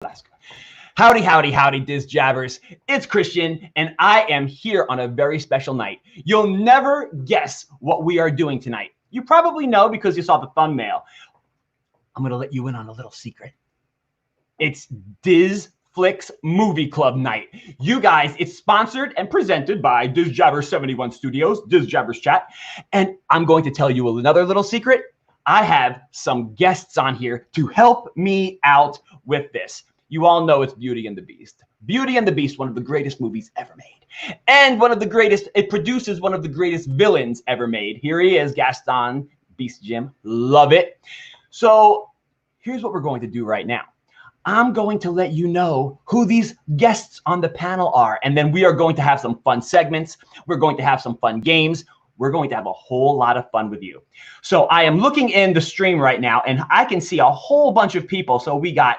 Alaska. Howdy, howdy, howdy, DizJabberz. It's Christian, and I am here on a very special night. You'll never guess what we are doing tonight. You probably know because you saw the thumbnail. I'm going to let you in on a little secret. It's DizFlicks Movie Club night. You guys, it's sponsored and presented by DizJabberz 71 Studios, DizJabberz Chat. And I'm going to tell you another little secret. I have some guests on here to help me out with this. You all know it's Beauty and the Beast. Beauty and the Beast, one of the greatest movies ever made. And one of the greatest, it produces one of the greatest villains ever made. Here he is, Gaston, Beast Jim. Love it. So here's what we're going to do right now. I'm going to let you know who these guests on the panel are. And then we are going to have some fun segments. We're going to have some fun games. We're going to have a whole lot of fun with you. So I am looking in the stream right now, and I can see a whole bunch of people. So we got,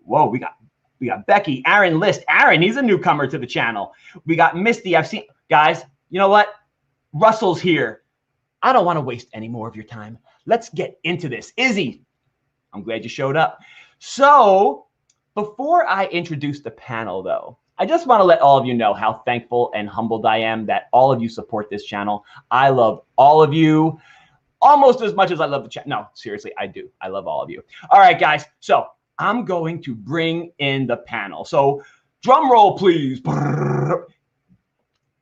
whoa, we got Becky, Aaron List. Aaron, he's a newcomer to the channel. We got Misty. I've seen, guys, you know what? Russell's here. I don't want to waste any more of your time. Let's get into this. Izzy, I'm glad you showed up. So before I introduce the panel, though, I just want to let all of you know how thankful and humbled I am that all of you support this channel. I love all of you almost as much as I love the channel. No, seriously, I do. I love all of you. All right, guys. So I'm going to bring in the panel. So drum roll, please.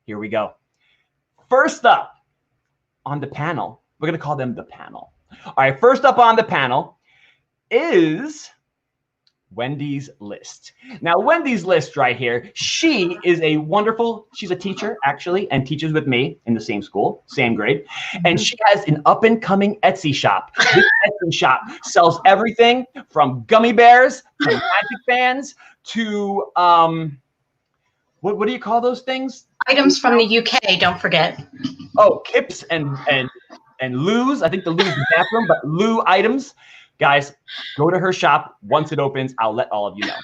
Here we go. First up on the panel, we're going to call them the panel. All right, first up on the panel is Wendy's List. Now, Wendy's List right here, she is a wonderful, she's a teacher actually, and teaches with me in the same school, same grade. And she has an up-and-coming Etsy shop. This Etsy shop sells everything from gummy bears to magic bands to, what do you call those things? Items from the UK, don't forget. Oh, Kips and Lou's. I think the Lou's bathroom, but Lou items. Guys, go to her shop. Once it opens, I'll let all of you know.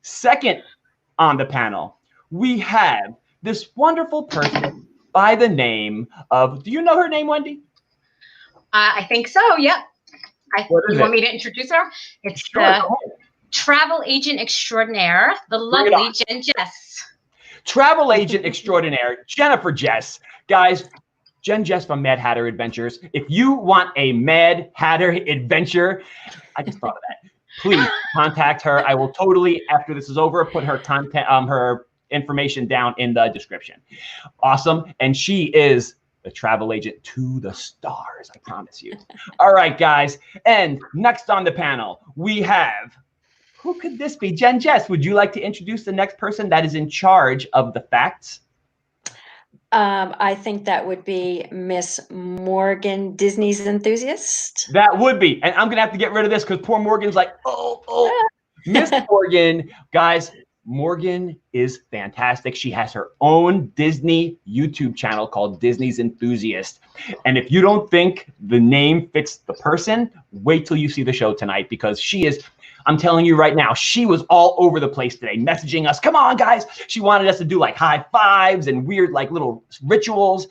Second on the panel, we have this wonderful person by the name of, do you know her name, Wendy? I think so, yep. You want me to introduce her? It's the travel agent extraordinaire, the lovely Jen Jess. Travel agent extraordinaire, Jennifer Jess. Guys, Jen Jess from Mad Hatter Adventures. If you want a Mad Hatter adventure, I just thought of that. Please contact her. I will totally, after this is over, put her content, her information down in the description. Awesome. And she is the travel agent to the stars, I promise you. All right, guys. And next on the panel, we have, who could this be? Jen Jess, would you like to introduce the next person that is in charge of the facts? I think that would be Miss Morgan, Disney's enthusiast. That would be. And I'm going to have to get rid of this because poor Morgan's like, oh. Miss Morgan, guys, Morgan is fantastic. She has her own Disney YouTube channel called DisneysEnthusiast. And if you don't think the name fits the person, wait till you see the show tonight because she is, I'm telling you right now, she was all over the place today, messaging us. Come on, guys. She wanted us to do like high fives and weird like little rituals. A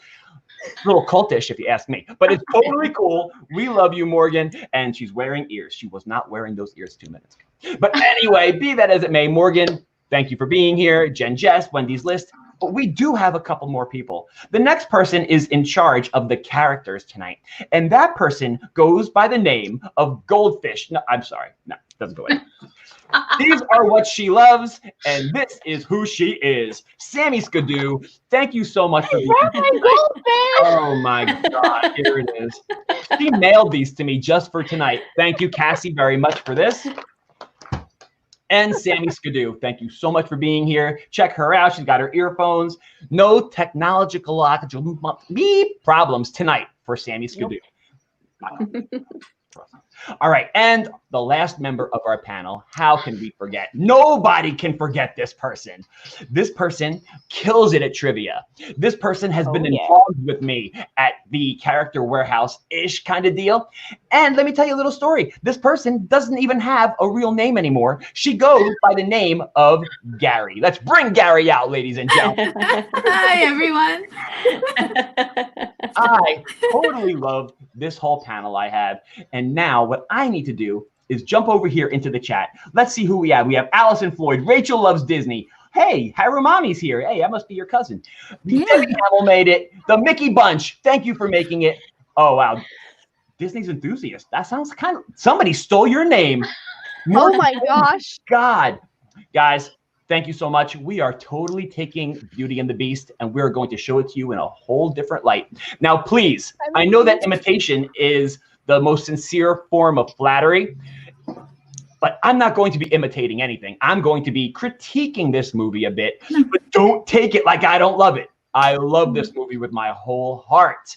little cultish, if you ask me. But it's totally cool. We love you, Morgan. And she's wearing ears. She was not wearing those ears 2 minutes ago. But anyway, be that as it may, Morgan, thank you for being here. Jen Jess, Wendy's List. But we do have a couple more people. The next person is in charge of the characters tonight. And that person goes by the name of Goldfish. No, I'm sorry. No, doesn't go in. These are what she loves, and this is who she is. Sammy Scadoo, thank you so much for being here. Oh my God, here it is. She mailed these to me just for tonight. Thank you, Cassie, very much for this. And Sammy Scadoo, thank you so much for being here. Check her out. She's got her earphones. No technological problems tonight for Sammy Scadoo. Nope. All right, and the last member of our panel, how can we forget? Nobody can forget this person. This person kills it at trivia. This person has been involved with me at the character warehouse-ish kind of deal. And let me tell you a little story. This person doesn't even have a real name anymore. She goes by the name of Gary. Let's bring Gary out, ladies and gentlemen. Hi, everyone. I totally love this whole panel I have. And now what I need to do is jump over here into the chat. Let's see who we have. We have Allison Floyd. Rachel loves Disney. Hey, Harumommi's here. Hey, that must be your cousin. Debbie Hamill made it. The Mickey Bunch. Thank you for making it. Oh, wow. Disney's Enthusiast. That sounds kind of, somebody stole your name. Oh my gosh. God. Guys, thank you so much. We are totally taking Beauty and the Beast and we're going to show it to you in a whole different light. Now, please, I know that imitation is the most sincere form of flattery, but I'm not going to be imitating anything. I'm going to be critiquing this movie a bit, but don't take it like I don't love it. I love this movie with my whole heart.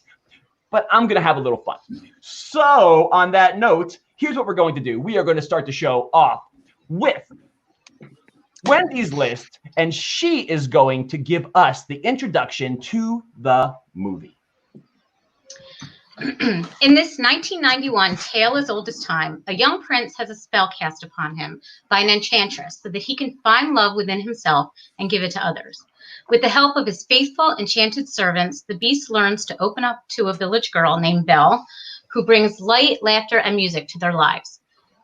But I'm going to have a little fun. So on that note, here's what we're going to do. We are going to start the show off with Wendy's list, and she is going to give us the introduction to the movie. In this 1991 tale as old as time, a young prince has a spell cast upon him by an enchantress so that he can find love within himself and give it to others. With the help of his faithful enchanted servants, the beast learns to open up to a village girl named Belle, who brings light, laughter, and music to their lives.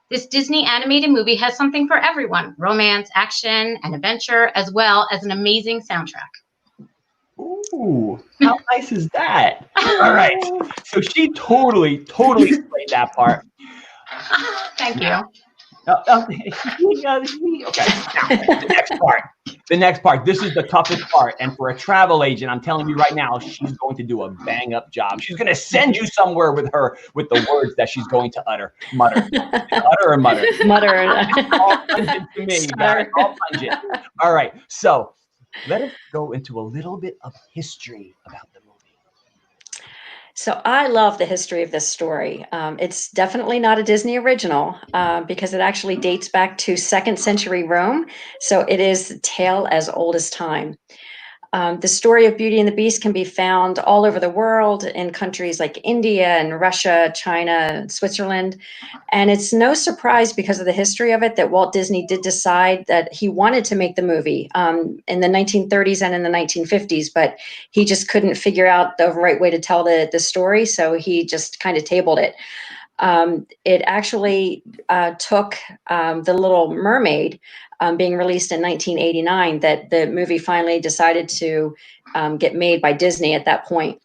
This Disney animated movie has something for everyone: romance, action, and adventure, as well as an amazing soundtrack. Ooh, how nice is that? All right. So she totally played that part. Thank you. Okay. Now, the next part. This is the toughest part. And for a travel agent, I'm telling you right now, she's going to do a bang up job. She's going to send you somewhere with the words that she's going to utter. Mutter. Utter or mutter? Mutter. All pungent to me. Guys. All pungent. All right. So let us go into a little bit of history about the movie. So I love the history of this story. It's definitely not a Disney original because it actually dates back to 2nd century Rome. So it is a tale as old as time. The story of Beauty and the Beast can be found all over the world in countries like India and Russia, China, Switzerland. And it's no surprise because of the history of it that Walt Disney did decide that he wanted to make the movie in the 1930s and in the 1950s, but he just couldn't figure out the right way to tell the story. So he just kind of tabled it. It actually took The Little Mermaid being released in 1989 that the movie finally decided to get made by Disney at that point.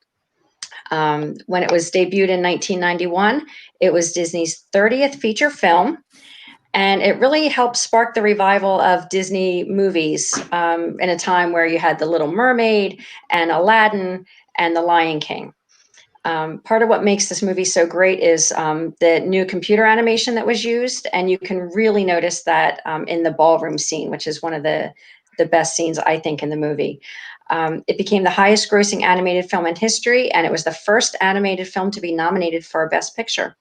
When it was debuted in 1991, it was Disney's 30th feature film, and it really helped spark the revival of Disney movies in a time where you had The Little Mermaid and Aladdin and The Lion King. Part of what makes this movie so great is the new computer animation that was used, and you can really notice that in the ballroom scene, which is one of the best scenes, I think, in the movie. It became the highest grossing animated film in history, and it was the first animated film to be nominated for a Best Picture.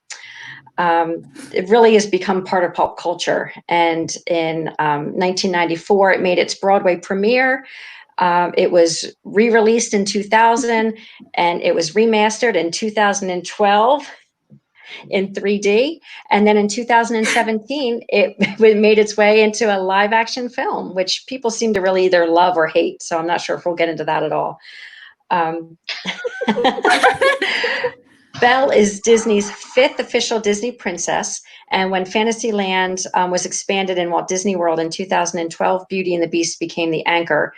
It really has become part of pop culture, and in 1994, it made its Broadway premiere. It was re-released in 2000, and it was remastered in 2012 in 3D. And then in 2017, it made its way into a live action film, which people seem to really either love or hate. So I'm not sure if we'll get into that at all. Belle is Disney's 5th official Disney princess. And when Fantasyland was expanded in Walt Disney World in 2012, Beauty and the Beast became the anchor.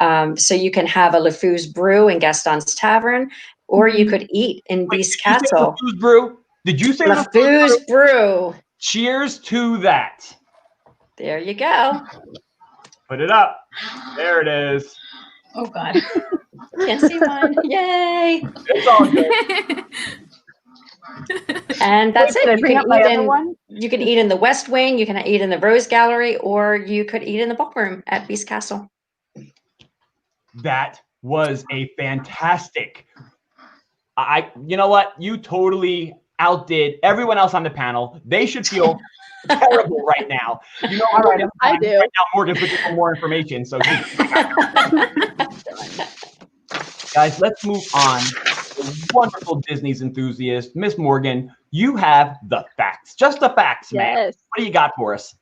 So you can have a LeFou's Brew in Gaston's Tavern, or you could eat in Beast Castle. LeFou's Brew? Did you say LeFou's Brew? Cheers to that. There you go. Put it up. There it is. Oh, God. Can't see one. Yay. It's all good. And that's Wait, it. You can eat in the West Wing, you can eat in the Rose Gallery, or you could eat in the ballroom at Beast Castle. That was a fantastic. You know what? You totally outdid everyone else on the panel. They should feel terrible right now. You know, all right, I do. Right now, Morgan's looking for more information. So, guys, let's move on. The wonderful Disney's enthusiast, Miss Morgan. You have the facts, just the facts, man. Yes. What do you got for us?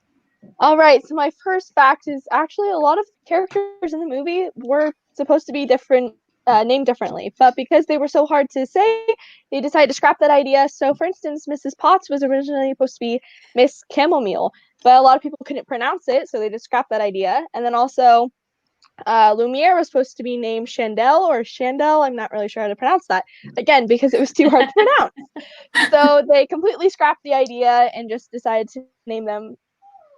All right. So my first fact is actually a lot of characters in the movie were supposed to be different named differently. But because they were so hard to say, they decided to scrap that idea. So, for instance, Mrs. Potts was originally supposed to be Miss Chamomile, but a lot of people couldn't pronounce it, so they just scrapped that idea. And then also, Lumiere was supposed to be named Chandel or Chandel. I'm not really sure how to pronounce that. Again, because it was too hard to pronounce. So they completely scrapped the idea and just decided to name them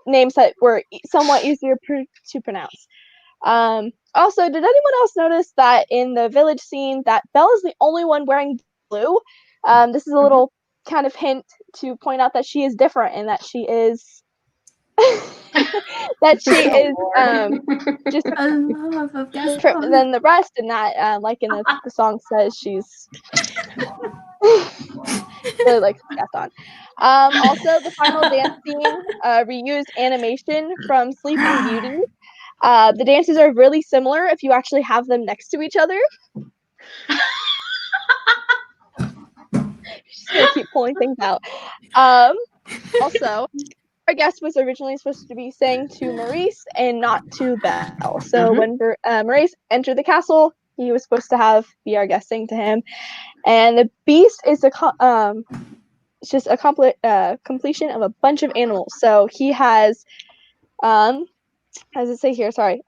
names that were somewhat easier to pronounce. Also, did anyone else notice that in the village scene that Belle is the only one wearing blue? This is a little kind of hint to point out that she is different and that she is that she is just different than the rest, and that like in the song says she's really like Gaston. Also, the final dance scene reused animation from Sleeping Beauty. The dances are really similar if you actually have them next to each other. She's gonna keep pulling things out. Also, our guest was originally supposed to be saying to Maurice and not to Belle. So when Maurice entered the castle, he was supposed to be our guest saying to him. And the beast is it's just a completion of a bunch of animals. So he has, how does it say here? Sorry.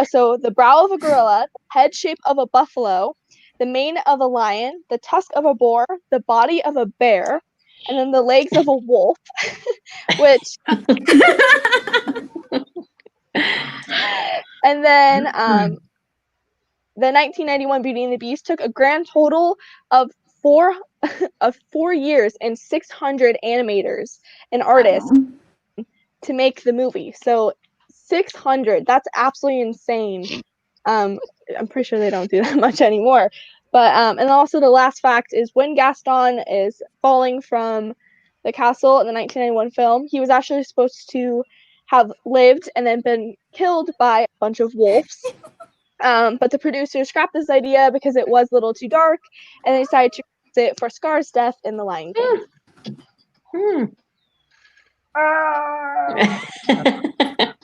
So the brow of a gorilla, head shape of a buffalo, the mane of a lion, the tusk of a boar, the body of a bear, and then the legs of a wolf, which, and then the 1991 Beauty and the Beast took a grand total of 4 years and 600 animators and artists to make the movie. So 600, that's absolutely insane. I'm pretty sure they don't do that much anymore. But and also the last fact is when Gaston is falling from the castle in the 1991 film, he was actually supposed to have lived and then been killed by a bunch of wolves. But the producers scrapped this idea because it was a little too dark, and they decided to use it for Scar's death in The Lion King.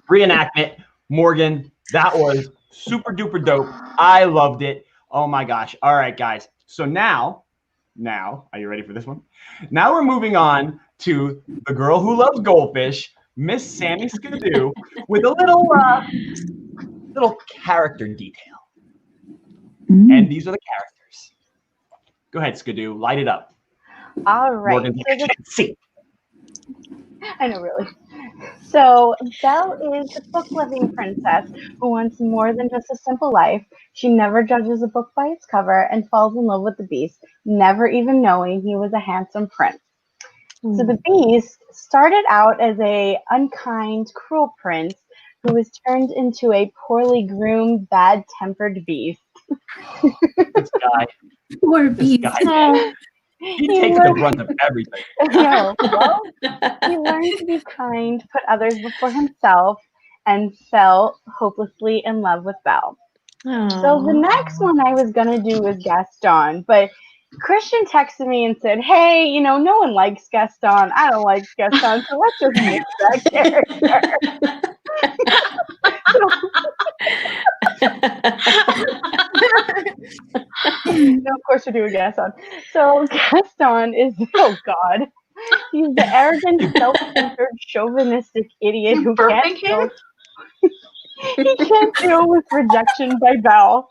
Reenactment. Morgan, that was super duper dope. I loved it. Oh my gosh. All right, guys. So now, are you ready for this one? Now we're moving on to the girl who loves goldfish, Miss Sammy Scadoo, with a little character detail. And these are the characters. Go ahead, Scadoo. Light it up. All right. Morgan's see. I know, really. So Belle is a book-loving princess who wants more than just a simple life. She never judges a book by its cover and falls in love with the Beast, never even knowing he was a handsome prince. So the Beast started out as a unkind, cruel prince who was turned into a poorly groomed, bad-tempered beast. This guy. Poor Beast. He takes the brunt of everything. No, well, he learned to be kind, put others before himself, and fell hopelessly in love with Belle. So the next one I was going to do was Gaston, but Christian texted me and said, hey, no one likes Gaston. I don't like Gaston, so let's just mix that character. Of course, we're doing Gaston. So Gaston is, oh God, he's the arrogant, self-centered, chauvinistic idiot who can't deal with rejection by Belle.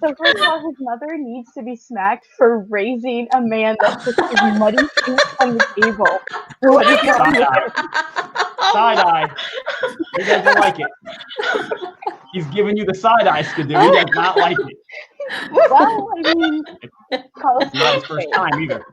So first of all, his mother needs to be smacked for raising a man that puts his muddy feet on the table. What is wrong with it? Side-eye. He doesn't like it. He's giving you the side-eye, Scadoo. He does not like it. Well, I mean, it's not his first time either.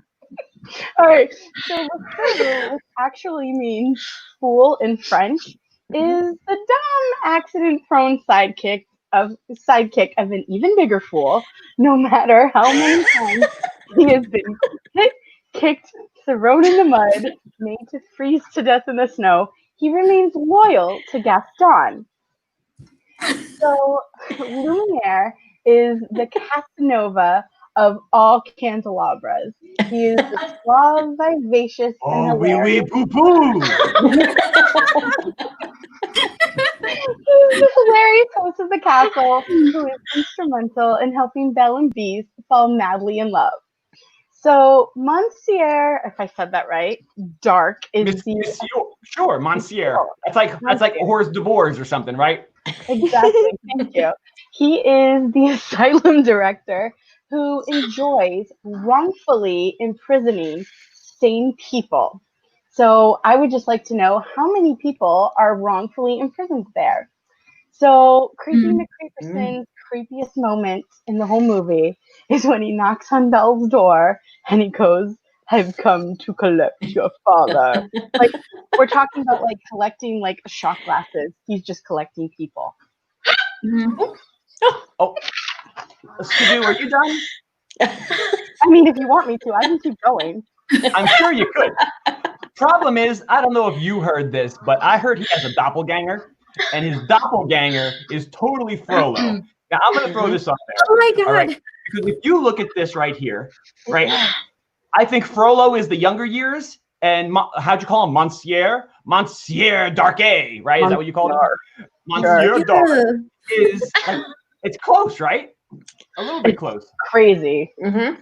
All right. So Scadoo, which actually means fool in French, is the dumb, accident-prone sidekick of an even bigger fool. No matter how many times he has been hit, kicked, thrown in the mud, made to freeze to death in the snow, he remains loyal to Gaston. So Lumiere is the Casanova of all candelabras. He is the suave, vivacious, and hilarious. Poo-poo! He's the Gary's host of the castle, who is instrumental in helping Belle and Beast fall madly in love. So Monsieur, if I said that right, Dark is Sure, Monsieur. That's like a horse divorce or something, right? Exactly. Thank you. He is the asylum director who enjoys wrongfully imprisoning sane people. So I would just like to know how many people are wrongfully imprisoned there. So Creepy McCreeperson's creepiest moment in the whole movie is when he knocks on Belle's door and he goes, "I've come to collect your father." Like, we're talking about like collecting like shot glasses. He's just collecting people. Oh, Scadoo, are you done? I mean, if you want me to, I can keep going. I'm sure you could. Problem is, I don't know if you heard this, but I heard he has a doppelganger, and his doppelganger is totally Frollo. Now, I'm going to throw this up there. Oh my God. All right? Because if you look at this right here, right, I think Frollo is the younger years, and how'd you call him? Monsieur Darké, right? Is that what you call him? Monsieur Dark is, like, it's close, right? A little bit close. Crazy.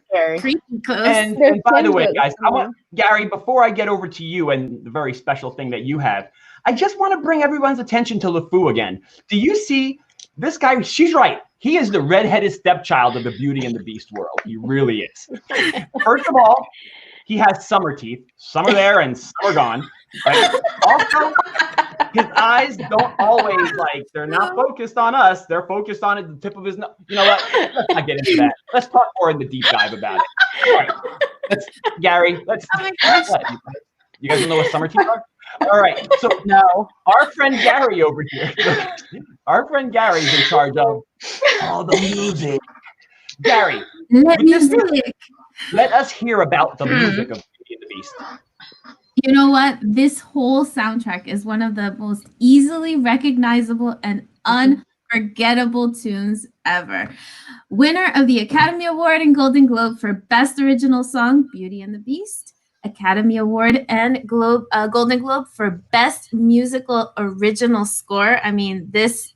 Scary. Creepy close. And by the way, guys, I want Gary, before I get over to you and the very special thing that you have, I just want to bring everyone's attention to LeFou again. Do you see this guy? She's right. He is the redheaded stepchild of the Beauty and the Beast world. He really is. First of all, he has summer teeth. Some are there and some are gone. Right? Also, his eyes don't always, like, they're not focused on us. They're focused on the tip of his nose. You know what? Let's not get into that. Let's talk more in the deep dive about it. All right. Gary, let's. Oh my gosh. You guys don't know what summer teeth are? All right. So now our friend Gary over here, our friend Gary is in charge of all the music. Gary, let us hear about the music of Beauty and the Beast. You know what? This whole soundtrack is one of the most easily recognizable and unforgettable tunes ever. Winner of the Academy Award and Golden Globe for Best Original Song, Beauty and the Beast. Academy Award and Golden Globe for Best Musical Original Score. I mean, this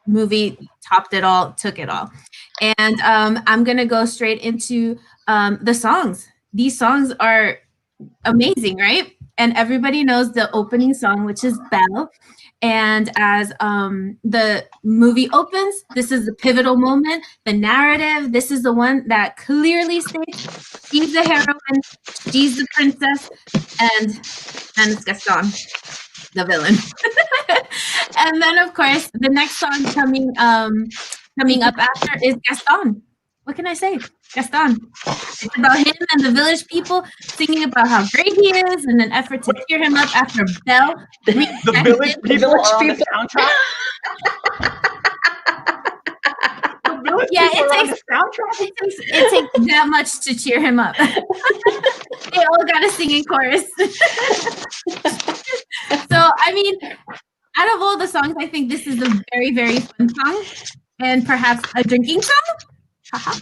movie topped it all, took it all. And I'm going to go straight into the songs. These songs are amazing, right? And everybody knows the opening song, which is Belle. And as the movie opens, this is the pivotal moment, the narrative. This is the one that clearly states she's the heroine, she's the princess, and it's Gaston, the villain. And then, of course, the next song coming up after is Gaston. What can I say? Gaston. It's about him and the village people singing about how great he is in an effort to cheer him up after Belle. The village people are on the soundtrack? The village people are on the soundtrack? It takes that much to cheer him up. They all got to sing in chorus. So, I mean, out of all the songs, I think this is a very, very fun song and perhaps a drinking song. Haha.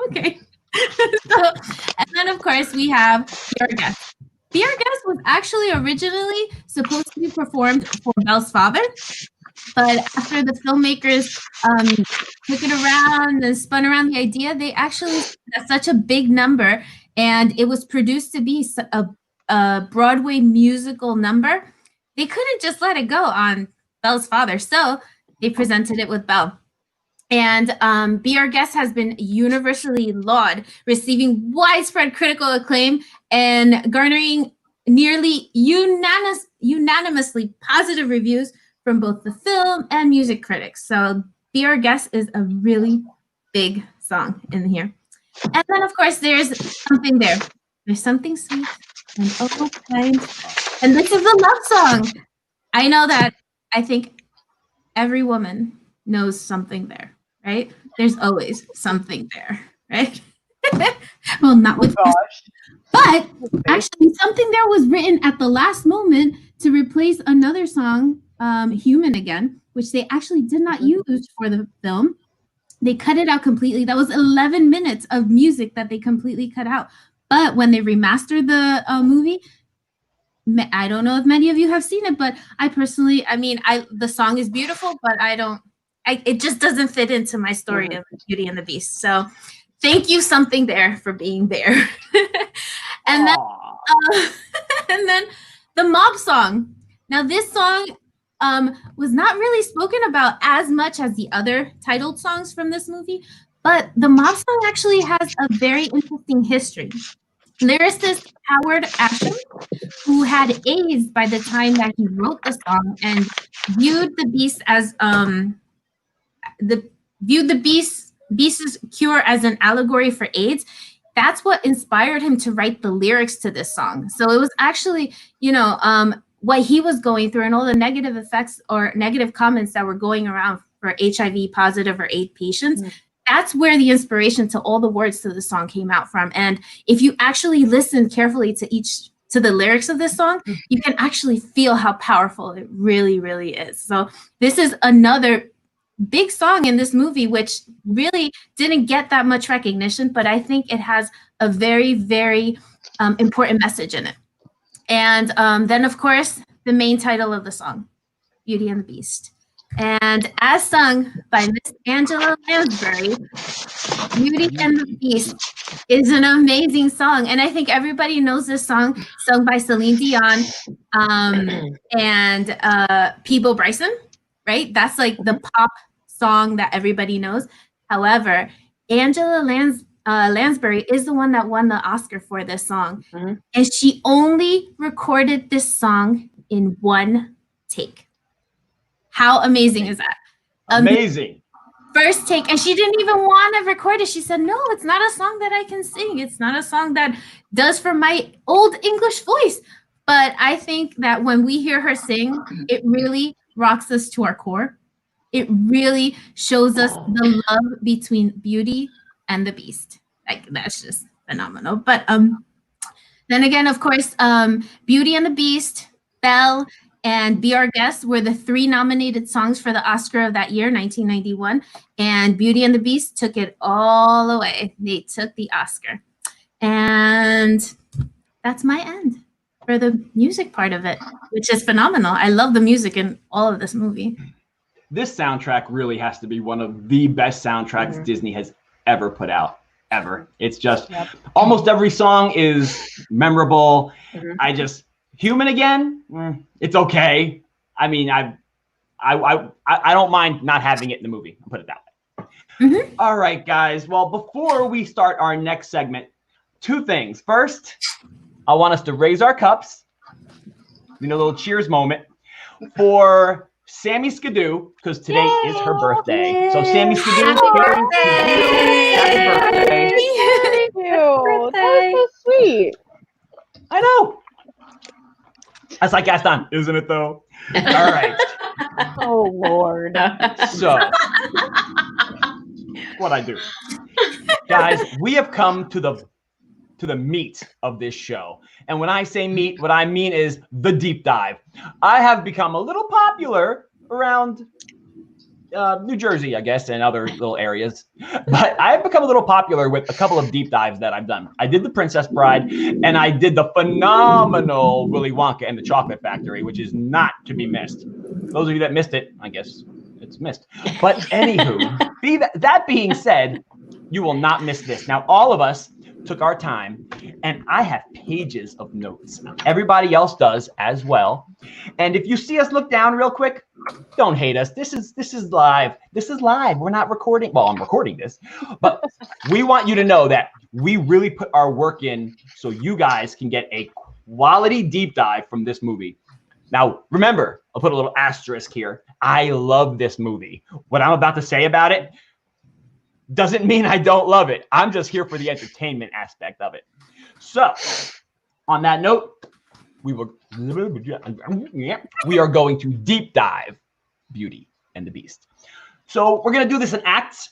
Okay. And then, of course, we have Be Our Guest. Be Our Guest was actually originally supposed to be performed for Belle's father, but after the filmmakers took it around and spun around the idea, they actually had such a big number, and it was produced to be a Broadway musical number. They couldn't just let it go on Belle's father, so they presented it with Belle. And Be Our Guest has been universally lauded, receiving widespread critical acclaim and garnering nearly unanimously positive reviews from both the film and music critics. So Be Our Guest is a really big song in here. And then, of course, there's Something There. There's something sweet and oh kind. And this is a love song. I know that I think every woman knows Something There. Right? There's always something there, right? Well, not with this. But actually, Something There was written at the last moment to replace another song, Human Again, which they actually did not use for the film. They cut it out completely. That was 11 minutes of music that they completely cut out. But when they remastered the movie, I don't know if many of you have seen it, but I personally, I mean, the song is beautiful, but I don't it just doesn't fit into my story of Beauty and the Beast. So thank you, Something There, for being there. And then, and then the mob song. Now this song was not really spoken about as much as the other titled songs from this movie, but the mob song actually has a very interesting history. There is this Howard Asham who had AIDS by the time that he wrote the song and viewed the Beast as Beast's cure as an allegory for AIDS. That's what inspired him to write the lyrics to this song. So it was actually, what he was going through and all the negative effects or negative comments that were going around for HIV positive or AIDS patients. That's where the inspiration to all the words to the song came out from. And if you actually listen carefully to the lyrics of this song, you can actually feel how powerful it really, really is. So this is another big song in this movie, which really didn't get that much recognition, but I think it has a very, very important message in it. And then, of course, the main title of the song, Beauty and the Beast. And as sung by Miss Angela Lansbury, Beauty and the Beast is an amazing song. And I think everybody knows this song, sung by Celine Dion and Peebo Bryson, right? That's like the pop song that everybody knows. However, Angela Lansbury is the one that won the Oscar for this song. And she only recorded this song in one take. How amazing is that? Amazing. First take. And she didn't even want to record it. She said, no, it's not a song that I can sing. It's not a song that does for my old English voice. But I think that when we hear her sing, it really rocks us to our core. It really shows us the love between Beauty and the Beast. Like, that's just phenomenal. But then again, of course, Beauty and the Beast, Belle, and Be Our Guest were the 3 nominated songs for the Oscar of that year, 1991. And Beauty and the Beast took it all away. They took the Oscar. And that's my end for the music part of it, which is phenomenal. I love the music in all of this movie. This soundtrack really has to be one of the best soundtracks Disney has ever put out, ever. It's just almost every song is memorable. Human Again, it's okay. I mean, I don't mind not having it in the movie. I'll put it that way. All right, guys. Well, before we start our next segment, 2 things. First, I want us to raise our cups. A little cheers moment for Sammy Scadoo, because today is her birthday. So Sammy Scadoo, happy birthday. Thank you. That's so sweet. I know. That's like Gaston, isn't it though? All right. Oh Lord. So what I do. Guys, we have come to the meat of this show. And when I say meat, what I mean is the deep dive. I have become a little popular around New Jersey, I guess, and other little areas. But I have become a little popular with a couple of deep dives that I've done. I did The Princess Bride, and I did the phenomenal Willy Wonka and the Chocolate Factory, which is not to be missed. Those of you that missed it, I guess it's missed. But anywho, that being said, you will not miss this. Now, all of us took our time, and I have pages of notes. Everybody else does as well. And if you see us look down real quick, don't hate us. This is live. This is live. We're not recording. Well, I'm recording this, but we want you to know that we really put our work in so you guys can get a quality deep dive from this movie. Now, remember, I'll put a little asterisk here. I love this movie. What I'm about to say about it doesn't mean I don't love it. I'm just here for the entertainment aspect of it. So, on that note, we are going to deep dive Beauty and the Beast. So we're going to do this in acts.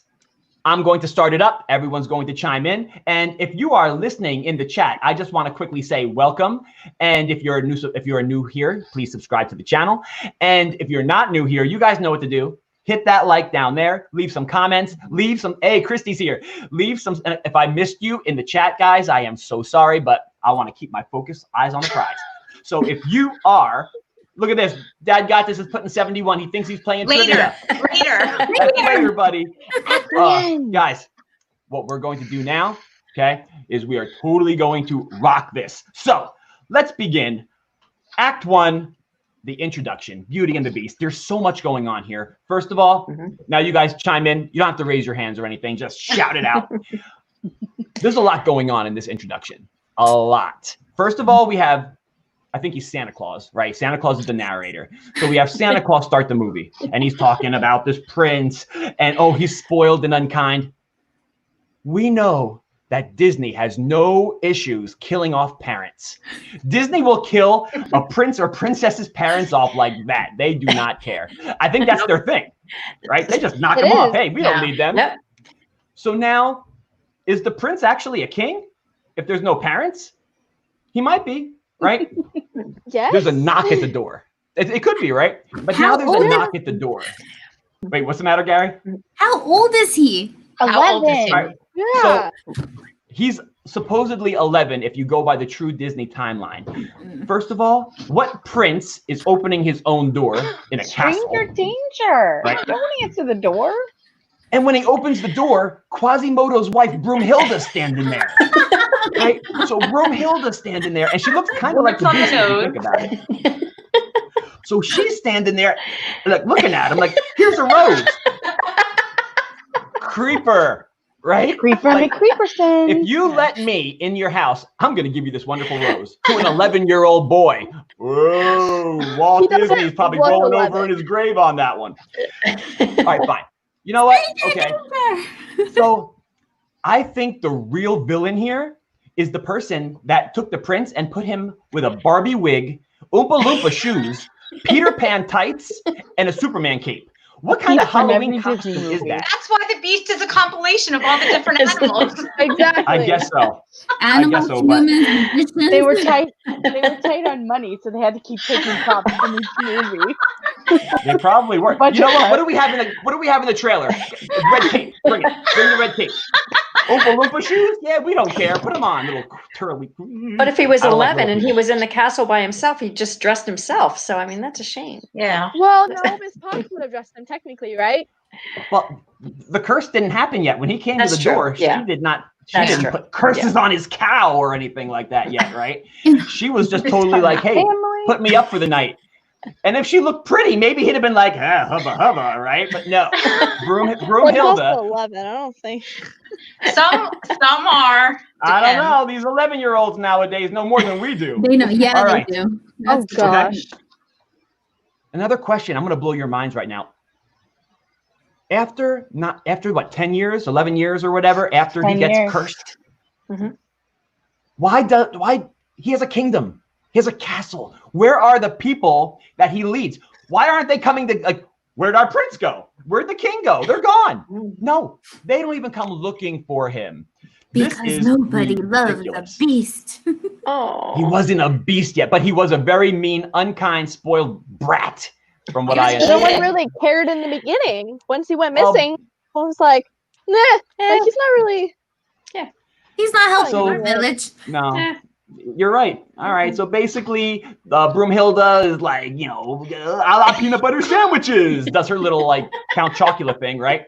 I'm going to start it up. Everyone's going to chime in. And if you are listening in the chat, I just want to quickly say welcome. And if you're new here, please subscribe to the channel. And if you're not new here, you guys know what to do. Hit that like down there, leave some comments, hey, Christy's here. Leave some, if I missed you in the chat, guys, I am so sorry, but I want to keep my focus, eyes on the prize. So if you are Look at this. Dad got this. Is putting 71. He thinks he's playing Later. trivia. Later. That's later, buddy. Guys, what we're going to do now, okay, is we are totally going to rock this. So let's begin. Act 1, the introduction, Beauty and the Beast. There's so much going on here. First of all, now you guys chime in. You don't have to raise your hands or anything. Just shout it out. There's a lot going on in this introduction. A lot. First of all, we have, I think he's Santa Claus, right? Santa Claus is the narrator. So we have Santa Claus start the movie, and he's talking about this prince, and oh, he's spoiled and unkind. We know that Disney has no issues killing off parents. Disney will kill a prince or princess's parents off like that. They do not care. I think that's their thing, right? They just knock them off. Hey, we don't need them. Yep. So now, is the prince actually a king if there's no parents? He might be, right? Yes. There's a knock at the door. It could be, right? But now there's a knock at the door. Wait, what's the matter, Gary? How old is he? How old is he? All right. Yeah. So he's supposedly 11 if you go by the true Disney timeline. First of all, what prince is opening his own door in a castle? Stranger danger. Right. Don't answer the door. And when he opens the door, Quasimodo's wife, Broomhilda's standing there. Right? So Broomhilda's standing there, and she looks kind of like the Beast if you think about it. So she's standing there, like looking at him, like, here's a rose. Creeper, right? Creeper Like, McCreeperson. if you let me in your house, I'm going to give you this wonderful rose to an 11-year-old boy. Whoa, Walt Disney's probably rolling over in his grave on that one. All right, fine. You know what? Okay. So I think the real villain here is the person that took the prince and put him with a Barbie wig, Oompa Loompa shoes, Peter Pan tights, and a Superman cape. What kind of Halloween costume is that? That's why the Beast is a compilation of all the different animals. Exactly. I guess so. Animals, so, but- humans, magicians. They were tight. They were tight on money, so they had to keep taking props from each movie. They probably were. Bunch You know of what? us. What do we have in the trailer? Red tape. Bring it. Bring the red tape. Oompa Loompa shoes? Yeah, we don't care. Put them on, little turly. But if he was I don't like 11 and he little was in the castle by himself, he just dressed himself. So, I mean, that's a shame. Yeah. Well, no, Miss Potts would have dressed him technically, right? Well, the curse didn't happen yet. When he came That's to the true, door, yeah. she did not. She That's didn't true. put curses on his cow or anything like that yet, right? She was just totally like, "Hey, Family. put me up for the night." And if she looked pretty, maybe he'd have been like, hubba hubba, right? But no, Well, it's Broomhilda. also 11. I don't think. Some are. I don't Depends. know. These 11-year-olds nowadays know more than we do. They know. Yeah, All they right. do. Oh That's gosh. Another question. I'm going to blow your minds right now. After what, 10 years, 11 years or whatever, after he 10 gets years. cursed, Mhm. why he has a kingdom, he has a castle. Where are the people that he leads? Why aren't they coming to, like, where'd our prince go? Where'd the king go? They're gone. No, they don't even come looking for him. This because is nobody loves ridiculous. the Beast. Oh. He wasn't a beast yet, but he was a very mean, unkind, spoiled brat, from what I No understand. one really cared in the beginning. Once he went Well, missing, I was like, nah, like he's not really. He's not helping So- our village. No. Eh. You're right. All right. So basically, Broomhilda is like, you know, a la peanut butter sandwiches. Does her little like Count Chocula thing, right?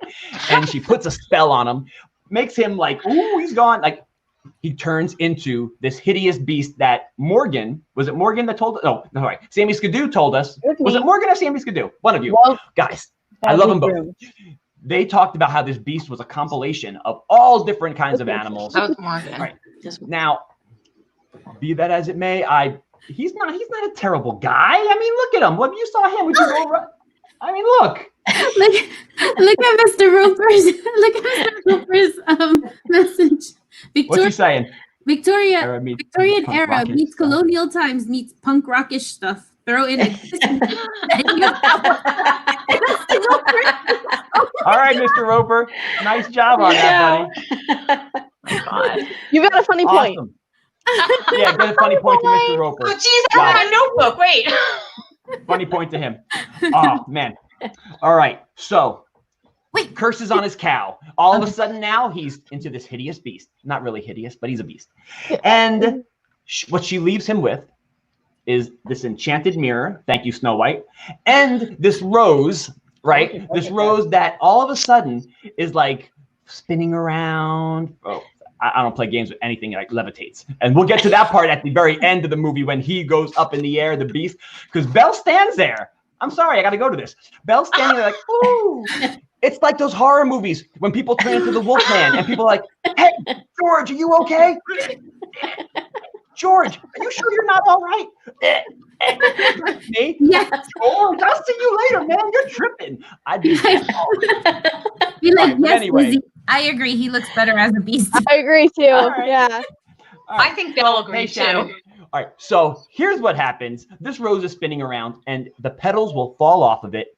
And she puts a spell on him, makes him like, ooh, he's gone. Like he turns into this hideous beast that Morgan, was it Morgan that told? No, sorry. Sammy Scadoo told us. Was it Morgan or Sammy Scadoo? One of you. Well, Guys, I love them both. They talked about how this beast was a compilation of all different kinds of animals. That was Morgan. Right. Now, be that as it may, he's not a terrible guy. I mean, look at him. When you saw him, would you go over? I mean, look. Look at Mr. Roper's message. What's he saying? Victorian Punk era rocket meets stuff. colonial times meets punk rockish stuff. Throw in All right, Mr. Roper. Nice job on that, buddy. God. You got a funny point. Awesome. Yeah, get a funny point to Mr. Roper. Oh, geez, I have my notebook. Wait. Funny point to him. Oh, man. All right. So, curses on his cow. All of a sudden now he's into this hideous beast. Not really hideous, but he's a beast. And what she leaves him with is this enchanted mirror. Thank you, Snow White. And this rose, right? This rose that all of a sudden is like spinning around. Oh, I don't play games with anything like levitates. And we'll get to that part at the very end of the movie when he goes up in the air, the beast, because Belle stands there. I'm sorry, I got to go to this. Belle's standing there like, ooh. It's like those horror movies when people turn into the Wolfman and people are like, hey, George, are you okay? George, are you sure you're not all right? Me? Yes. George, I'll see you later, man. You're tripping. I'd be that. Be like, Right, but yes, anyway. Lizzie, I agree. He looks better as a beast. I agree too. right. Yeah. I think Bill agrees too. All right, so here's what happens. This rose is spinning around and the petals will fall off of it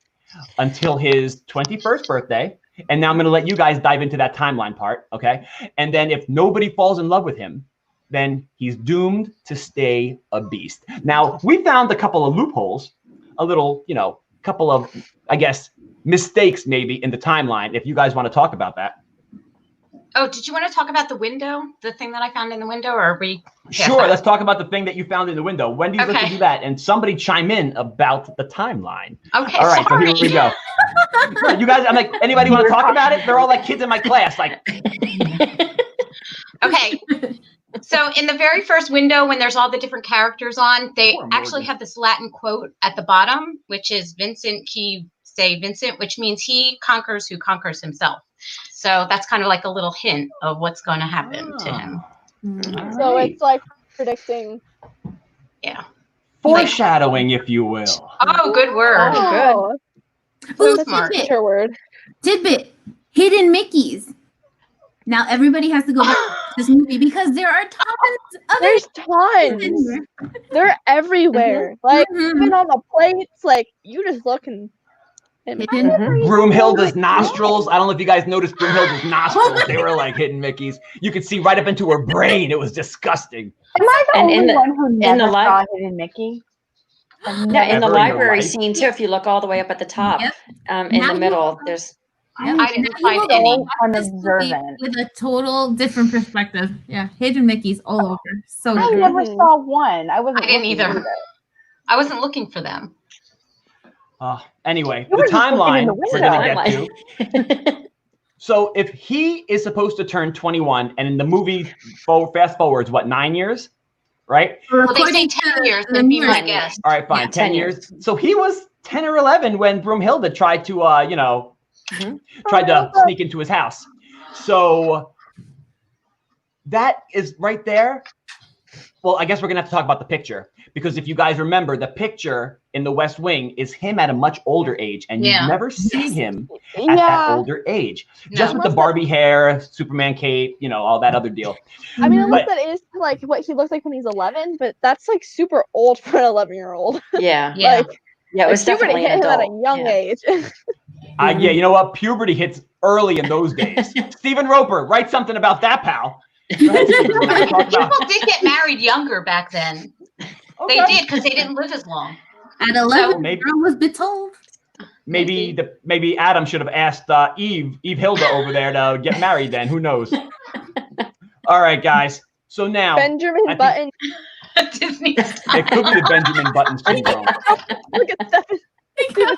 until his 21st birthday. And now I'm going to let you guys dive into that timeline part, okay? And then if nobody falls in love with him, then he's doomed to stay a beast. Now, we found a couple of loopholes, a little, you know, couple of, I guess, mistakes maybe in the timeline, if you guys want to talk about that. Oh, did you want to talk about the window, the thing that I found in the window, or are we? Sure, let's talk about the thing that you found in the window. Wendy's Okay. going to do that, and somebody chime in about the timeline. Okay, All right, sorry. so here we go. Right, you guys, I'm like, anybody want to talk about it? They're all like kids in my class, like. Okay. So in the very first window, when there's all the different characters on, they Poor actually Morgan. have this Latin quote at the bottom, which is Vincent qui se Vincent, which means he conquers who conquers himself. So that's kind of like a little hint of what's going to happen to him. So it's like predicting. Yeah. Foreshadowing, if you will. Oh, good word. Oh, Ooh, that's a tidbit. teacher word. Tidbit. Hidden Mickeys. Now everybody has to go back to this movie because there are tons of There's it. tons. They're everywhere. Like Mhm. even on the plates, like you just look and Hidden. Broomhilda's nostrils. I don't know if you guys noticed Broomhilda's nostrils. They were like hidden Mickeys. You could see right up into her brain. It was disgusting. Am I the And in only the- one who never the saw li- Hidden Mickey? Yeah, in Ever the in your library life? scene too, if you look all the way up at the top, Yep. in Now the you middle, know. there's Yep. I didn't Now you find will any. go watch this movie Unobservant. with a total different perspective. Yeah, Hidden Mickeys all over. So I good. never Mhm. saw one. I wasn't. I didn't looking either. I wasn't looking for them. Anyway, You the were just looking in timeline the we're window. going to get to. So if he is supposed to turn 21, and in the movie, fast forwards, what, 9 years? Right? Well, they say According 10 to years, the but be my mirror. guess. All right, fine. Yeah, 10 10 years. So he was 10 or 11 when Broomhilda tried to, tried to sneak into his house. So that is right there. Well, I guess we're going to have to talk about the picture. Because if you guys remember, the picture in the West Wing is him at a much older age. And Yeah. you've never seen him at that Yeah. older age. No. Just with the Barbie hair, Superman cape, you know, all that other deal. I mean, Mhm. unless that is like what he looks like when he's 11, but that's like super old for an 11-year-old. yeah, Yeah. Like, yeah, it was puberty definitely hit an him at a adult. young Yeah. age. Yeah, you know what? Puberty hits early in those days. Stephen Roper, write something about that, pal. Go ahead, Stephen. We're gonna talk about- People did get married younger back then. They Okay. did because they didn't live as long. At 11, maybe- the girl was betrothed. Maybe Adam should have asked Eve Hilda over there to get married then. Who knows? All right, guys. So now Benjamin think- Button. Disney. it could be the Benjamin Button syndrome. Look at that.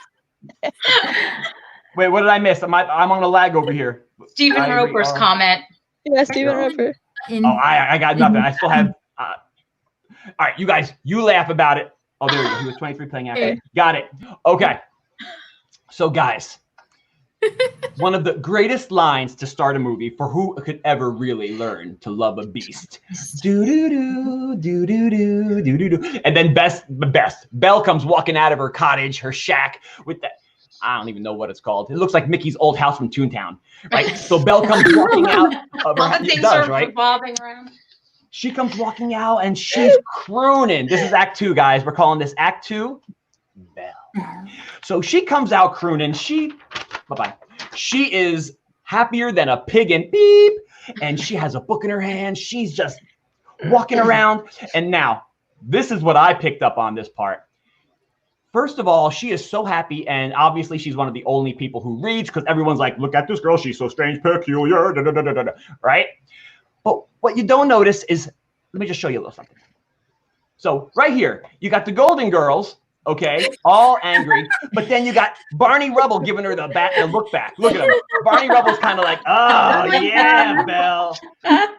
Wait, what did I miss? I'm on a lag over here. Stephen I agree. Roper's comment. Yeah, Stephen Roper. In, Oh, I got nothing. I still have. All right, you guys, you laugh about it. Oh, there we go. He was 23 playing after. Okay. Got it. Okay. So, guys, one of the greatest lines to start a movie for who could ever really learn to love a beast. Do do do do do do do do do. And then Belle comes walking out of her cottage, her shack with that. I don't even know what it's called. It looks like Mickey's old house from Toontown, right? So Belle comes walking out of her All the house. It things does, are right? revolving around. She comes walking out and she's crooning. This is Act 2, guys. We're calling this Act 2, Belle. So she comes out crooning. Bye-bye. She is happier than a pig in beep. And she has a book in her hand. She's just walking around. And now, this is what I picked up on this part. First of all, she is so happy. And obviously, she's one of the only people who reads because everyone's like, look at this girl. She's so strange, peculiar, da, da, da, da, da, da, right? But what you don't notice is, let me just show you a little something. So right here, you got the Golden Girls, okay, all angry, but then you got Barney Rubble giving her the look back. Look at him. Barney Rubble's kind of like, oh yeah, Belle.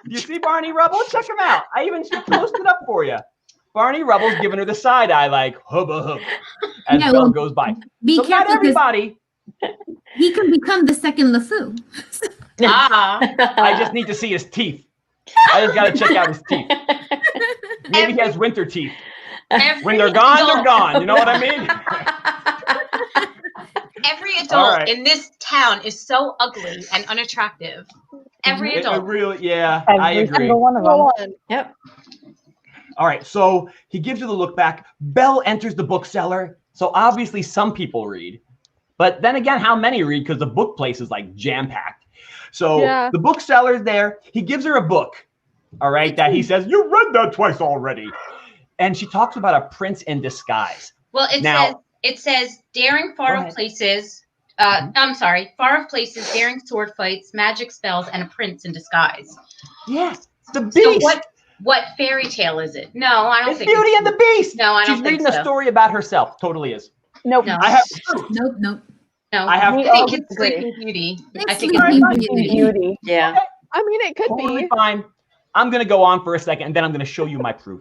You see Barney Rubble? Check him out. I even posted it up for you. Barney Rubble's giving her the side eye, like hubba hub, as Belle goes by. Be so careful, not everybody. He can become the second LeFou. I just need to see his teeth. I just got to check out his teeth. Maybe he has winter teeth. When they're gone, they're gone. You know what I mean? Every adult in this town is so ugly and unattractive. Every adult. Really, yeah, Every I agree. single one of them. Yep. All right, so he gives her the look back. Belle enters the bookseller. So obviously some people read. But then again, how many read? Because the book place is like jam-packed. So the bookseller's there. He gives her a book, all right, that he says, you read that twice already. And she talks about a prince in disguise. Well, it says daring far of places. I'm sorry, far of places, daring sword fights, magic spells, and a prince in disguise. Yes, the Beast. So what fairy tale is it? No, I don't think Beauty and the Beast. No, I don't She's think reading a story about herself. Totally is. Nope. No. I have Nope. No, I have I think it's Sleeping Beauty. I think it's Beauty. Yeah. I mean, it could totally be. fine. I'm going to go on for a second, and then I'm going to show you my proof.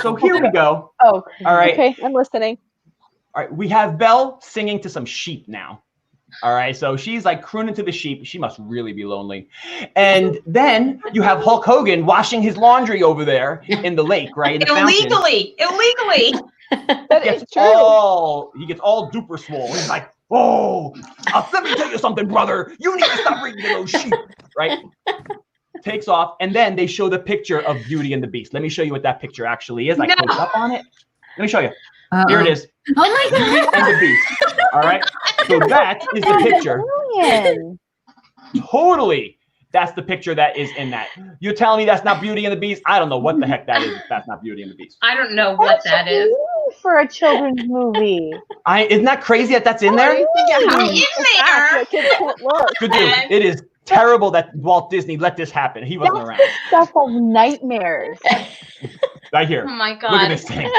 So here we go. Oh, all right. Okay, I'm listening. All right, we have Belle singing to some sheep now. All right, so she's like crooning to the sheep. She must really be lonely. And then you have Hulk Hogan washing his laundry over there in the lake, right? In the illegally. That is true. He gets all duper swole. He's like, oh, let me tell you something, brother. You need to stop reading to those sheep, right? Takes off, and then they show the picture of Beauty and the Beast. Let me show you what that picture actually is. I close up on it. Let me show you. Here it is. Oh my God. Beauty and the Beast. All right. So that is the picture. Totally. That's the picture that is in that. You're telling me that's not Beauty and the Beast? I don't know what the heck that is if that's not Beauty and the Beast. I don't know what that is. For a children's movie. Isn't that crazy that that's in there? It's in there. Good dude. It is terrible that Walt Disney let this happen. He wasn't around. Stuff of nightmares. Right here. Oh my God. Look at this thing.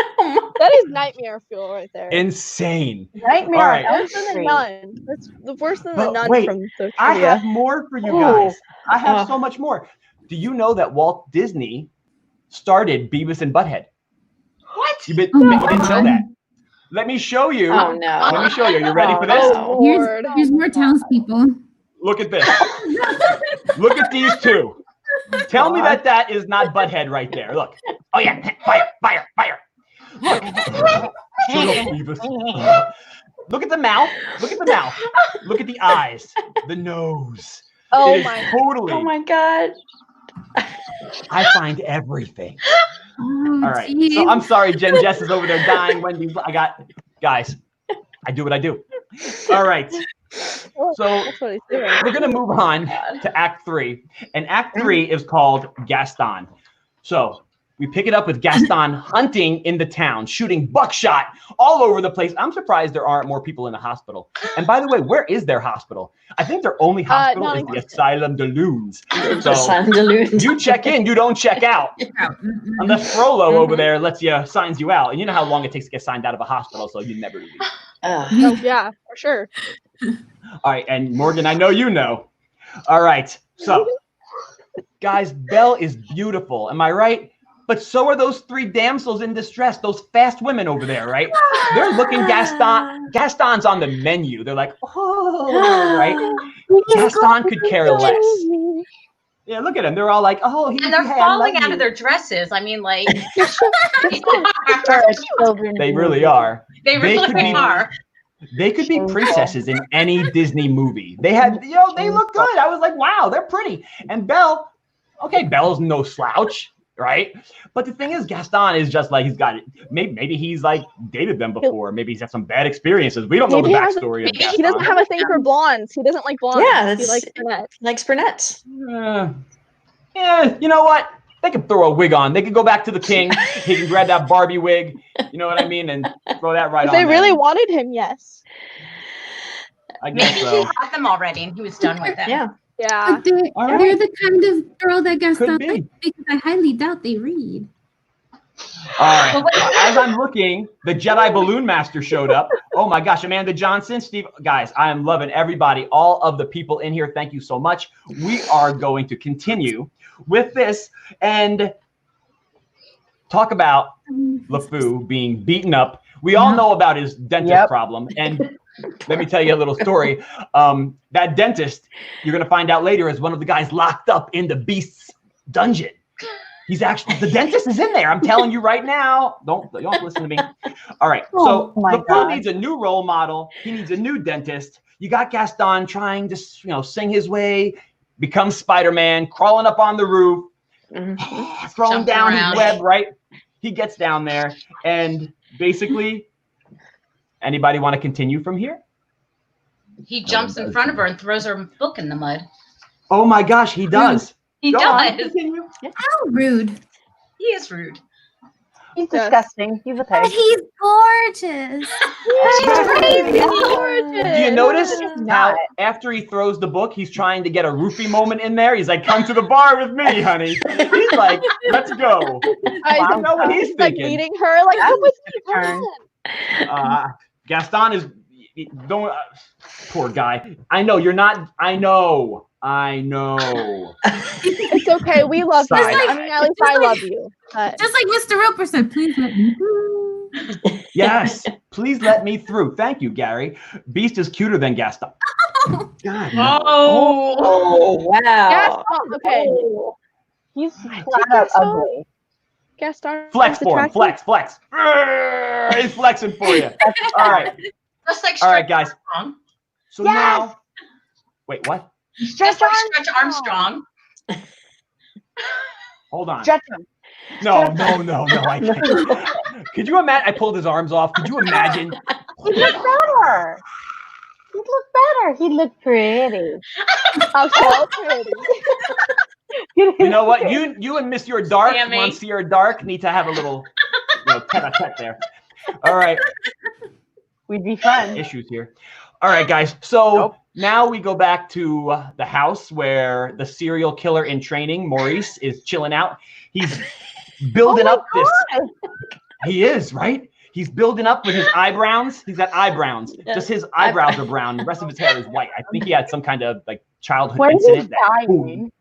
That is nightmare fuel right there. Insane. Nightmare. All right. Worse than the nun. That's the worse than the But nun wait, from the I trivia. have more for you guys. I have so much more. Do you know that Walt Disney started Beavis and Butthead? What? You didn't know that. Let me show you. Oh no. Let me show you. You ready for this? Oh, Lord. Here's more townspeople. Look at this. Look at these two. Tell me that that is not Butthead right there. Look. Oh yeah. Fire, fire, fire. Look. Shut up, Beavis. Look at the mouth. Look at the mouth. Look at the eyes. The nose. Oh It is my. totally. Oh my God. I find everything. Oh, All right. geez. So I'm sorry, Jen. Jess is over there dying. Wendy, guys. I do what I do. All right. Oh, So that's what he's doing. we're gonna move on to Act 3, and Act 3 is called Gaston. So we pick it up with Gaston hunting in the town, shooting buckshot all over the place. I'm surprised there aren't more people in the hospital. And by the way, where is their hospital? I think their only hospital is the Asylum de Loons. So Asylum de Loons. you check in, you don't check out. Unless Frollo over there signs you out. And you know how long it takes to get signed out of a hospital, so you never leave. Oh yeah, for sure. All right, and Morgan, I know you know. All right, so guys, Belle is beautiful. Am I right? But so are those three damsels in distress, those fast women over there, right? They're looking Gaston. Gaston's on the menu. They're like, oh, right? Gaston could care less. Yeah, look at them. They're all like, oh, And they're falling out of their dresses. I mean, like, They really are. they really are. They could be princesses in any Disney movie. They had, they look good. I was like, wow, they're pretty. And Belle, okay, Belle's no slouch, right? But the thing is, Gaston is just like, he's got it. Maybe he's like dated them before. Maybe he's had some bad experiences. We don't know the backstory of Gaston. He doesn't have a thing for blondes. He doesn't like blondes. Yeah, he likes brunettes. Likes brunettes. Yeah, you know what? They could throw a wig on. They could go back to the king. He can grab that Barbie wig. You know what I mean? And throw that right If on. they really there. wanted him, yes. I guess Maybe so. he had them already and he was done with them. Yeah. Yeah. All They're the kind of girl that Gaston Could be. likes because I highly doubt they read. As I'm looking, the Jedi Balloon Master showed up. Oh my gosh, Amanda Johnson, Steve, guys, I am loving everybody, all of the people in here. Thank you so much. We are going to continue with this and talk about LeFou being beaten up. We all know about his dentist problem. And let me tell you a little story. That dentist, you're going to find out later, is one of the guys locked up in the Beast's dungeon. He's actually, the dentist is in there. I'm telling you right now. Don't listen to me. All right. So LeFou needs a new role model. He needs a new dentist. You got Gaston trying to, sing his way, become Spider-Man, crawling up on the roof, throwing down his web, right? He gets down there and basically, anybody want to continue from here? He jumps in front of her and throws her book in the mud. Oh my gosh, he does. He Go on, does. continue. How rude. He is rude. He's disgusting. He's a pig. But he's gorgeous. She's crazy. Do you notice how after he throws the book, he's trying to get a roofie moment in there? He's like, come to the bar with me, honey. He's like, let's go. I don't know what he's like thinking. leading her, like, come with me, come on. Gaston is, don't, poor guy. I know, you're not, I know. It's okay. We love you. Side I mean, at least I love you. But Just like Mr. Roper said, please let me through. Yes, please let me through. Thank you, Gary. Beast is cuter than Gaston. God, no. Oh, wow. Gaston, okay. He's flat out ugly. Gaston. Flex is for him. attractive. Flex. He's flexing for you. All right. Just like All right, Stretch guys. Armstrong. So now, wait, what? Just like Stretch Armstrong. Hold on. Stretch him. No, I can't. Could you imagine? I pulled his arms off. Could you imagine? He'd look better. He'd look pretty. I'm so pretty. You know what? You and Monsieur Dark, Sammy. Monsieur Dark, need to have a little tete-a-tete there. All right. We'd be friends. Issues here. All right, guys. So now we go back to the house where the serial killer in training, Maurice, is chilling out. He's building up this. He is, right? He's building up with his eyebrows. He's got eyebrows. Just his eyebrows are brown. The rest of his hair is white. I think he had some kind of like childhood incident. Dying.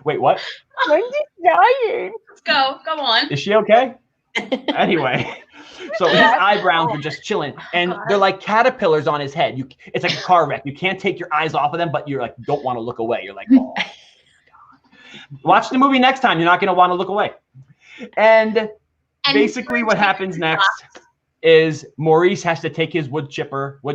Wait, what? Wendy's dying. Let's go. Go on. Is she okay? Anyway, so his eyebrows are just chilling, and they're like caterpillars on his head. It's like a car wreck. You can't take your eyes off of them, but you're like, don't want to look away. You're like, oh, God. Watch the movie next time. You're not going to want to look away. And basically what happens next is Maurice has to take his wood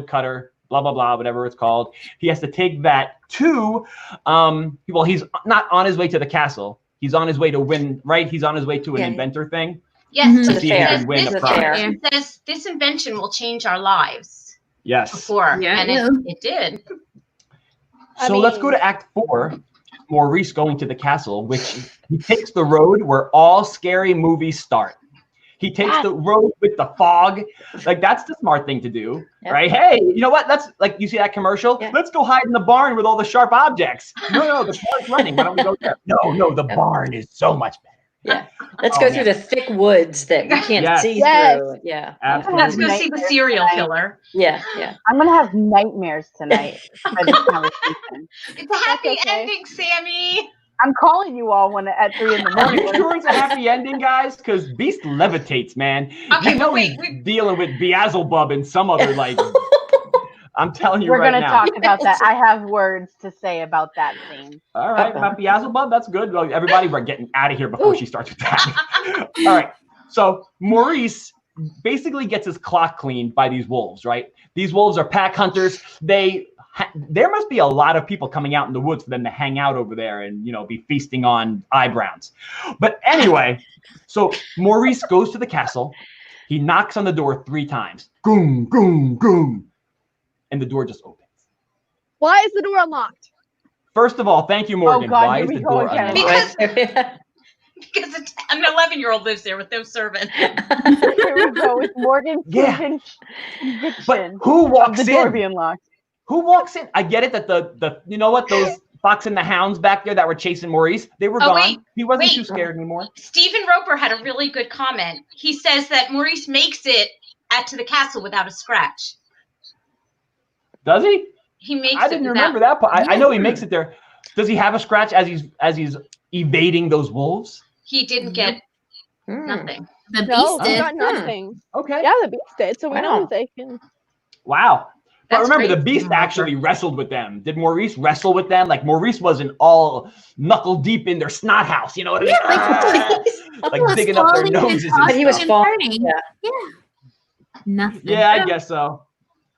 cutter, blah, blah, blah, whatever it's called. He has to take that to, well, he's not on his way to the castle. He's on his way to win, right? He's on his way to an inventor thing. Yes. To see if he can win a prize. It says this invention will change our lives. Yes. Before. And it did. So let's go to Act 4. Maurice going to the castle, which he takes the road where all scary movies start. He takes the road with the fog. Like, that's the smart thing to do, right? Hey, you know what? Let's, like, you see that commercial? Let's go hide in the barn with all the sharp objects. No, the car's running. Why don't we go there? No, the barn is so much better. Yeah. Let's go through the thick woods that we can't see through. Yeah. Absolutely. Let's go see the serial killer. Yeah. I'm going to have nightmares tonight by this conversation. It's a happy ending, Sammy. I'm calling you all at 3 in the Are morning. you sure it's a happy ending, guys? Because Beast levitates, man. Okay, you know he's dealing with Beelzebub and some other, like, I'm telling you We're right going to now. talk about that. I have words to say about that scene. All right, about Beelzebub, that's good. Well, everybody, we're getting out of here before she starts with that. All right, so Maurice basically gets his clock cleaned by these wolves, right? These wolves are pack hunters. There must be a lot of people coming out in the woods for them to hang out over there and, be feasting on eyebrows. But anyway, so Maurice goes to the castle. He knocks on the door 3 times. Goom, goom, goom. And the door just opens. Why is the door unlocked? First of all, thank you, Morgan. Oh, God, why here is we the go door again. unlocked? Because an 11-year-old lives there with no servant. Here we go with Morgan's conviction But who walks of the door in? being locked. Who walks in? I get it that the you know what, those Fox and the Hounds back there that were chasing Maurice. They were Oh, gone. wait, He wasn't wait. too scared anymore. Stephen Roper had a really good comment. He says that Maurice makes it to the castle without a scratch. Does he? He makes I it didn't without. remember that part. I know he makes it there. Does he have a scratch as he's evading those wolves? He didn't get nothing. The No, beast they did. got nothing. Okay. Yeah, the beast did. So we know Wow. that they can. Wow. But That's remember, great, the Beast Stephen Roper. actually wrestled with them. Did Maurice wrestle with them? Like, Maurice wasn't all knuckle deep in their snot house. You know what I mean? Like digging up their noses. And But he was stuff. falling. Yeah. Yeah. Nothing. Yeah, I guess so.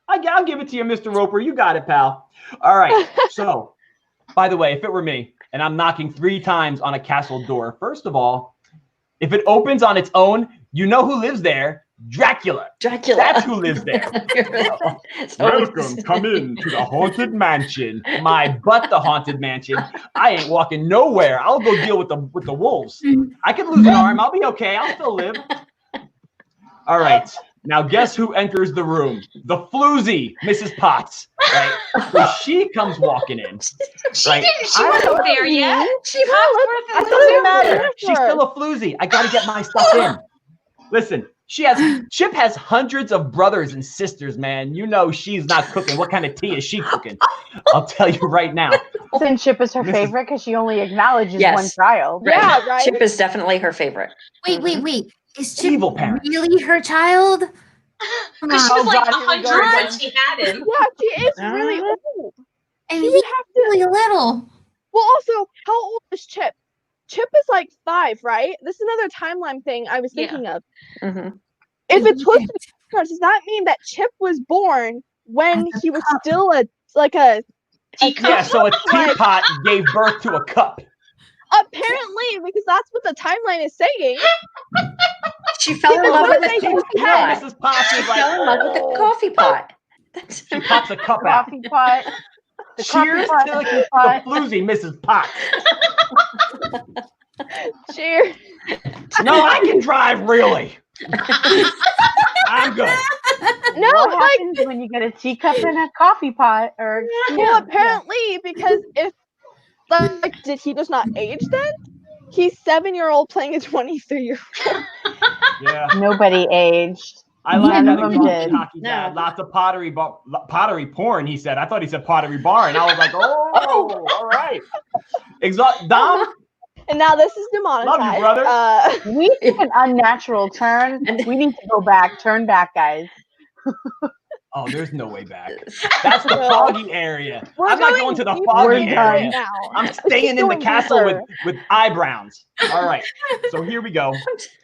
I'll give it to you, Mr. Roper. You got it, pal. All right. So, by the way, if it were me and I'm knocking 3 times on a castle door, first of all, if it opens on its own, you know who lives there? Dracula. Dracula. That's who lives there. So- Welcome, come in to the haunted mansion. My butt, the haunted mansion. I ain't walking nowhere. I'll go deal with the wolves. I could lose an arm. I'll be okay. I'll still live. All right. Now guess who enters the room? The floozy Mrs. Potts. Right. So she comes walking in. She Right. didn't. She wasn't there yet. She Cogsworth It is doesn't there. matter. She's still a floozy. I got to get my stuff in. Listen, Chip has hundreds of brothers and sisters, man. You know she's not cooking. What kind of tea is she cooking? I'll tell you right now. Then Chip is her Mrs. favorite because she only acknowledges Yes. one child. Yeah, right. Chip is definitely her favorite. Wait. Is Chip Evil parent. really her child? Because she Oh, was like God, here we go 100 when again. she had him. Yeah, she is really old. And She he's would have to. really little. Well, also, how old is Chip? Chip is like 5, right? This is another timeline thing I was Yeah. thinking of. Mhm. If it's supposed to be, does that mean that Chip was born when As a he was pup. still a Teacup. Yeah, so a teapot gave birth to a cup. apparently, because that's what the timeline is saying. She fell in love with the Because coffee they- pot. Mrs. Potts is She like, fell in love with the "Oh." coffee pot. That's She pops a cup out. Coffee pot. The Cheers coffee to pot, the pot. floozy Mrs. Potts. Cheers. No, I can drive, really. I'm good. No, What like, happens when you get a teacup and a coffee pot? Or well, apparently, because if, like, did he just not age then? He's 7-year-old playing a 23-year-old. Yeah. nobody aged. I like None that of them example, did. Cocky No. Dad. Lots of pottery porn, he said. I thought he said pottery barn. I was like, oh, all right. Dom, And now this is demonetized. Love you, brother. We took an unnatural turn. We need to go back. Turn back, guys. oh, there's no way back. That's the foggy area. We're I'm not going to the deeper foggy We're area. now. I'm Let's staying keep in the going castle deeper. with eyebrows. All right. So here we go.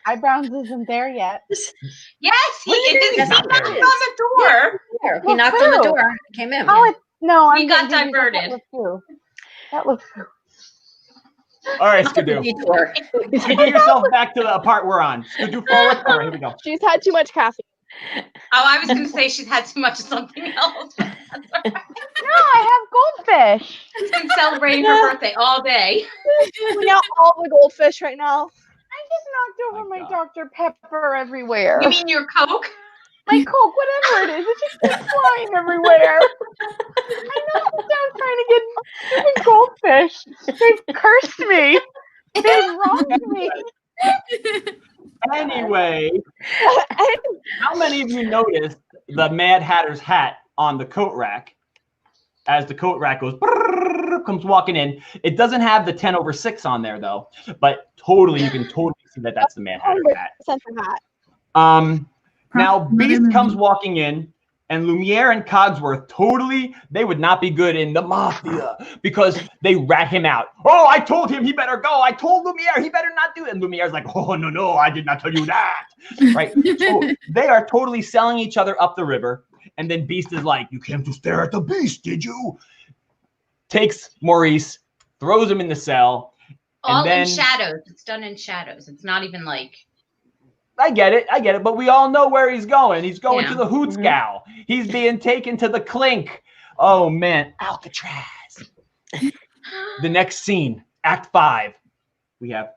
Eyebrows isn't there yet. Yes, he What? is. He Yes, knocked it on is. the door. He Well, knocked on the true. door, came in. Oh, it, no, We I'm got gonna give you that. diverted. That looks true. That looks true. All right, Skadoo. Detour. Get yourself back to the part we're on. Skadoo forward. All right, here we go. She's had too much caffeine. Oh, I was going to say she's had too much of something else. No, I have goldfish. She's been celebrating her birthday all day. We got all the goldfish right now. I just knocked over My my God. Dr. Pepper everywhere. You mean your Coke? My Coke, whatever it is, it just keeps flying everywhere. I know I'm trying to get goldfish. They've cursed me. They've wronged me. Anyway, how many of you noticed the Mad Hatter's hat on the coat rack? As the coat rack goes, brrrr, comes walking in. It doesn't have the 10/6 on there though, but totally, you can totally see that that's the Mad Hatter hat. 100% for that. Now Beast comes walking in, and Lumiere and Cogsworth they would not be good in the mafia because they rat him out. Oh, I told him he better go. I told Lumiere he better not do it. And Lumiere's like, oh, no, I did not tell you that. Right? So they are totally selling each other up the river. And then Beast is like, you came to stare at the beast, did you? Takes Maurice, throws him in the cell. All and then, in shadows. It's done in shadows. It's not even like. I get it. But we all know where he's going. He's going Yeah. to the Hootscow. He's being taken to the Clink. Oh, man. Alcatraz. The next scene, Act 5. We have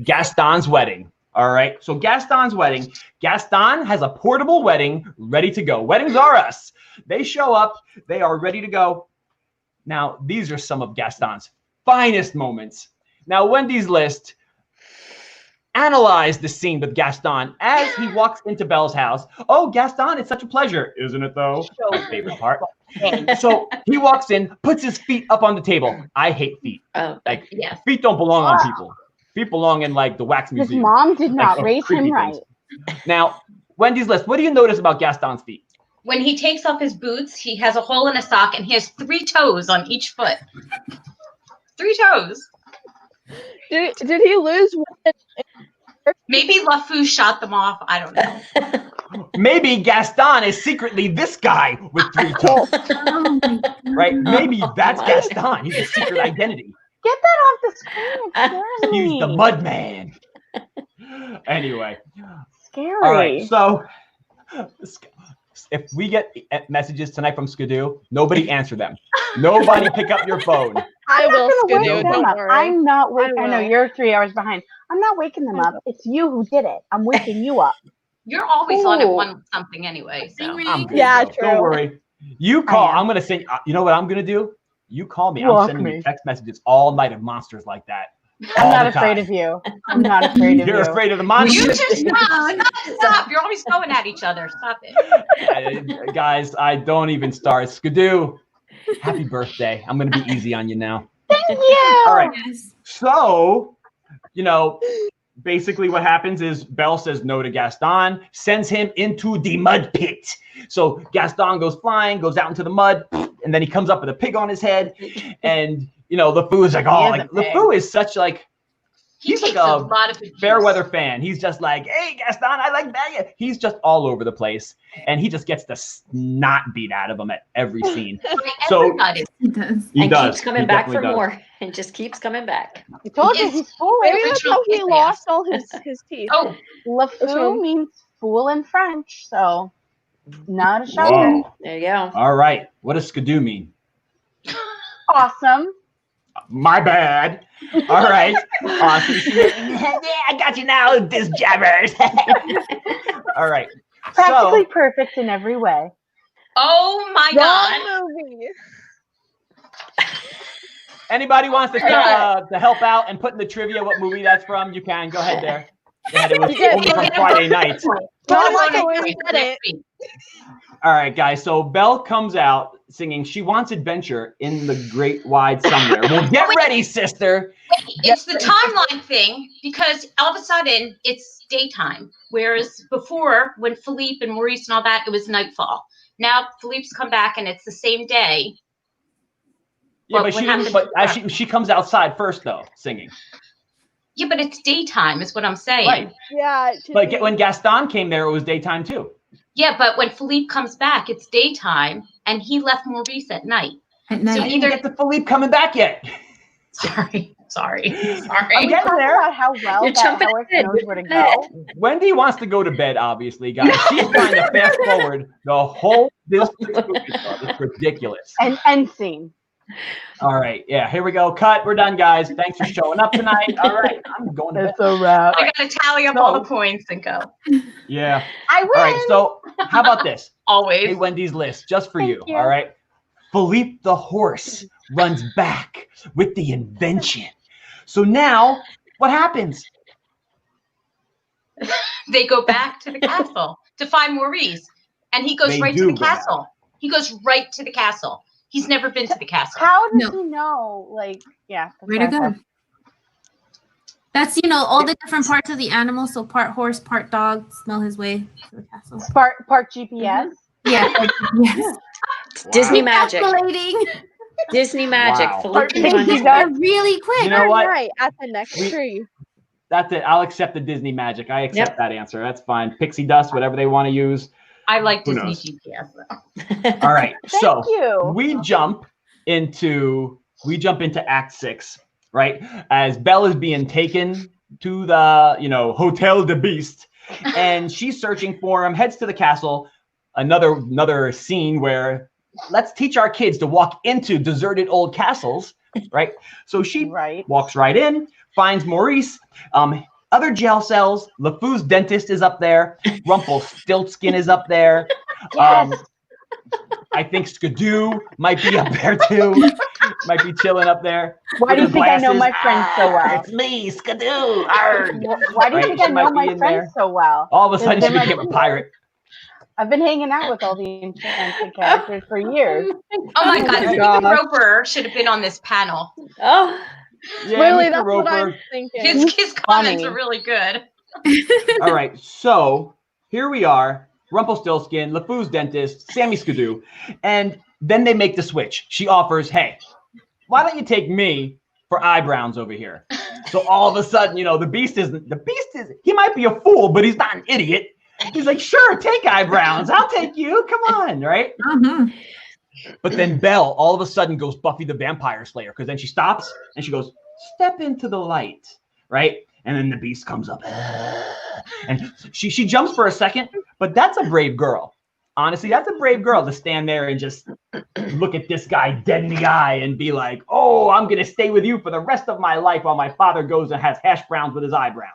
Gaston's wedding. All right. So Gaston's wedding. Gaston has a portable wedding ready to go. Weddings are us. They show up. They are ready to go. Now, these are some of Gaston's finest moments. Now, Wendy's list analyzed the scene with Gaston as he walks into Belle's house. Oh, Gaston, it's such a pleasure, isn't it though? My favorite part. So he walks in, puts his feet up on the table. I hate feet. Like, feet don't belong on people. Feet belong in like the wax museum. His mom did not raise him creepy right. things. Now, Wendy's list, what do you notice about Gaston's feet? When he takes off his boots, he has a hole in a sock and he has 3 toes on each foot. 3 toes. Did he lose one? Maybe LeFou shot them off. I don't know. Maybe Gaston is secretly this guy with 3 toes. Oh my God. Right? Maybe that's Gaston. He's a secret identity. Get that off the screen. It scares me. He's the mud man. Anyway. Scary. All right. So if we get messages tonight from Scadoo, nobody answer them. Nobody pick up your phone. I will, Wake Scadoo. them Don't up. worry. I'm not waking. I know will. you're 3 hours behind. I'm not waking them up. It's you who did it. I'm waking you up. You're always on at one something anyway. So I'm good, Yeah, though. true. Don't worry. You call. I'm going to send. You know what I'm going to do? You call me. I'm Block sending me. you text messages all night of monsters like that. I'm all not the afraid time. of you. I'm not afraid of You're you. afraid of the you monsters. just stop. You're always going at each other. Stop it. Guys, I don't even start. Skadoo, happy birthday. I'm going to be easy on you now. Thank you. All right. Yes. So, basically what happens is Belle says no to Gaston, sends him into the mud pit. So Gaston goes flying, goes out into the mud, and then he comes up with a pig on his head. And, LeFou is like, oh, like LeFou is such like, he's like takes a lot of abuse. fair weather fan. He's just like, hey, Gaston, I like that. He's just all over the place. And he just gets the snot beat out of him at every scene. So Everybody. He does. he And does. keeps coming He back for definitely does. more. And just keeps coming back. I told you Yes. he's fooling. Maybe that's how he Original lost all his teeth. Oh, LeFou means fool in French, so not a shocker. Whoa. There you go. All right. What does Skadoo mean? Awesome. My bad. All right. Awesome. Yeah, I got you now, DizJabberz. All right. Practically perfect in every way. oh my God. Wrong movie. Anybody wants to help out and put in the trivia what movie that's from? You can. Go ahead there. Go ahead. It was only from Friday night. Don't Like like it when it you said it. All right, guys. So Belle comes out singing "She Wants Adventure" in the Great Wide Somewhere. Well, get ready, sister. It's the timeline thing because all of a sudden it's daytime. Whereas before, when Philippe and Maurice and all that, it was nightfall. Now Philippe's come back and it's the same day. Yeah, What but she happened didn't. But before? she comes outside first, though, singing. Yeah, but it's daytime is what I'm saying. Right. Yeah. But when Gaston came there, it was daytime too. Yeah, but when Philippe comes back, it's daytime and he left Maurice at night. At So night. I didn't get to Philippe coming back yet. Sorry. I'm getting Talk there. about how well You're that jumping Howard ahead. knows where to go. Wendy wants to go to bed, obviously, guys. She's trying to fast forward the whole this movie. It's ridiculous. And end scene. All right. Yeah, here we go. Cut. We're done, guys. Thanks for showing up tonight. All right. I'm going to bed. It's a wrap. I gotta tally up all the points and go. Yeah. I win. All right. So how about this? Always. Hey, Wendy's list, just for you. Thank you. All right. Philippe the horse runs back with the invention. So now what happens? They go back to the castle to find Maurice. And he goes They right do to the go back. castle. He goes right to the castle. He's never been to the castle. How does No. he know? Like, yeah. Where to go? That's, all the different parts of the animal. So part horse, part dog, smell his way to the castle. Part GPS. Yeah. Yes. Disney magic. Calculating. Disney magic. Wow. Philippe Pixie Wonder. dust. Really quick. You know what? Right at the next We- tree. That's it. I'll accept the Disney magic. I accept Yep. that answer. That's fine. Pixie dust, whatever they want to use. I like Who Disney knows? GPS though. All right. Thank So you. we jump into Act 6, right? As Belle is being taken to the Hotel de Beast, and she's searching for him. Heads to the castle. Another scene where let's teach our kids to walk into deserted old castles, right? So she Right. walks right in, finds Maurice. Other jail cells. LeFou's dentist is up there. Rumpelstiltskin is up there. Yes. I think Skadoo might be up there too. might be chilling up there. Why do you think I know my friends so well? It's me, Scadoo. Arg. Why do you Right, think I she know might be my in friends there. so well? All of a sudden, she They're my became a pirate. I've been hanging out with all the enchanted characters for years. Oh my God, my Stephen gosh. Roper should have been on this panel. Oh, Yeah, Really, Mr. that's what I'm Roper. thinking. His comments funny. are really good. All right, so here we are. Rumpelstiltskin, LeFou's dentist, Sammy Scadoo, and then they make the switch. She offers, hey, why don't you take me for eyebrows over here? So all of a sudden, you know, the beast is, he might be a fool, but he's not an idiot. He's like, sure, take eyebrows. I'll take you. Come on, right? But then Belle all of a sudden goes Buffy the Vampire Slayer, because then she stops and she goes, step into the light, right? And then the beast comes up. And she jumps for a second, but that's a brave girl. Honestly, that's a brave girl to stand there and just look at this guy dead in the eye and be like, oh, I'm going to stay with you for the rest of my life while my father goes and has hash browns with his eyebrows.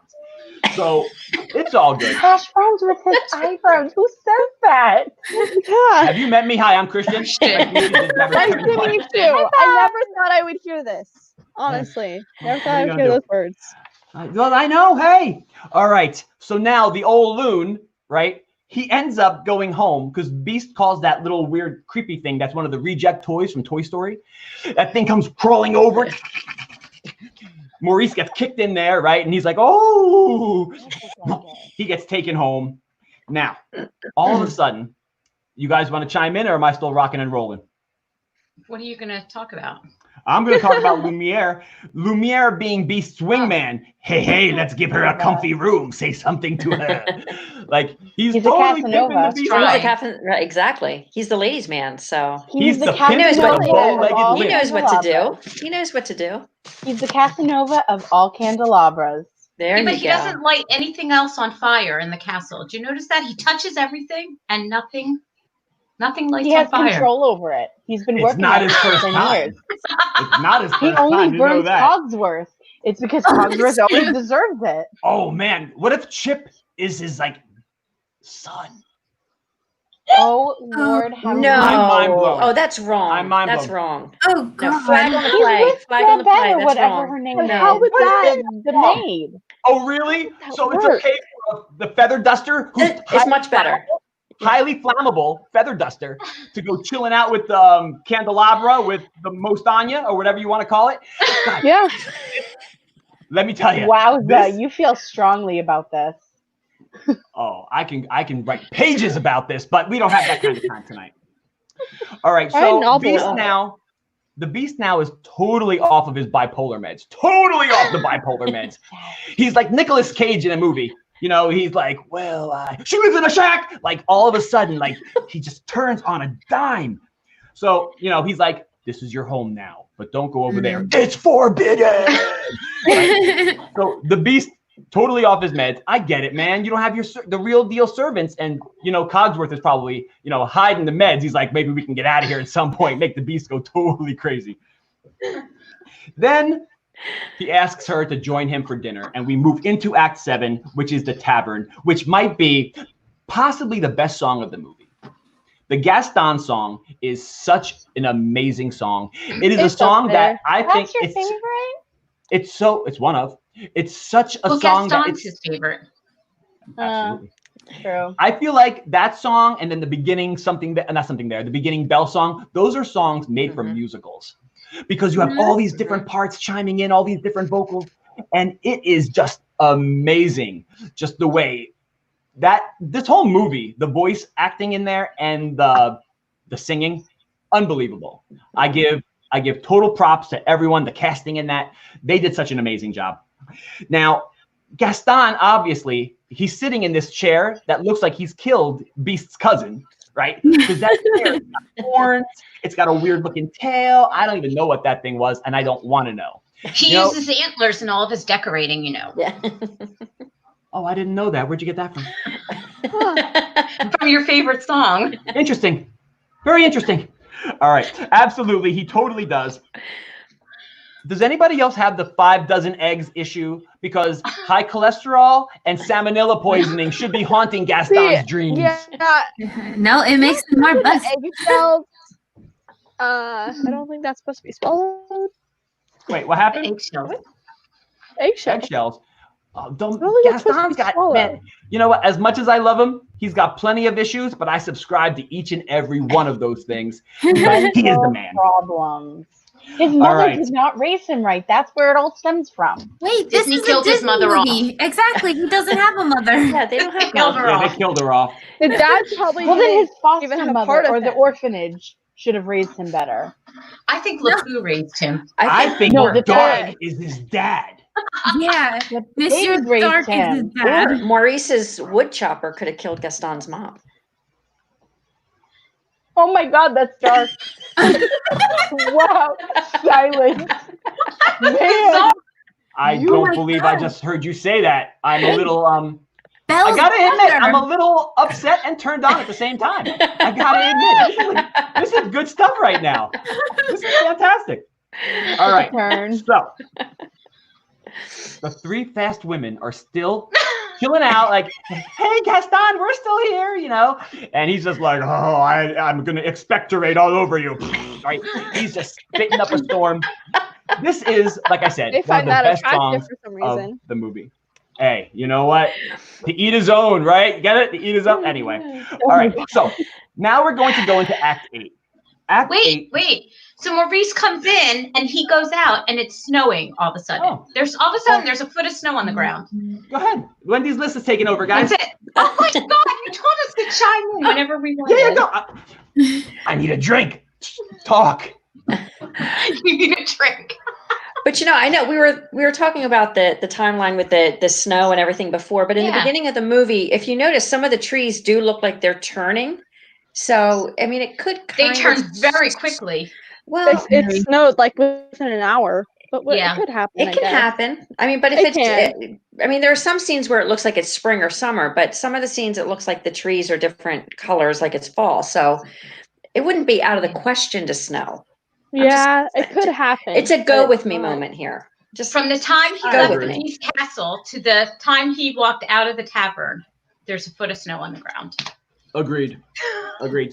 So it's all good. Hash browns with his eyebrows. Who says that? Yeah. Have you met me? Hi, I'm Christian. Shit. Nice to meet you. I never thought I would hear this. Honestly, never thought I would hear those words. Well, I know. Hey. All right. So now the old loon, right? He ends up going home because Beast calls that little weird creepy thing. That's one of the reject toys from Toy Story. That thing comes crawling over. Maurice gets kicked in there, right? And he's like, oh, he gets taken home. Now, all of a sudden, you guys want to chime in or am I still rocking and rolling? What are you going to talk about? I'm going to talk about Lumiere. Lumiere being Beast's wingman. Hey, let's give her a comfy room. Say something to her. Like, he's a totally Casanova. pimping the Beast. Right. right, exactly. He's the ladies' man, so He's the pimp Casanova with a bow-legged of all he whip. knows what to do. candelabras. He knows what to do. He's the Casanova of all candelabras. There Yeah, but you he go. doesn't light anything else on fire in the castle. Do you notice that? He touches everything and nothing lights He has on fire. control over it. He's been It's working not on it his for first 10 time. years. It's not his He first time. only You know burns that. Cogsworth. It's because Cogsworth always deserves it. Oh, man. What if Chip is his, like, son? Oh, Lord, have No. I'm mind blown. Oh, that's wrong. I'm mind That's blown. wong. Oh No, God. flag on the He's play. with Flag on the play. Babette or That's whatever wrong. her name But is. how would that? The maid. Oh, really? That So it's works. okay for the feather duster, who's It's much better. highly flammable feather duster, to go chilling out with candelabra with the Mostanya or whatever you want to call it. God, Yeah. let me tell you. Wowza, this- you feel strongly about this. Oh, I can write pages about this, but we don't have that kind of time tonight. All right, Write a so novel Beast about it. now. The Beast now is totally off of his bipolar meds. Totally off the bipolar meds. He's like Nicolas Cage in a movie. You know, he's like, well, she lives in a shack. Like all of a sudden, like he just turns on a dime. So, you know, he's like, this is your home now, but don't go over there. It's forbidden. Right? So the Beast, totally off his meds. I get it, man. You don't have the real deal servants. And, you know, Cogsworth is probably, you know, hiding the meds. He's like, maybe we can get out of here at some point, make the Beast go totally crazy. Then he asks her to join him for dinner. And we move into Act 7, which is the tavern, which might be possibly the best song of the movie. The Gaston song is such an amazing song. It is a It's up song there. that I think That's your favorite? it's one of. It's such a Well, song that Gaston's it's his favorite. absolutely. True. I feel like that song and then the beginning the beginning Bell song, those are songs made for musicals because you have all these different parts chiming in, all these different vocals, and it is just amazing. Just the way that this whole movie, the voice acting in there and the singing, unbelievable. I give total props to everyone, the casting in that. They did such an amazing job. Now, Gaston, obviously, he's sitting in this chair that looks like he's killed Beast's cousin, right? Because that chair's got horns, it's got a weird looking tail. I don't even know what that thing was, and I don't want to know. He You know- uses antlers in all of his decorating, you know. Yeah. Oh, I didn't know that. Where'd you get that from? From your favorite song. Interesting. Very interesting. All right. Absolutely. He totally does. Does anybody else have the 5 dozen eggs issue? Because high cholesterol and salmonella poisoning should be haunting Gaston's dreams. Yeah. No, it makes it more bust. Eggshells. I don't think that's supposed to be swallowed. Wait, what happened? Eggshells. Eggshells. Oh, don't. Really, that's supposed to Gaston's be got, swallowed. man, you know what? As much as I love him, he's got plenty of issues, but I subscribe to each and every one of those things. Because he is the man. Problems. His mother right. did not raise him right. That's where it all stems from. Wait, this Disney is a killed his Disney mother off. movie. Exactly. He doesn't have a mother. Yeah, they don't have Killed her one. Yeah, off. they killed her off. The dad's probably Well, then his even foster have part mother of or the it. orphanage should have raised him better. I think LeFou raised him. I think No, your the dog parent. is his dad. Yeah. The Monsieur pig raised Stark is his him. Or dad. Maurice's wood chopper could have killed Gaston's mom. Oh my God, that's dark. Wow, silence. Man, I You- don't my believe I God. just heard you say that. I'm a little I Bell's gotta admit, brother. I'm a little upset and turned on at the same time. I gotta admit, this is good stuff right now. This is fantastic. All right, turn. so the three fast women are still chilling out, like, hey, Gaston, we're still here, you know? And he's just like, oh, I'm gonna expectorate all over you. Right? He's just spitting up a storm. This is, like I said, They one of find the that best attractive songs for some of reason. the movie. Hey, you know what? To eat his own, right? Get it? To eat his own. Anyway, all right. So now we're going to go into Act 8. Act 8. Wait. So Maurice comes in and he goes out and it's snowing all of a sudden. Oh. There's a foot of snow on the ground. Go ahead. Wendy's list is taking over, guys. That's it. Oh my God! You told us to chime in whenever we wanted. Yeah, no. I need a drink. Talk. You need a drink. But I know we were talking about the timeline with the snow and everything before, but in the Yeah. beginning of the movie, if you notice, some of the trees do look like they're turning. So I mean, it could They kind turn of very quickly. Well, It snowed like within an hour, but Yeah. it could happen. it I can guess. happen. I mean, but if It it's, I mean, there are some scenes where it looks like it's spring or summer, but some of the scenes it looks like the trees are different colors, like it's fall. So it wouldn't be out of the question to snow. Yeah, it could happen. It's a go but with me not. moment here. Just From the time he Go left with the me. Beast Castle to the time he walked out of the tavern, there's a foot of snow on the ground. Agreed.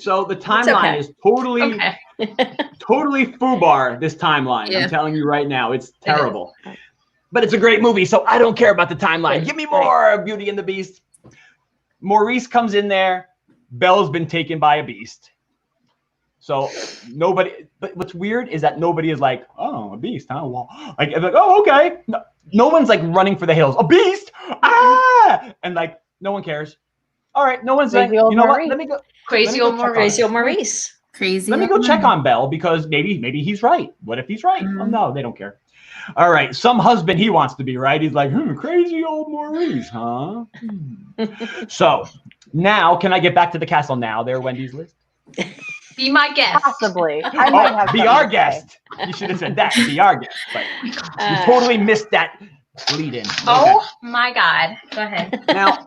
So the timeline okay. is totally, Okay. totally foobar, this timeline. Yeah. I'm telling you right now, it's terrible. But it's a great movie, so I don't care about the timeline. Give me more Beauty and the Beast. Maurice comes in there. Belle's been taken by a beast. So nobody, but what's weird is that nobody is like, oh, a beast, huh? Well, like, oh, okay. No one's like running for the hills. A beast! Ah! And like, no one cares. All right, no one's like, Crazy you old know what? Maurice. Let me go. Crazy Let me old go check on Maurice. Crazy old Maurice. Crazy. Let me go check on Belle because maybe he's right. What if he's right? Oh no, they don't care. All right, some husband he wants to be right. He's like, crazy old Maurice, huh? So now, can I get back to the castle now? There, Wendy's list. Be my guest. Possibly. I might have Be something our to say. guest. You should have said that. Be our guest. But you totally missed that lead in. Oh my God. Go ahead. Now,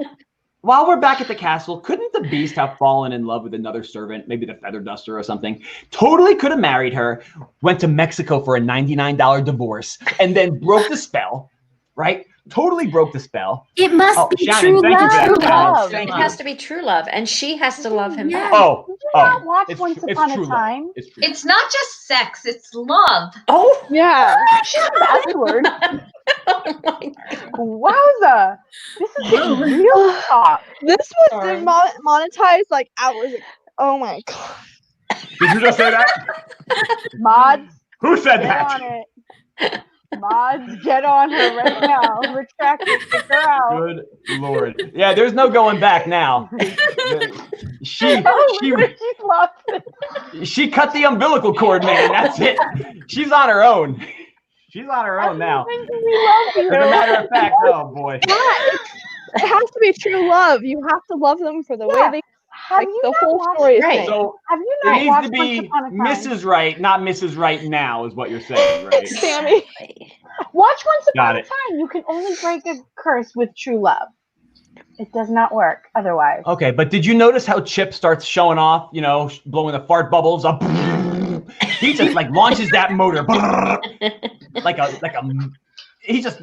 while we're back at the castle, couldn't the beast have fallen in love with another servant, maybe the feather duster or something? Totally could have married her, went to Mexico for a $99 divorce, and then broke the spell, right? Totally broke the spell. It must be Shannon, true thank you for that. love. Shannon. love. Thank It you. has to be true love, and she has to love him Yeah. back. Oh, Did you not watch it's Once true- it's Upon true a love. Time? It's true. It's not just sex, it's love. Oh, Yeah. That's word. oh my God. Wowza. This is getting real talk. This was Sorry. monetized like hours ago. Oh my god. Did you just say that? Mods, Who said get on that? it. Mods, get on her right now. Retract it, kick her out. Good Lord. Yeah, there's no going back now. She lost it. she cut the umbilical cord, man. That's it. She's on her own. She's on her own now. We love you. As a matter of fact, oh boy. Yeah, it has to be true love. You have to love them for the Yeah. way they Have like you the not whole watched- story is Right. made. So Have you it not needs to watched be Once Upon a Time? Mrs. Right, not Mrs. Right now, is what you're saying, right? Sammy. Watch Once Got Upon a it. Time. You can only break a curse with true love. It does not work otherwise. Okay, but did you notice how Chip starts showing off, blowing the fart bubbles up? He just like launches that motor. He just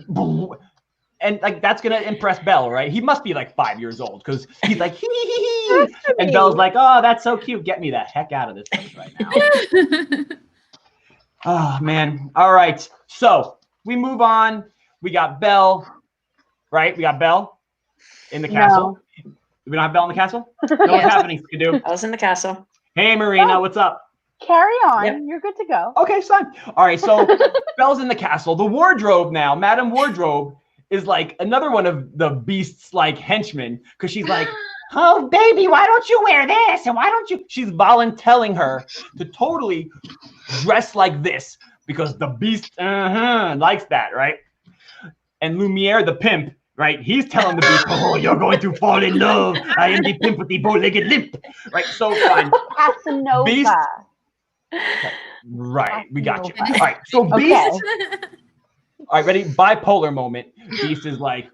And like that's gonna impress Belle, right? He must be like 5 years old because he's like hee hee hee hee. And Belle's like, oh, that's so cute. Get me the heck out of this place right now. Oh man. All right. So we move on. We got Belle, right? We got Belle in the castle. No. We don't have Belle in the castle? No, what's happening, Scadoo? I was in the castle. Hey Marina, what's up? Carry on. Yep. You're good to go. Okay, son. All right, so Belle's in the castle. The wardrobe now, Madame Wardrobe, is like another one of the Beast's like henchmen because she's like, oh baby, why don't you wear this? And why don't you? She's volunteering her to totally dress like this because the Beast likes that, right? And Lumiere, the pimp, right? He's telling the Beast, oh, you're going to fall in love. I am the pimp with the bow-legged limp, right? So fine. Casanova. Beast. Right, we got you. All right, so Beast. All right, ready? Bipolar moment. Beast is like,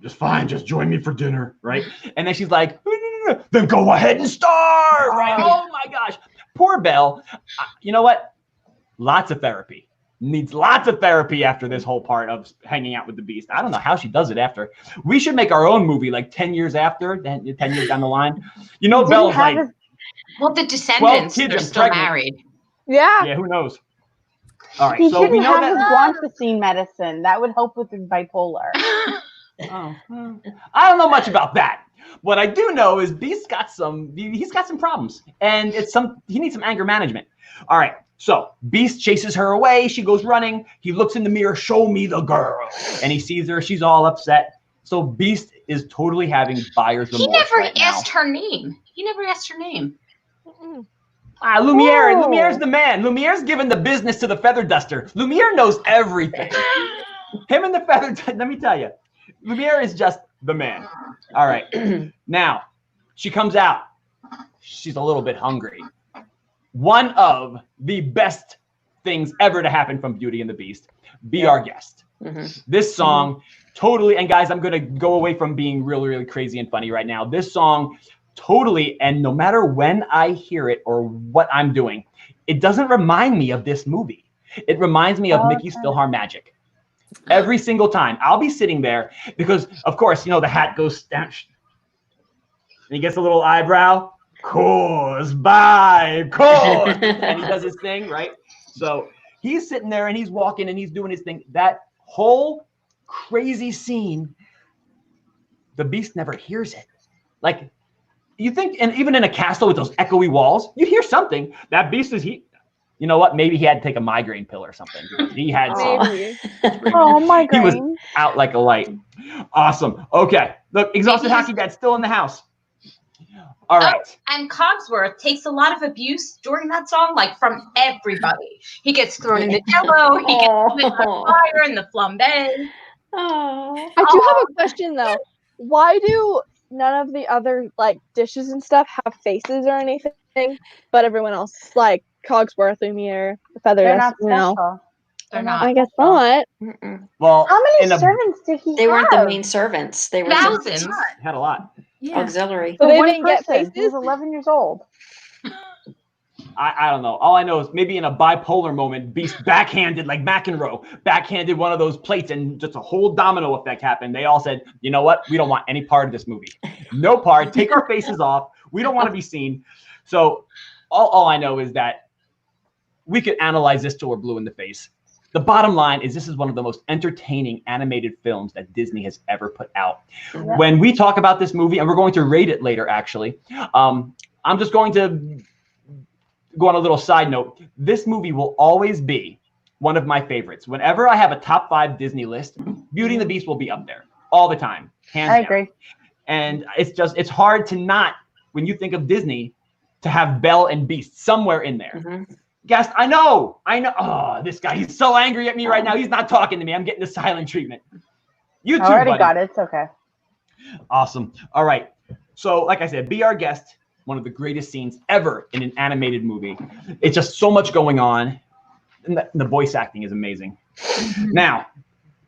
just fine, just join me for dinner, right? And then she's like, then go ahead and starve, right? Oh my gosh. Poor Belle. You know what? Lots of therapy. Needs lots of therapy after this whole part of hanging out with the Beast. I don't know how she does it after. We should make our own movie like 10 years after, 10 years down the line. You know, Belle's like, well, the descendants are still pregnant. Married. Yeah. Yeah, who knows? All right, He so we know that guanfacine medicine. That would help with his bipolar. Oh, I don't know much about that. What I do know is Beast's got he's got some problems, and he needs some anger management. All right, so Beast chases her away. She goes running. He looks in the mirror, show me the girl, and he sees her. She's all upset. So Beast is totally having buyer's remorse. He never right asked now. her name. He never asked her name. Lumiere. Whoa. Lumiere's the man. Lumiere's giving the business to the feather duster. Lumiere knows everything. Him and the feather. Let me tell you, Lumiere is just the man. All right. Now she comes out. She's a little bit hungry. One of the best things ever to happen from Beauty and the Beast. Be our guest. This song totally. And guys, I'm gonna go away from being really, really crazy and funny right now. This song. Totally, and no matter when I hear it or what I'm doing, it doesn't remind me of this movie. It reminds me of Mickey's PhilharMagic. Every single time. I'll be sitting there because, of course, you know, the hat goes down. And he gets a little eyebrow. Course, by course. And he does his thing, right? So he's sitting there and he's walking and he's doing his thing. That whole crazy scene, the Beast never hears it. Like, you think, and even in a castle with those echoey walls, you'd hear something. That Beast is you know what? Maybe he had to take a migraine pill or something. He had Oh, migraine. He was out like a light. Awesome. Okay. Look, Exhausted Hockey Dad's still in the house. All right. Oh, and Cogsworth takes a lot of abuse during that song, like from everybody. He gets thrown in the jello, he gets lit on fire in the flambe. Oh. I do have a question though. Why do none of the other like dishes and stuff have faces or anything, but everyone else, like Cogsworth, Lumiere, the feather? They're not No, special. They're not. I guess not. Well, How many servants did he have? They weren't the main servants. They were Thousands. had a lot. Yeah. auxiliary. So they One didn't get person. He faces. was 11 years old. I don't know. All I know is maybe in a bipolar moment, Beast backhanded, like McEnroe, backhanded one of those plates and just a whole domino effect happened. They all said, you know what? We don't want any part of this movie. No part. Take our faces off. We don't want to be seen. So all I know is that we could analyze this till we're blue in the face. The bottom line is this is one of the most entertaining animated films that Disney has ever put out. Yeah. When we talk about this movie, and we're going to rate it later, actually, I'm just going to go on a little side note. This movie will always be one of my favorites. Whenever I have a top 5 Disney list, Beauty and the Beast will be up there all the time. Hands down. Agree. And it's hard to not, when you think of Disney, to have Belle and Beast somewhere in there. Guest, I know. Oh, this guy, he's so angry at me right now. He's not talking to me. I'm getting the silent treatment. You too, I already buddy. got it. It's okay. Awesome. All right. So, like I said, be our guest. One of the greatest scenes ever in an animated movie. It's just so much going on. And the voice acting is amazing. Now,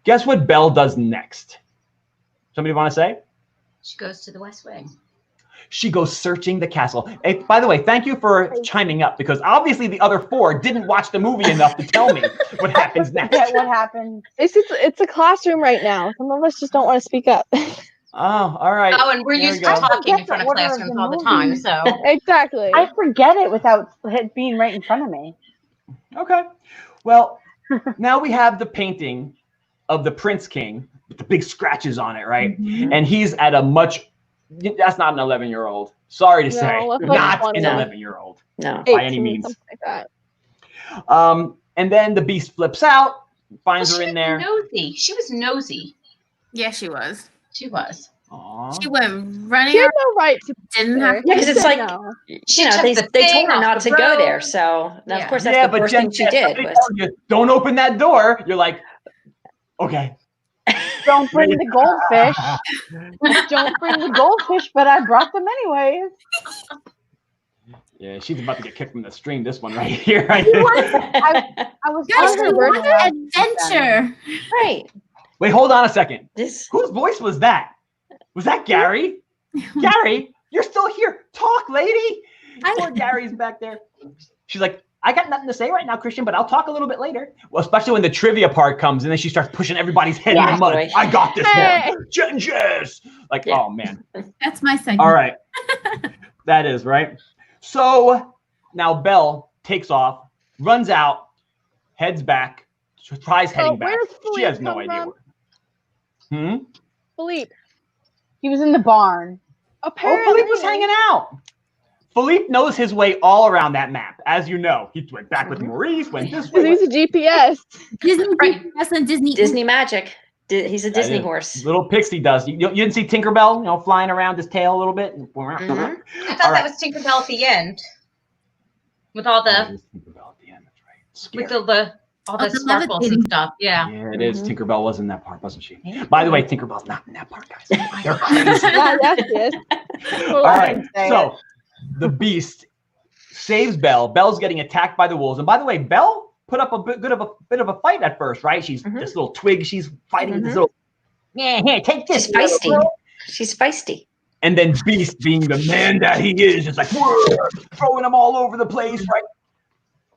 guess what Belle does next? Somebody want to say? She goes to the West Wing. She goes searching the castle. Hey, by the way, thank you for chiming up because obviously the other 4 didn't watch the movie enough to tell me what happens next. Forget what happened. It's a classroom right now. Some of us just don't want to speak up. Oh, all right. Oh, and we're There used we to go. talking in forget front the of order of classrooms the all the time, movie. so. Exactly. I forget it without it being right in front of me. Okay. Well, now we have the painting of the Prince King with the big scratches on it, right? Mhm. And he's at a much, that's not an 11-year-old. Sorry to No, say, that's like not 20. an No. 11-year-old No. by any 18, means. something like that. And then the beast flips out, finds Well, her in there. Nosy. She was nosy. Yeah, she was. She was. Aww. She went running. She had no right to Didn't there. have. Yeah, because it's Said like, no. She you know, took they the told thing her off not the to go there. road. So now, Yeah. of course, that's Yeah, the but first Jen, thing she Jen, did somebody was. tells you, don't open that door. You're like, okay. Don't bring the goldfish. Don't bring the goldfish, but I brought them anyways. Yeah, she's about to get kicked from the stream. This one right here. I was Guys, on she her wanted birthday. adventure. Right. Wait, hold on a second. This. Whose voice was that? Was that Gary? Gary, you're still here. Talk, lady. Poor Gary's back there. She's like, I got nothing to say right now, Christian, but I'll talk a little bit later. Well, especially when the trivia part comes and then she starts pushing everybody's head in Yeah, the mud. boy. I got this Hey. one. Jess. Like, Yeah. oh, man. That's my segment. All right. That is, right? So now Belle takes off, runs out, heads back, tries heading back. where's She Philippe has no come idea from? where. Philippe. He was in the barn. Oh, Apparently. Philippe was hanging out. Philippe knows his way all around that map. As you know, he went back with Maurice, went this way. Because he's a GPS. Disney Right. GPS and Disney. Disney magic. He's a Disney is. horse. Little pixie dust. You didn't see Tinkerbell, flying around his tail a little bit? Mhm. I thought All that right. was Tinkerbell at the end. With all Oh, the it is Tinkerbell at the end, that's right. Scary. with all the the sparkles levitating. and stuff. Yeah. Yeah, it is. Mhm. Tinkerbell was in that part, wasn't she? By the way, Tinkerbell's not in that part, guys. They're crazy. Yeah, yes, he is. All right, say so the beast saves Belle. Belle's getting attacked by the wolves, and by the way, Belle put up a bit of a fight at first, right? She's Mhm. this little twig. She's fighting with this Mhm. little. Yeah, here, take this. She's feisty. She's feisty. And then Beast, being the man that he is like "Whoa," throwing them all over the place, right?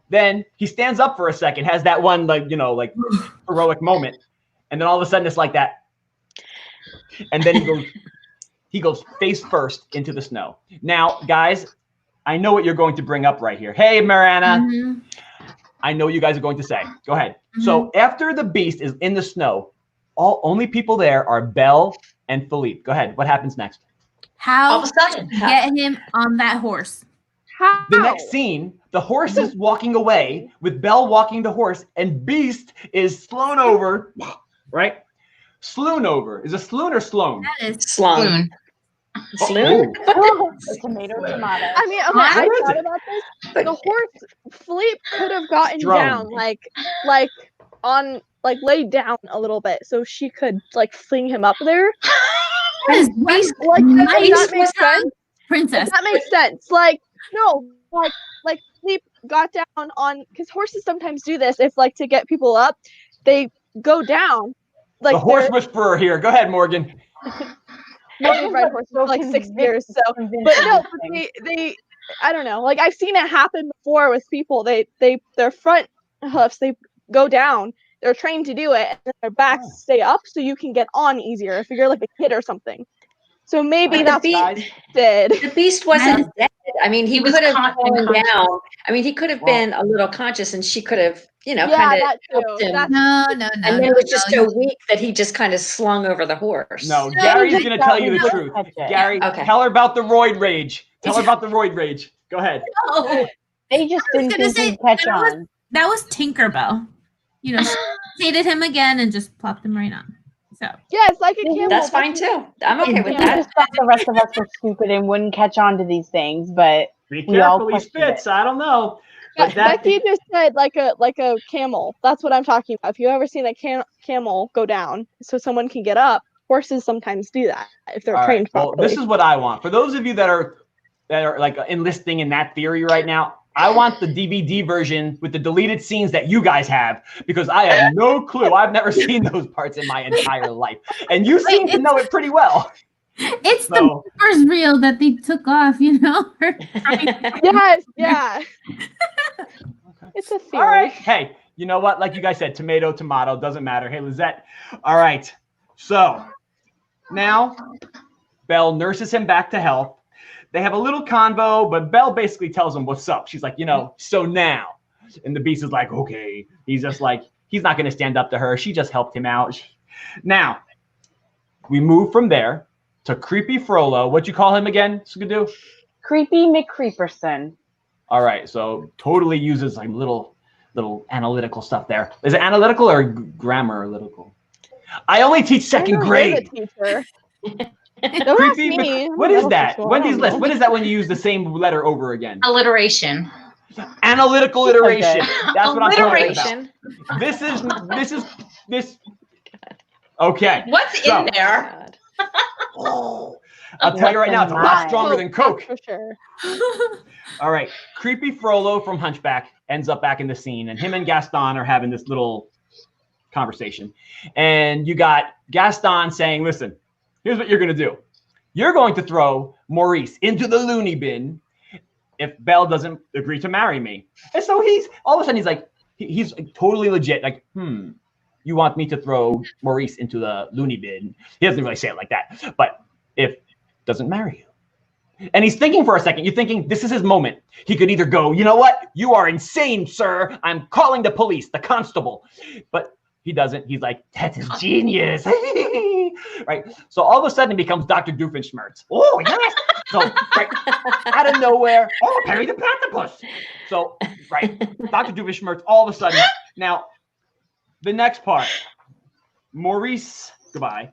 Then he stands up for a second, has that one like heroic moment, and then all of a sudden it's like that, and then he goes face first into the snow. Now, guys, I know what you're going to bring up right here. Hey, Marana, Mhm. I know what you guys are going to say. Go ahead. So after the Beast is in the snow, only people there are Belle and Philippe. Go ahead. What happens next? How All of a sudden. get him on that horse? How? The next scene, the horse is walking away with Belle walking the horse, and Beast is slown over, right? Sloon over. Is it sloon or sloan? That is Sloan. Sloon. Sloan? Tomato. I mean, okay, How I is thought it? about this. The horse, Philippe could have gotten Strong. down, laid down a little bit, so she could fling him up there. that is Beast- Like, nice does that make sense? princess. That makes sense. Philippe got down on, because horses sometimes do this. If to get people up, they go down. The horse they're- whisperer here. Go ahead, Morgan. Morgan's ride horses for 6 years, so. But no, they I don't know. I've seen it happen before with people. Their front hoofs, they go down. They're trained to do it, and then their backs stay up, so you can get on easier if you're like a kid or something. So maybe But that's the what Guys, he did. The Beast wasn't dead. I mean, he was could have unconscious. fallen down. I mean, he could have been a little conscious, and she could have, Yeah, kind of that helped too. him. That's No. And then it was just so weak that he just kind of slung over the horse. no, No, Gary's but- going to tell you the no. truth. Gary, Okay. tell her about the roid rage. Tell her about the roid rage. Go ahead. No. They just I was didn't gonna think say, he'd catch that was- on. That was Tinkerbell. She hated him again and just plopped him right on. So yeah, it's like a camel. That's fine too. I'm okay with We that. just thought the rest of us were stupid and wouldn't catch on to these things, but Be We all careful, he questioned spits. I don't know. But that, Becky just said like a camel. That's what I'm talking about. If you ever seen a camel go down, so someone can get up, horses sometimes do that if they're all trained right. Well, properly. this is what I want. For those of you that are enlisting in that theory right now, I want the DVD version with the deleted scenes that you guys have, because I have no clue. I've never seen those parts in my entire life. And you seem to know it pretty well. It's the first reel that they took off, you know? Yes, yeah. It's a theory. All right. Hey, you know what? Like you guys said, tomato, tomato, doesn't matter. Hey, Lizette. All right. So now Belle nurses him back to health. They have a little convo, but Belle basically tells him what's up. She's like, you know, so now. And the Beast is like, okay. He's just like, he's not going to stand up to her. She just helped him out. Now, we move from there to Creepy Frollo. What'd you call him again, Scadoo? Creepy McCreeperson. All right. So totally uses like little analytical stuff there. Is it analytical or grammar analytical? I only teach second grade. Don't ask me. What is that? Wendy's list. What is that when you use the same letter over again? Alliteration. Analytical iteration. That's what I'm talking Alliteration. about. This. Okay. What's in there? I'll tell you right now, it's a lot stronger than Coke. For sure. All right. Creepy Frollo from Hunchback ends up back in the scene, and him and Gaston are having this little conversation. And you got Gaston saying, listen, here's what you're going to do. You're going to throw Maurice into the loony bin if Belle doesn't agree to marry me. And so he's all of a sudden he's like, he's totally legit. Like, you want me to throw Maurice into the loony bin? He doesn't really say it like that, but if doesn't marry you. And he's thinking for a second, you're thinking this is his moment. He could either go, you know what? You are insane, sir. I'm calling the police, the constable. But he doesn't. He's like, that's his genius. Right. So all of a sudden it becomes Dr. Doofenshmirtz. Oh, yes. So right out of nowhere, oh, Perry the Platypus. So right, Dr. Doofenshmirtz all of a sudden. Now, the next part, Maurice, goodbye.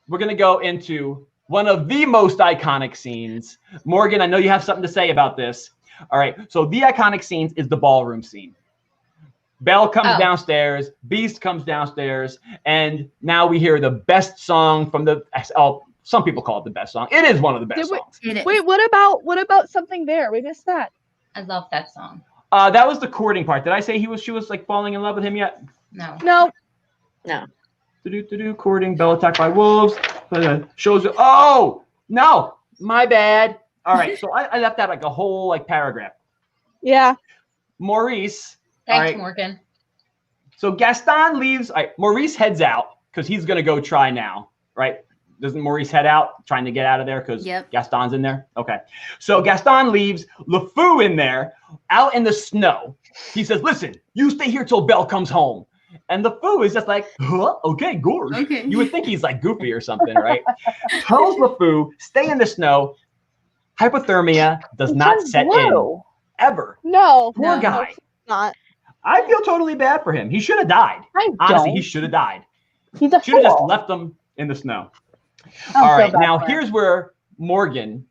We're gonna go into one of the most iconic scenes. Morgan, I know you have something to say about this. All right. So the iconic scenes is the ballroom scene. Belle comes downstairs, Beast comes downstairs, and now we hear the best song from the. Oh, some people call it the best song. It is one of the best songs. Wait, what about Something There? We missed that. I love that song. That was the courting part. Did I say she was like falling in love with him yet? No. Courting, Belle attacked by wolves. Shows. Oh no, my bad. All right, so I left out like a whole like paragraph. Yeah. Maurice. Thanks, Morgan. So Gaston leaves. Maurice heads out because he's going to go try now, right? Doesn't Maurice head out trying to get out of there because Gaston's in there? Okay. So Gaston leaves LeFou in there out in the snow. He says, listen, you stay here till Belle comes home. And LeFou is just like, huh? Okay, gorge. Okay. You would think he's like goofy or something, right? Tells LeFou, stay in the snow. Hypothermia does not set in ever. No. Poor guy. Not. I feel totally bad for him. He should have died. Honestly, he should have died. He's a should have just left him in the snow. All right, now here's where Morgan,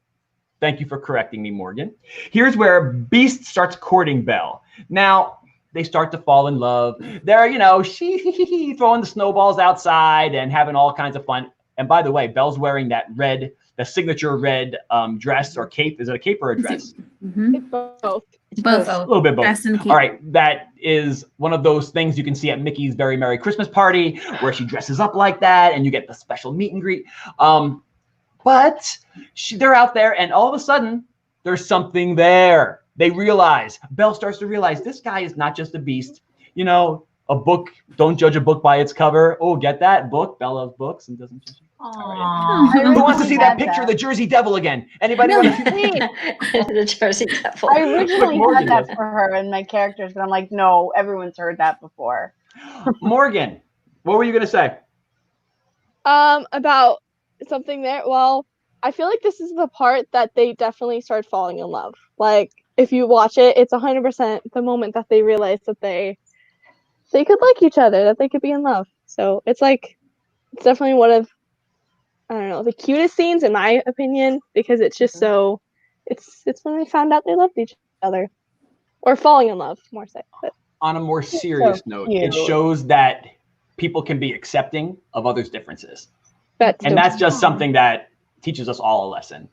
thank you for correcting me, Morgan. Here's where Beast starts courting Belle. Now, they start to fall in love. They're, she throwing the snowballs outside and having all kinds of fun. And by the way, Belle's wearing that the signature red dress or cape. Is it a cape or a dress? Mm-hmm. It's both. Both. A little bit both. All right. That is one of those things you can see at Mickey's Very Merry Christmas Party where she dresses up like that and you get the special meet and greet. But they're out there and all of a sudden there's something there. Belle starts to realize this guy is not just a beast. A book, don't judge a book by its cover. Oh, get that? Book. Belle loves books and doesn't judge. Right. Who wants to see that picture of the Jersey Devil again? Anybody want to see the Jersey Devil? I originally had that for her and my characters, but I'm like, no, everyone's heard that before. Morgan, what were you going to say? About Something There. Well, I feel like this is the part that they definitely start falling in love. Like, if you watch it, it's 100% the moment that they realize that they could like each other, that they could be in love. So it's definitely one of, I don't know, the cutest scenes in my opinion, because it's just so, it's when they found out they loved each other, or falling in love, more so. But on a more serious note, it shows that people can be accepting of others' differences. That's just something that teaches us all a lesson.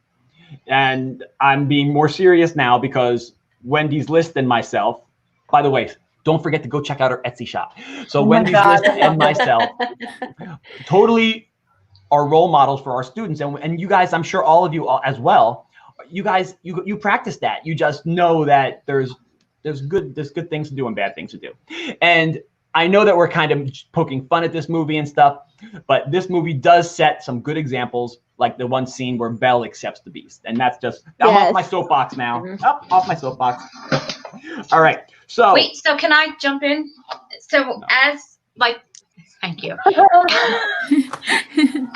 And I'm being more serious now because Wendy's list and myself, by the way, don't forget to go check out our Etsy shop. So Wendy's list and myself totally are role models for our students, and you guys, I'm sure all of you as well. You guys, you practice that. You just know that there's good things to do and bad things to do. And I know that we're kind of poking fun at this movie and stuff, but this movie does set some good examples, like the one scene where Belle accepts the Beast. And that's just, I'm off my soapbox now. Off my soapbox. All right. So wait, so can I jump in? So thank you.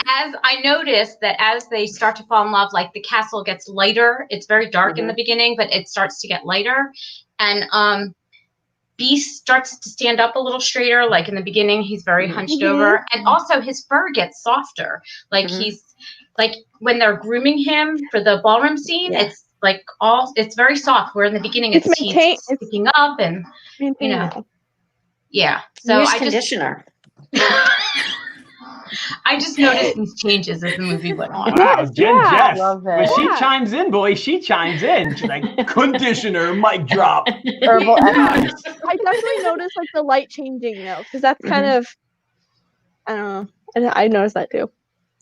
As I noticed that as they start to fall in love, like the castle gets lighter. It's very dark in the beginning, but it starts to get lighter. And Beast starts to stand up a little straighter. Like in the beginning, he's very hunched over. And also his fur gets softer. Like he's like when they're grooming him for the ballroom scene, it's like it's very soft. Where in the beginning it's sticking up and you know. Yeah. So conditioner. I just noticed these changes as the movie went on. Wow, Jess. Love it. When she chimes in, boy, she chimes in. She's like, conditioner, mic drop. Herbal I definitely noticed like the light changing though, because that's kind of, I don't know. And I noticed that too.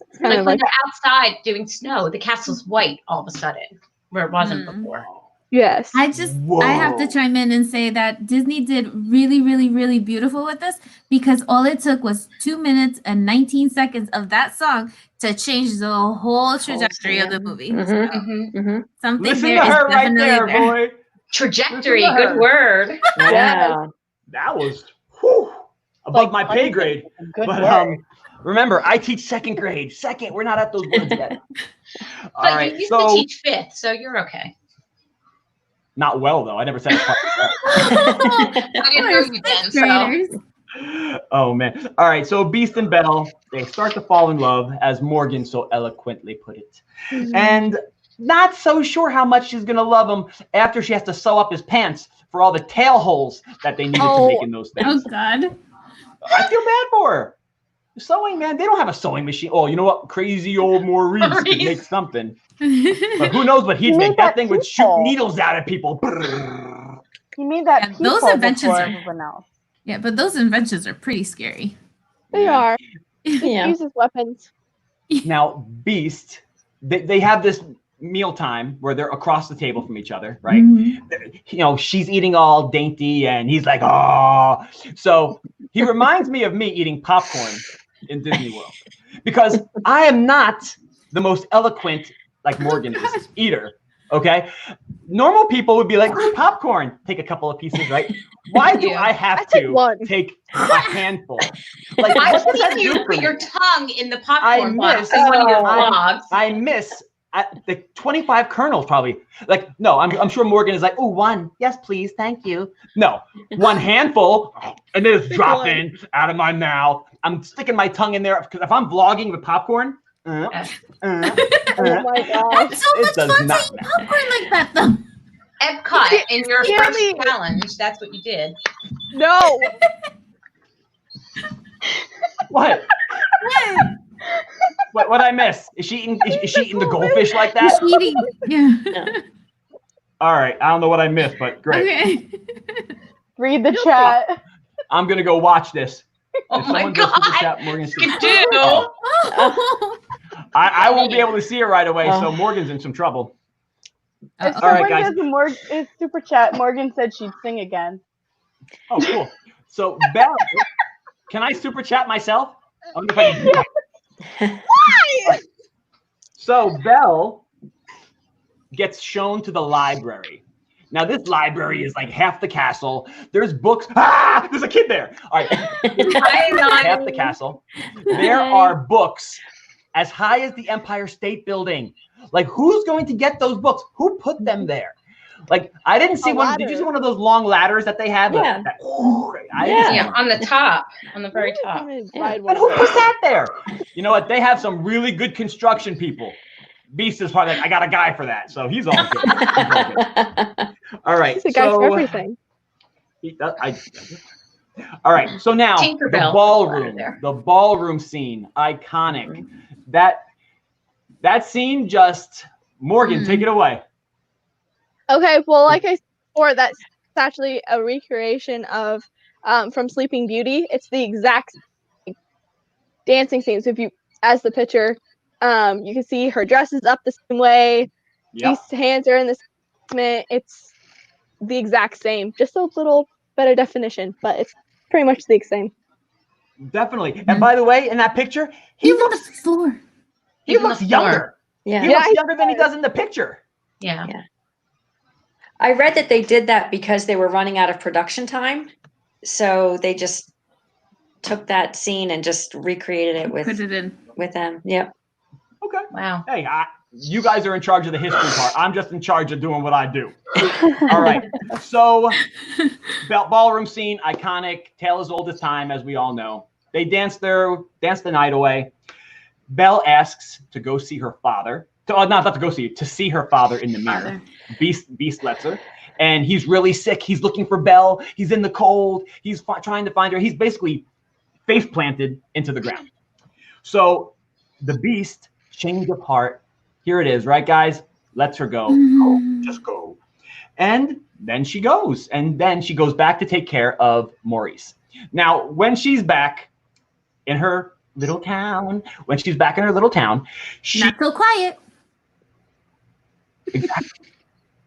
It's kind Like of when they're outside doing snow, the castle's white all of a sudden, where it wasn't before. yes. I have to chime in and say that Disney did really, really, really beautiful with this, because all it took was 2 minutes and 19 seconds of that song to change the whole trajectory of the movie. Something Listen there to is her right definitely there, boy. Trajectory, good word. Yeah. That was above my pay grade. Good But word. remember, I teach second grade. We're not at those words yet. All But right, you used to teach fifth, so you're okay. not well though. I never said it. I didn't know you then, so. graders. Oh man. All right. So Beast and Belle, they start to fall in love, as Morgan so eloquently put it. And not so sure how much she's gonna love him after she has to sew up his pants for all the tail holes that they needed to make in those things. Oh God. I feel bad for her. Sewing, man, they don't have a sewing machine. Oh, you know what? Crazy old Maurice could make something. But who knows what he'd make? That thing would shoot needles out at people. He made that those peephole inventions before are- everyone else. Yeah, but those inventions are pretty scary. They are. He Yeah. uses weapons. Now, Beast, they have this meal time where they're across the table from each other, right? You know, she's eating all dainty and he's like, oh. So he reminds me of me eating popcorn in Disney World, because I am not the most eloquent, like Morgan is, eater. Okay. Normal people would be like, popcorn, take a couple of pieces, right? Why do I have to take a handful? Like, I've what does that seen you do for put me? your tongue in the popcorn box in one of your vlogs. I miss the 25 kernels probably. Like, no, I'm sure Morgan is like, oh, one. Yes, please. Thank you. No, one handful and then it's dropping out of my mouth. I'm sticking my tongue in there because if I'm vlogging with popcorn, Oh my gosh. it does not matter. Popcorn like that though. Epcot in your Hear first me. challenge. That's what you did. No. What? What I miss? Is she eating the goldfish like that? She's eating. Yeah. All right, I don't know what I missed, but great. Okay. Read the chat. I'm gonna go watch this. Oh If my someone does super God. chat, Morgan's Skidoo. Oh. I won't be able to see it right away, so Morgan's in some trouble. If All right, someone guys. does a super chat, Morgan said she'd sing again. Oh, cool. So Belle, can I super chat myself? I wonder if I can do that. Why? So Belle gets shown to the library. Now this library is like half the castle. There's books. Ah, there's a kid there. All right, half the castle. There are books as high as the Empire State Building. Like, who's going to get those books? Who put them there? Like, I didn't see one. Did you see one of those long ladders that they had? Yeah. Yeah, on the top, on the very top. But who put that there? You know what? They have some really good construction people. Beast is probably like, I got a guy for that, so he's all good. He's all good. All right, He's a guy for everything. All right, so now Tinkerbell. the ballroom scene, iconic. That scene just, Morgan, take it away. Okay, well, like I said before, that's actually a recreation of from Sleeping Beauty. It's the exact dancing scene. So if you as the picture. You can see her dress is up the same way. Yep. These hands are in the same. It's the exact same, just a little better definition, but it's pretty much the same. Definitely. And by the way, in that picture, he He's on the looks floor. he looks younger. Yeah. He looks younger than he does in the picture. Yeah. I read that they did that because they were running out of production time. So they just took that scene and just recreated it Put it in. with them. Yep. Okay. Wow. Hey, you guys are in charge of the history part. I'm just in charge of doing what I do. All right. So, ballroom scene, iconic, tale as old as time, as we all know. They dance the night away. Belle asks to go see her father. To see her father in the mirror. Beast lets her. And he's really sick. He's looking for Belle. He's in the cold. He's trying to find her. He's basically face planted into the ground. So the Beast, change of heart. Here it is, right, guys? Lets her go. Just go. And then she goes. And then she goes back to take care of Maurice. Now, when she's back in her little town, she... Not so quiet.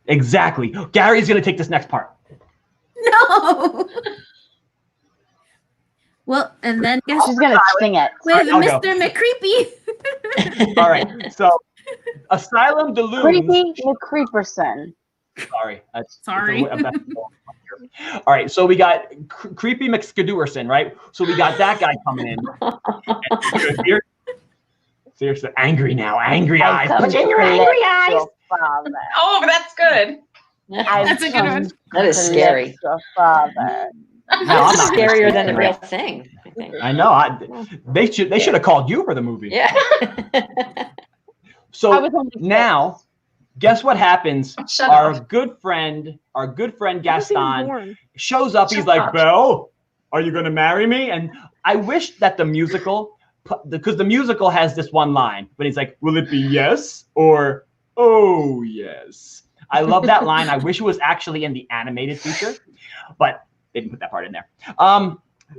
Exactly. Gary's going to take this next part. No. Well, and then guess She's gonna sing it. with I'll go. Mr. McCreepy. All right. So, Asylum Delusions. Creepy McCreeperson. Sorry. Sorry. All right. So we got Creepy McScadooerson, right? So we got that guy coming in. Seriously, angry now. Angry eyes. Put in your angry eyes. Oh, that's good. That's a good one. That is scary. Your father. No, I'm That's not scarier gonna than the say real that. thing, I think. I know. They should have called you for the movie. Yeah. I So was only now, guess what happens? Shut Our up. good friend I wasn't even Gaston born. shows up. He's Shut like, up. Belle, are you going to marry me? And I wish that the musical, because the musical has this one line, but he's like, will it be yes or oh yes? I love that line. I wish it was actually in the animated feature, but they didn't put that part in there.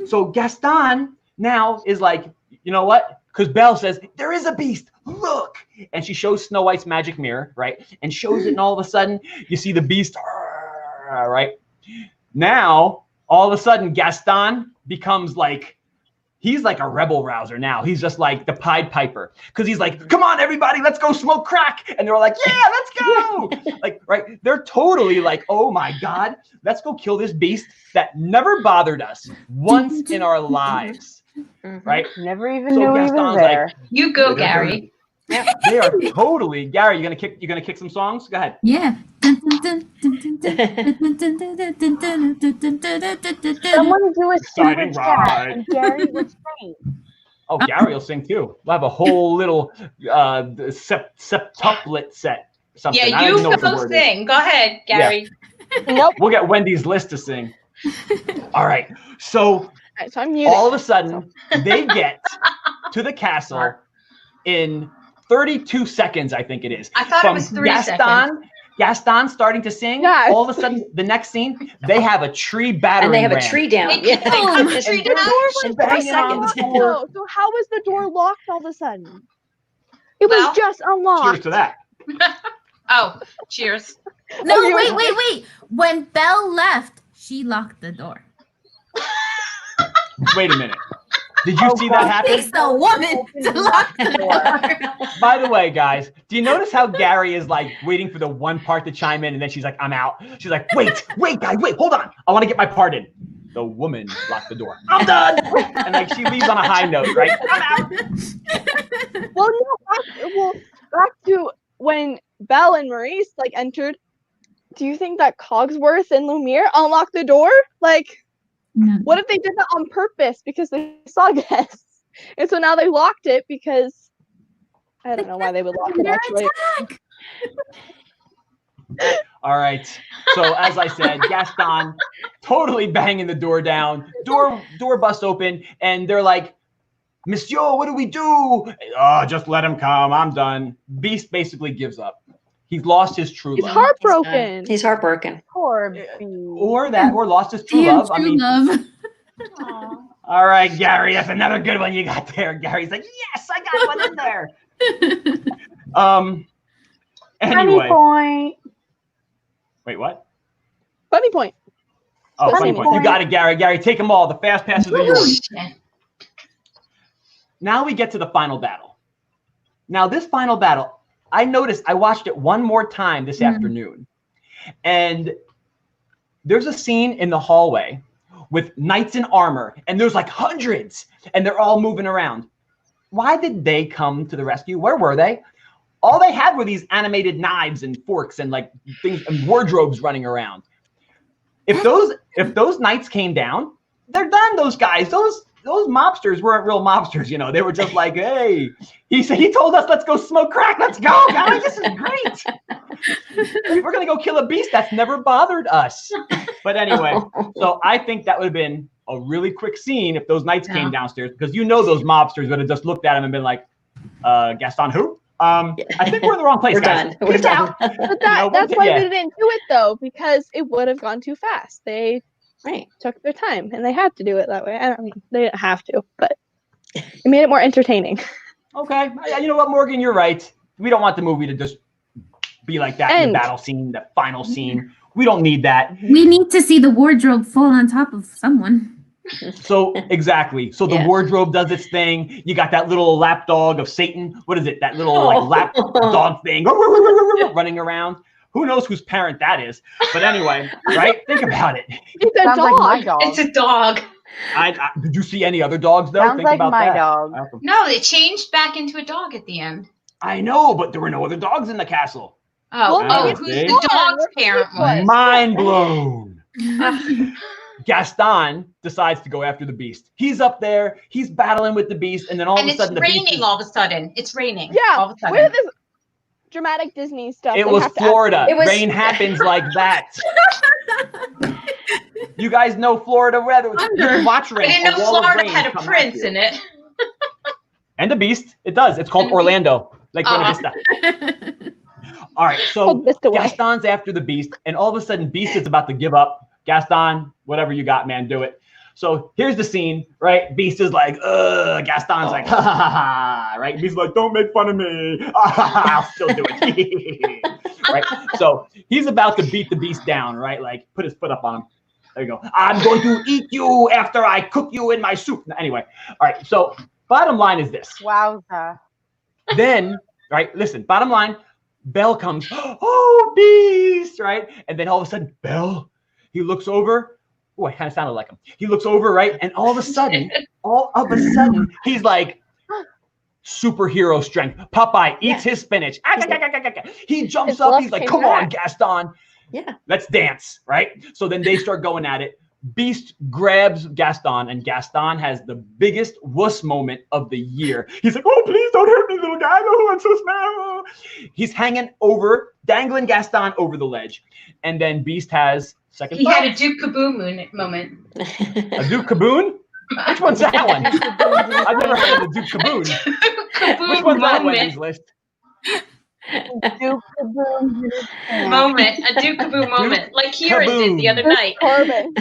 So Gaston now is like, you know what? Because Belle says, there is a beast, look. And she shows Snow White's magic mirror, right? And shows it, and all of a sudden, you see the beast, right? Now, all of a sudden, Gaston becomes like, he's like a rebel rouser now. He's just like the Pied Piper. Because he's like, come on, everybody, let's go smoke crack. And they're like, yeah, let's go. Like, right? They're totally like, oh my God, let's go kill this beast that never bothered us once in our lives. Right? Never even So knew he Gaston's was like, there. You go, Gary. they are totally Gary. You gonna kick some songs? Go ahead. Yeah. Someone do a Exciting super chat, ride. and Gary would sing. Oh, Gary will sing too. We'll have a whole little septuplet set. Something. Yeah, I don't you even know what the go word sing. Go ahead, Gary. Nope. We'll get Wendy's list to sing. All right. So All right, so I'm muted. all of a sudden, they get to the castle in 32 seconds, I think it is. I thought it was 3 seconds. Gaston starting to sing. Yes. All of a sudden, the next scene, they have a tree battering And they have a ram. tree down. They Yeah. cut the tree In down. in 3 seconds. No, so how was the door locked all of a sudden? It was Well, just unlocked. Cheers to that. Oh, cheers. No, Oh, wait, you- wait. When Belle left, she locked the door. Wait a minute. Did you see that happen? Takes the woman to lock the door. By the way, guys, do you notice how Gary is like waiting for the one part to chime in and then she's like, I'm out. She's like, wait, guys, wait, hold on. I want to get my part in. The woman locked the door. I'm done. And like she leaves on a high note, right? I'm out. Well, no, back to when Belle and Maurice like entered. Do you think that Cogsworth and Lumiere unlocked the door? Like, No. what if they did that on purpose because they saw guests, and so now they locked it because I don't know why they would lock it Under actually. attack. All right. So as I said, Gaston totally banging the door down. Door busts open, and they're like, Monsieur, what do we do? Oh, just let him come. I'm done. Beast basically gives up. He's lost his true He's love. heartbroken. He's heartbroken. Poor Or lost his true Damn, love. I true mean, love. Aw. All right, Gary, that's another good one you got there. Gary's like, yes, I got one in there. Anyway. Funny point. Wait, what? Funny point. Oh, Funny funny point. You point. got it, Gary. Gary, take them all. The fast passes are yours. Now we get to the final battle. Now, this final battle, I noticed, I watched it one more time this afternoon. And there's a scene in the hallway with knights in armor, and there's like hundreds, and they're all moving around. Why did they come to the rescue? Where were they? All they had were these animated knives and forks and like things and wardrobes running around. If those knights came down, they're done. Those guys, those mobsters weren't real mobsters, you know. They were just like, hey, he told us, let's go smoke crack. Let's go, guys. This is great. We're gonna go kill a beast that's never bothered us. But anyway, so I think that would have been a really quick scene if those knights came downstairs, because you know those mobsters would have just looked at him and been like, Gaston who? I think we're in the wrong place, guys. We're done. But that's why they didn't do it though, because it would have gone too fast. They took their time, and they had to do it that way. I mean, they didn't have to, but it made it more entertaining. Okay, you know what, Morgan, you're right. We don't want the movie to just be like that in the battle scene, the final scene. We don't need that. We need to see the wardrobe fall on top of someone. So exactly. So the wardrobe does its thing. You got that little lap dog of Satan. What is it? That little like lap dog thing running around. Who knows whose parent that is? But anyway, right? Think about it. It's a Sounds dog. like my dog. It's a dog. Did you see any other dogs though? Sounds Think like about my that. dog. No, it changed back into a dog at the end. I know, but there were no other dogs in the castle. Who's the dog's parent was? Mind blown. Gaston decides to go after the beast. He's up there, he's battling with the beast, and then all of a sudden the beast it's raining all of a sudden. It's raining. Yeah. All of a sudden. Where this dramatic Disney stuff? It they was have to Florida. It was- Rain happens like that. You guys know Florida weather. You can watch I rain. didn't know wall of Florida rain had a come at prince you. in it. And a beast. It does. It's called Orlando. Like Buena Vista. All right, so Gaston's after the beast, and all of a sudden, Beast is about to give up. Gaston, whatever you got, man, do it. So here's the scene, right? Beast is like, Gaston's like, ha ha ha ha, right? Beast is like, don't make fun of me. I'll still do it. Right? So he's about to beat the beast down, right? Like, put his foot up on him. There you go. I'm going to eat you after I cook you in my soup. Anyway, all right, so bottom line is this. Wowza. Then, right, listen, bottom line, Belle comes, oh, Beast, right? And then all of a sudden, Belle, he looks over. Oh, I kind of sounded like him. He looks over, right? And all of a sudden, he's like, superhero strength. Popeye eats his spinach. He jumps up. He's like, come on, Gaston. Yeah. Let's dance, right? So then they start going at it. Beast grabs Gaston, and Gaston has the biggest wuss moment of the year. He's like, oh, please don't hurt me, little guy. Oh, I'm so small. He's hanging over, dangling Gaston over the ledge. And then Beast has second He thought. had a Duke Kaboom moment. A Duke Kaboon? Which one's that one? I've never heard of the Duke Kaboon. Which one's that on Wendy's list? Duke Kaboom. Moment. A Duke Kaboom moment. Like Kieran did the other night. Corbin.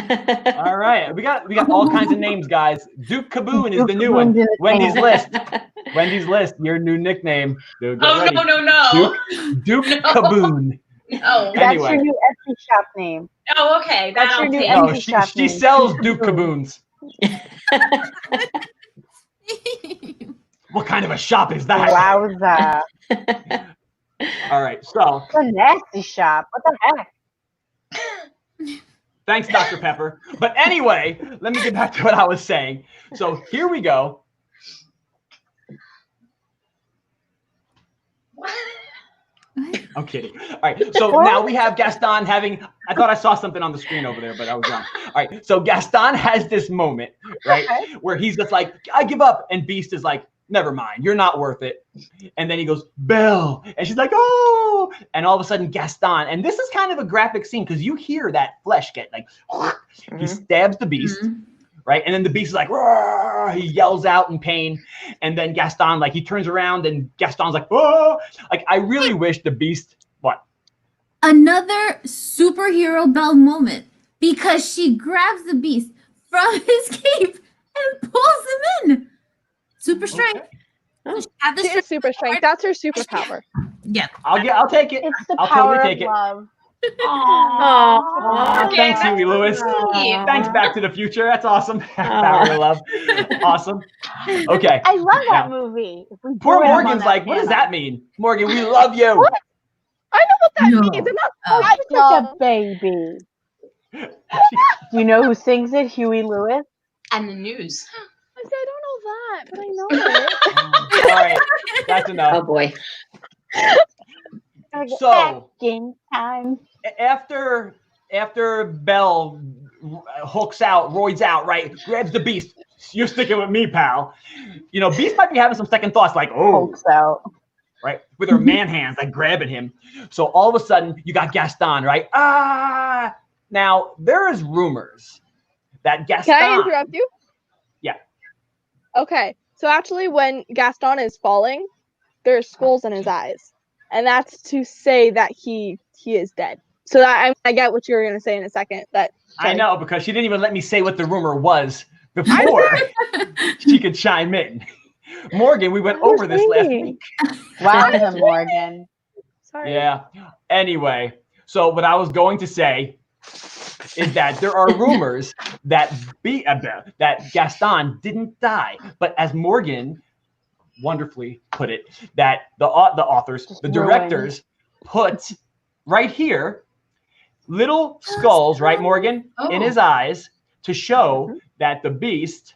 All right. We got all kinds of names, guys. Duke Kaboon is the new Kaboon one. did it. Wendy's list. Wendy's list, your new nickname. Dude, get Oh, ready. no. Duke No. Kaboon. Oh, That's Anyway. your new Etsy shop name. oh, okay. That's That'll your new take. No, Etsy she shop name. sells Duke Duke Kaboons. What kind of a shop is that? Wowza. All right. So It's a nasty shop. What the heck? thanks, Dr. Pepper. But anyway, let me get back to what I was saying. So here we go. I'm kidding. All right. So now we have Gaston having, I thought I saw something on the screen over there, but I was wrong. All right. So Gaston has this moment, right, where he's just like, I give up. And Beast is like, never mind. You're not worth it. And then he goes, Belle. And she's like, oh. And all of a sudden, Gaston, and this is kind of a graphic scene because you hear that flesh get like, he stabs the Beast. Right. And then the beast is like, roar, he yells out in pain. And then Gaston, like, he turns around and Gaston's like, oh, like, I really wish the beast, what? Another superhero Belle moment, because she grabs the beast from his cape and pulls him in. Super strength. Oh. She had the She is super strength. That's her superpower. Yeah. I'll take it. It's the I'll power totally of take it. love. Aw. Thanks, Huey Lewis. Aw. Thanks, Back to the Future. That's awesome. Power of love. Awesome. Okay. I love that Now, movie. We Poor grew up on Morgan's like, what does channel. that mean? Morgan, we love you. I know what that No. means. I'm not Oh, it's like a baby. Do you know who sings it? Huey Lewis. And the news. I don't know that, but I know it. All right. That's Oh enough. boy. So- Back in time. After Belle hooks out, roids out, right? Grabs the Beast. You're sticking with me, pal. You know, Beast might be having some second thoughts like, oh, Pokes out. right? With her man hands, like grabbing him. So all of a sudden, you got Gaston, right? Ah! Now, there is rumors that Gaston... Can I interrupt you? Yeah. Okay. So actually, when Gaston is falling, there's skulls in his eyes, and that's to say that he is dead. So that I get what you were gonna say in a second. I know, because she didn't even let me say what the rumor was before she could chime in. Morgan, we went over this last week. Wowza, Morgan. Sorry. Yeah. Anyway, so what I was going to say is that there are rumors that that Gaston didn't die, but as Morgan wonderfully put it, that the authors, the directors, put right here little skulls, right, Morgan, in his eyes to show that the Beast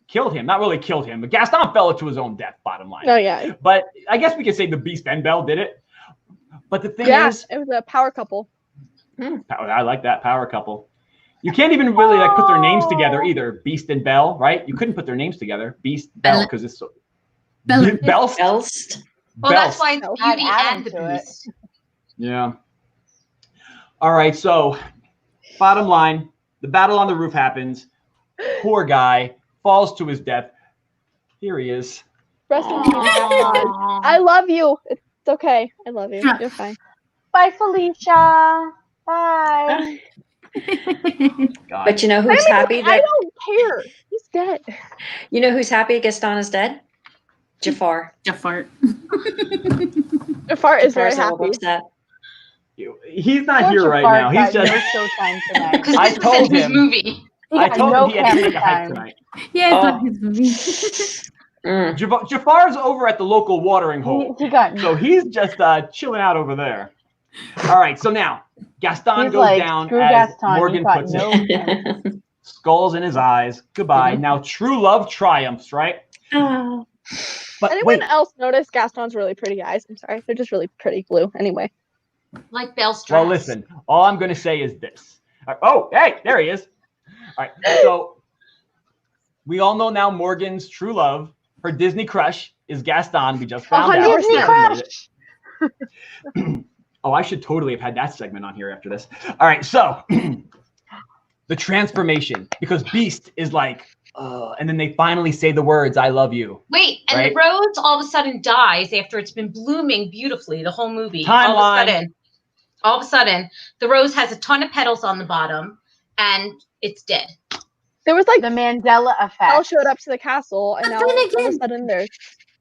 killed him. Not really killed him, but Gaston fell to his own death, bottom line. Oh yeah. But I guess we could say the Beast and Belle did it. But the thing Yeah, is, it was a power couple. I like that power couple. You can't even really like put their names together either. Beast and Belle, right? You couldn't put their names together. Beast, Belle, because it's so. Belle. Belst? Belst. Well, that's Belst. why it's Add Beauty Adam and the to it. Beast. Yeah. All right. So, bottom line, the battle on the roof happens. Poor guy falls to his death. Here he is. Rest in peace. I love you. It's okay. I love you. You're fine. Bye, Felicia. Bye. God. But you know who's happy I that don't care. He's dead. you know who's happy Gaston is dead? Jafar. Jafar. Jafar is very Jafar's a little happy. upset. He's not Poor here right Jafar now. He's got just. no showtime tonight. Because I this was told in his him. movie. He I got told no him he had to camera take a hike time. tonight. Yeah, it's Oh. not his movie. Jafar's over at the local watering hole. He got So he's just chilling out over there. All right, so now Gaston He's goes like, down screw as Gaston, Morgan he got puts no it. camera. Skulls in his eyes. Goodbye. Now true love triumphs, right? Oh. But Anyone wait, else notice Gaston's really pretty eyes? I'm sorry. They're just really pretty blue. Anyway. Like Belle's dress. well, listen. All I'm going to say is this. Oh, hey, there he is. All right, so we all know now Morgan's true love, her Disney crush, is Gaston. We just found out. Disney crush. Oh, I should totally have had that segment on here after this. All right, so the transformation, because Beast is like, and then they finally say the words, I love you. Wait, and Right? the rose all of a sudden dies after it's been blooming beautifully the whole movie. Timeline. All of a sudden, the rose has a ton of petals on the bottom, and it's dead. There was like The Mandela Elle effect. showed up to the castle, and But now then all of a again- sudden there's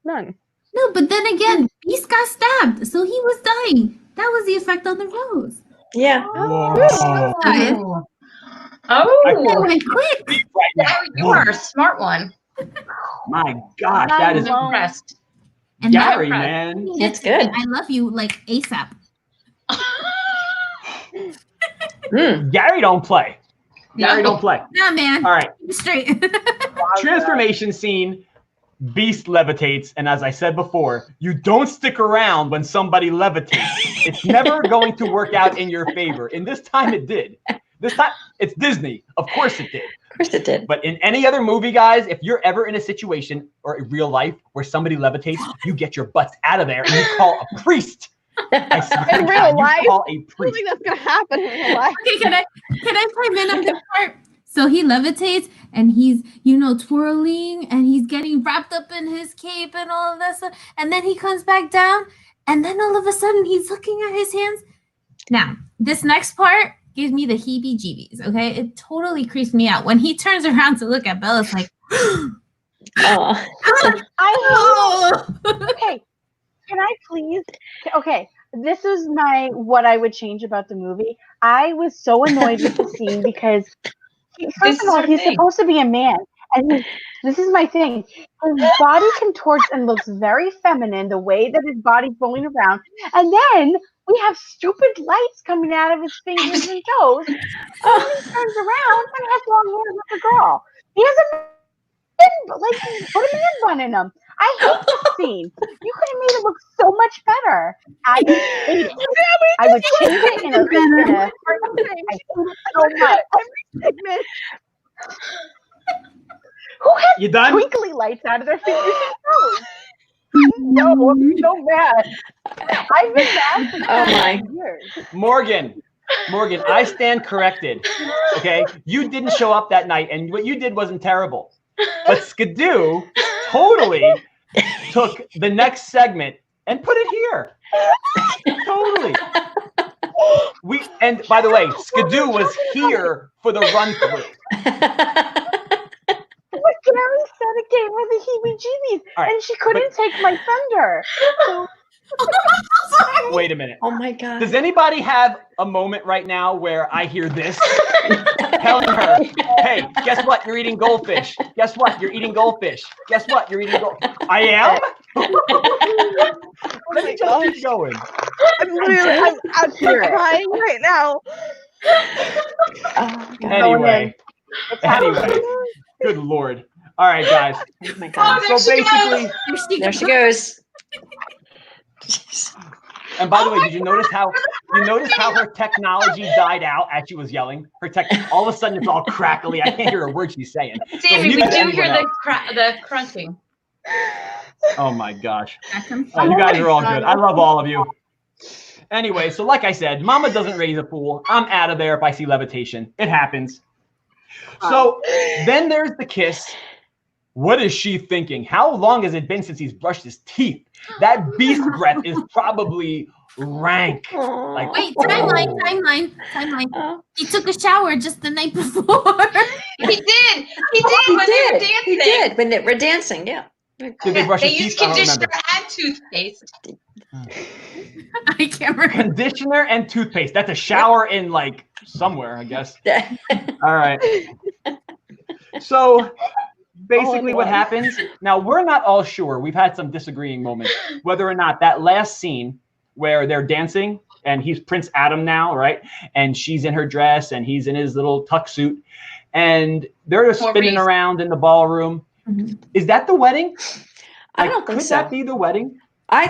none. No, but then again, Beast got stabbed, so he was dying. That was the effect on the rose. Yeah. Whoa. Guys, Oh, that went quick. Right now. Gary, you are a smart one. My gosh, Not that is I'm impressed. And Gary, that- man. That's good. I love you like ASAP. Gary don't play. Gary No. don't play. Nah, man. All right, Straight. transformation scene. Beast levitates, and as I said before, you don't stick around when somebody levitates. It's never going to work out in your favor. And this time it did. This time it's Disney. Of course it did. Of course it did. But in any other movie, guys, if you're ever in a situation or in real life where somebody levitates, you get your butts out of there and you call a priest. I swear to In God, real you life? call a I don't priest. think that's gonna happen in real life. Okay, can I chime in on this part? So he levitates and he's, twirling and he's getting wrapped up in his cape and all of that stuff. And then he comes back down and then all of a sudden he's looking at his hands. Now, this next part, gives me the heebie-jeebies, okay? It totally creeps me out. When he turns around to look at Bella, it's like, Oh. Okay, can I please? Okay, this is what I would change about the movie. I was so annoyed with the scene because, first of all, he's supposed to be a man, and this is my thing. His body contorts and looks very feminine, the way that his body's rolling around, and then we have stupid lights coming out of his fingers and toes. And then he turns around and has long hair like a girl. He has put a man bun in him. I hate this scene. You could have made it look so much better. I hate it. I would change it in a I hate it so much. Every segment. Who has You done? twinkly lights out of their fingers and toes? No, I'm so mad. I've been mad for years. Morgan, I stand corrected. Okay, you didn't show up that night, and what you did wasn't terrible. But Scadoo totally took the next segment and put it here. Totally. And by the way, Scadoo was here for the run through. But Gary said it gave her the heebie-jeebies, and she couldn't take my thunder. So wait a minute. Oh my God. Does anybody have a moment right now where I hear this telling her, hey, guess what? You're eating goldfish. Guess what? You're eating goldfish. Guess what? You're eating goldfish. I am? Let me just keep going. I'm absolutely crying right now. Anyway, good Lord. All right, guys. Oh my God. So basically, There she goes. and by the way, did you notice how her technology died out as she was yelling? All of a sudden it's all crackly. I can't hear a word she's saying. Sammy, we do hear the crunching. Oh my gosh. You guys are all good. I love all of you. Anyway, so like I said, Mama doesn't raise a fool. I'm out of there if I see levitation. It happens. So then there's the kiss. What is she thinking? How long has it been since he's brushed his teeth? That beast breath is probably rank. Like, wait, timeline. He took a shower just the night before. He did when they were dancing. He did when they were dancing, yeah. Did they brush They his used teeth? conditioner and toothpaste. I can't remember. Conditioner and toothpaste. That's a shower in like somewhere, I guess. All right. So basically what happens, now we're not all sure. We've had some disagreeing moments, whether or not that last scene where they're dancing and he's Prince Adam now, right? And she's in her dress and he's in his little tuck suit and they're spinning around in the ballroom. Mm-hmm. Is that the wedding? I don't think so. Could that be the wedding? I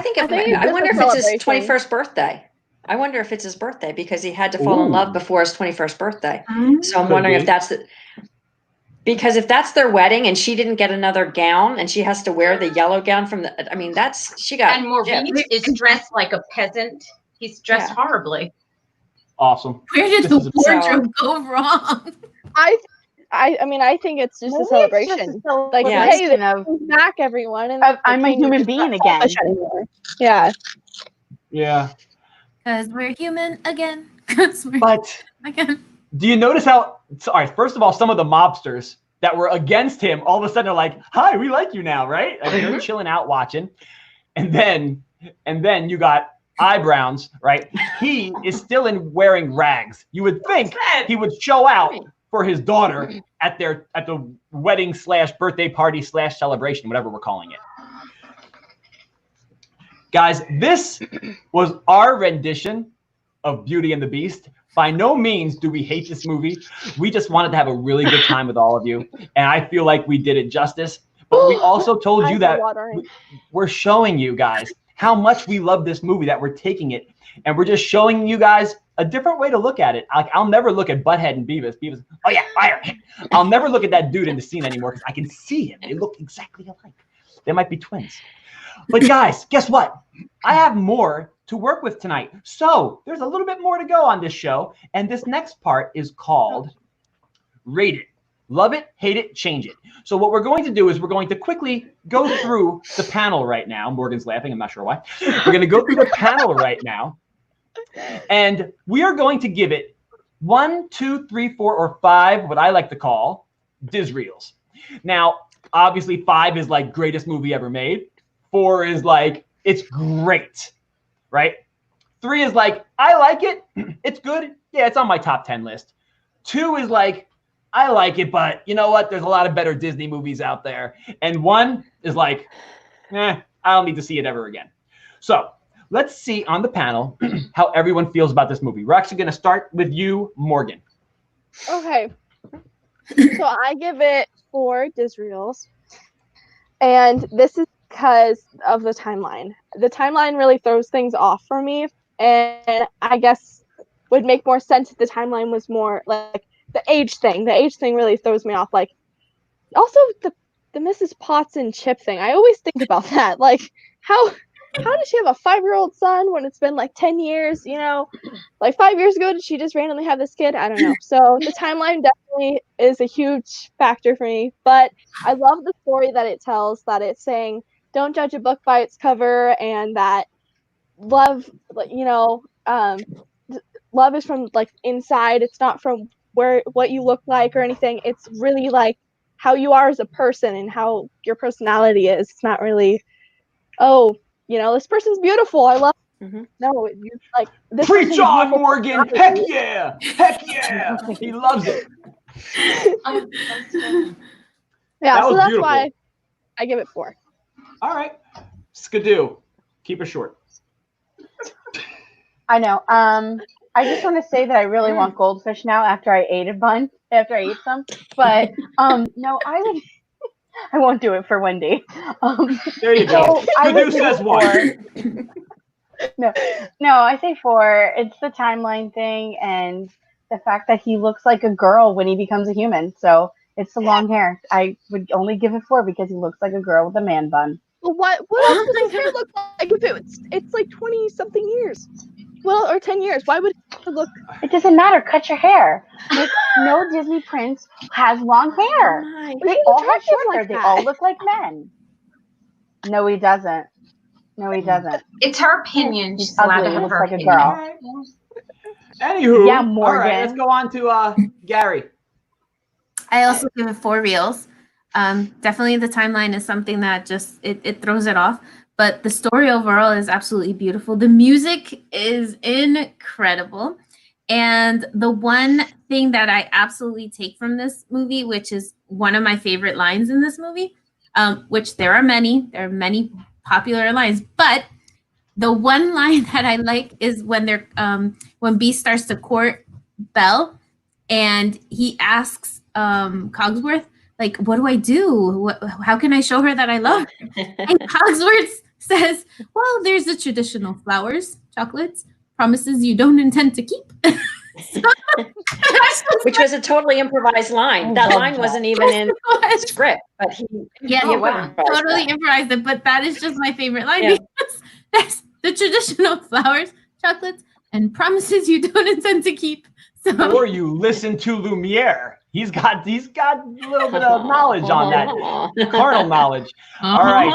wonder if it's his 21st birthday. I wonder if it's his birthday because he had to fall in love before his 21st birthday. So I'm wondering if that's because if that's their wedding and she didn't get another gown and she has to wear the yellow gown from she got. And Maurice is dressed like a peasant. He's dressed horribly. Awesome. Where did the wardrobe go wrong? I think it's just a celebration. Like, hey, welcome back, everyone. And I'm a human being again. Yeah. Yeah. Because we're human again. Again. Do you notice how? Sorry. First of all, some of the mobsters that were against him, all of a sudden are like, "Hi, we like you now, right?" Like they're chilling out watching, and then you got eyebrows, right? He is still wearing rags. You would think he would show out for his daughter at the wedding / birthday party / celebration, whatever we're calling it. Guys, this was our rendition of Beauty and the Beast. By no means do we hate this movie. We just wanted to have a really good time with all of you. And I feel like we did it justice. But we also told you that we're showing you guys how much we love this movie, that we're taking it. And we're just showing you guys a different way to look at it. Like, I'll never look at Butthead and Beavis. Oh yeah, fire. I'll never look at that dude in the scene anymore because I can see him. They look exactly alike. They might be twins. But guys, guess what? I have more to work with tonight. So there's a little bit more to go on this show. And this next part is called Rate It. Love it, hate it, change it. So what we're going to do is we're going to quickly go through the panel right now. Morgan's laughing. I'm not sure why. We're going to go through the panel right now. And we are going to give it 1, 2, 3, 4, or 5, what I like to call DizReels. Now, obviously 5 is like greatest movie ever made. 4 is like, it's great, right? 3 is like, I like it. It's good. Yeah, it's on my top 10 list. 2 is like, I like it, but you know what? There's a lot of better Disney movies out there. And 1 is like, I don't need to see it ever again. So let's see on the panel how everyone feels about this movie. We're actually going to start with you, Morgan. Okay. So I give it 4 DizReels. And this is because of the timeline. The timeline really throws things off for me. And I guess would make more sense if the timeline was more like the age thing. The age thing really throws me off. Like, also the Mrs. Potts and Chip thing. I always think about that. Like, how does she have a 5-year-old son when it's been like 10 years? You know, like 5 years ago, did she just randomly have this kid? I don't know. So the timeline definitely is a huge factor for me. But I love the story that it tells. That it's saying, don't judge a book by its cover, and that love, you know, love is from like inside. It's not from what you look like or anything. It's really like how you are as a person and how your personality is. It's not really, oh, you know, this person's beautiful, I love. No, you like this. Preach on, Morgan. Heck yeah. Heck yeah. He loves it. Yeah, so that's beautiful. why I give it 4. All right. Scadoo, keep it short. I know. I just want to say that I really want goldfish now after I ate some. But no, I won't do it for Wendy. There you go. Scadoo says 1. No, I say 4. It's the timeline thing and the fact that he looks like a girl when he becomes a human. So it's the long hair. I would only give it 4 because he looks like a girl with a man bun. Well, what else does his hair look like if it's like 20-something years? Well, or 10 years. Why would it look? It doesn't matter. Cut your hair. Like, no Disney prince has long hair. They all have short hair. They all look like men. No, he doesn't. No, he doesn't. It's her opinion. He's She's allowed ugly. to He have looks her like a opinion. girl. Anywho, Yeah, all Morgan. right, let's go on to Gary. I also give it 4 reels. Definitely the timeline is something that just it throws it off, but the story overall is absolutely beautiful. The music is incredible. And the one thing that I absolutely take from this movie, which is one of my favorite lines in this movie, which there are many popular lines, but the one line that I like is when they're when Beast starts to court Belle, and he asks Cogsworth, like, what do I do? How can I show her that I love her? And Cogsworth says, well, there's the traditional flowers, chocolates, promises you don't intend to keep. Which was a totally improvised line. That line wasn't even in the script, but he totally improvised it. But that is just my favorite line, because that's the traditional flowers, chocolates, and promises you don't intend to keep. So, or you listen to Lumiere. He's got a little bit of knowledge on that, carnal knowledge. All right.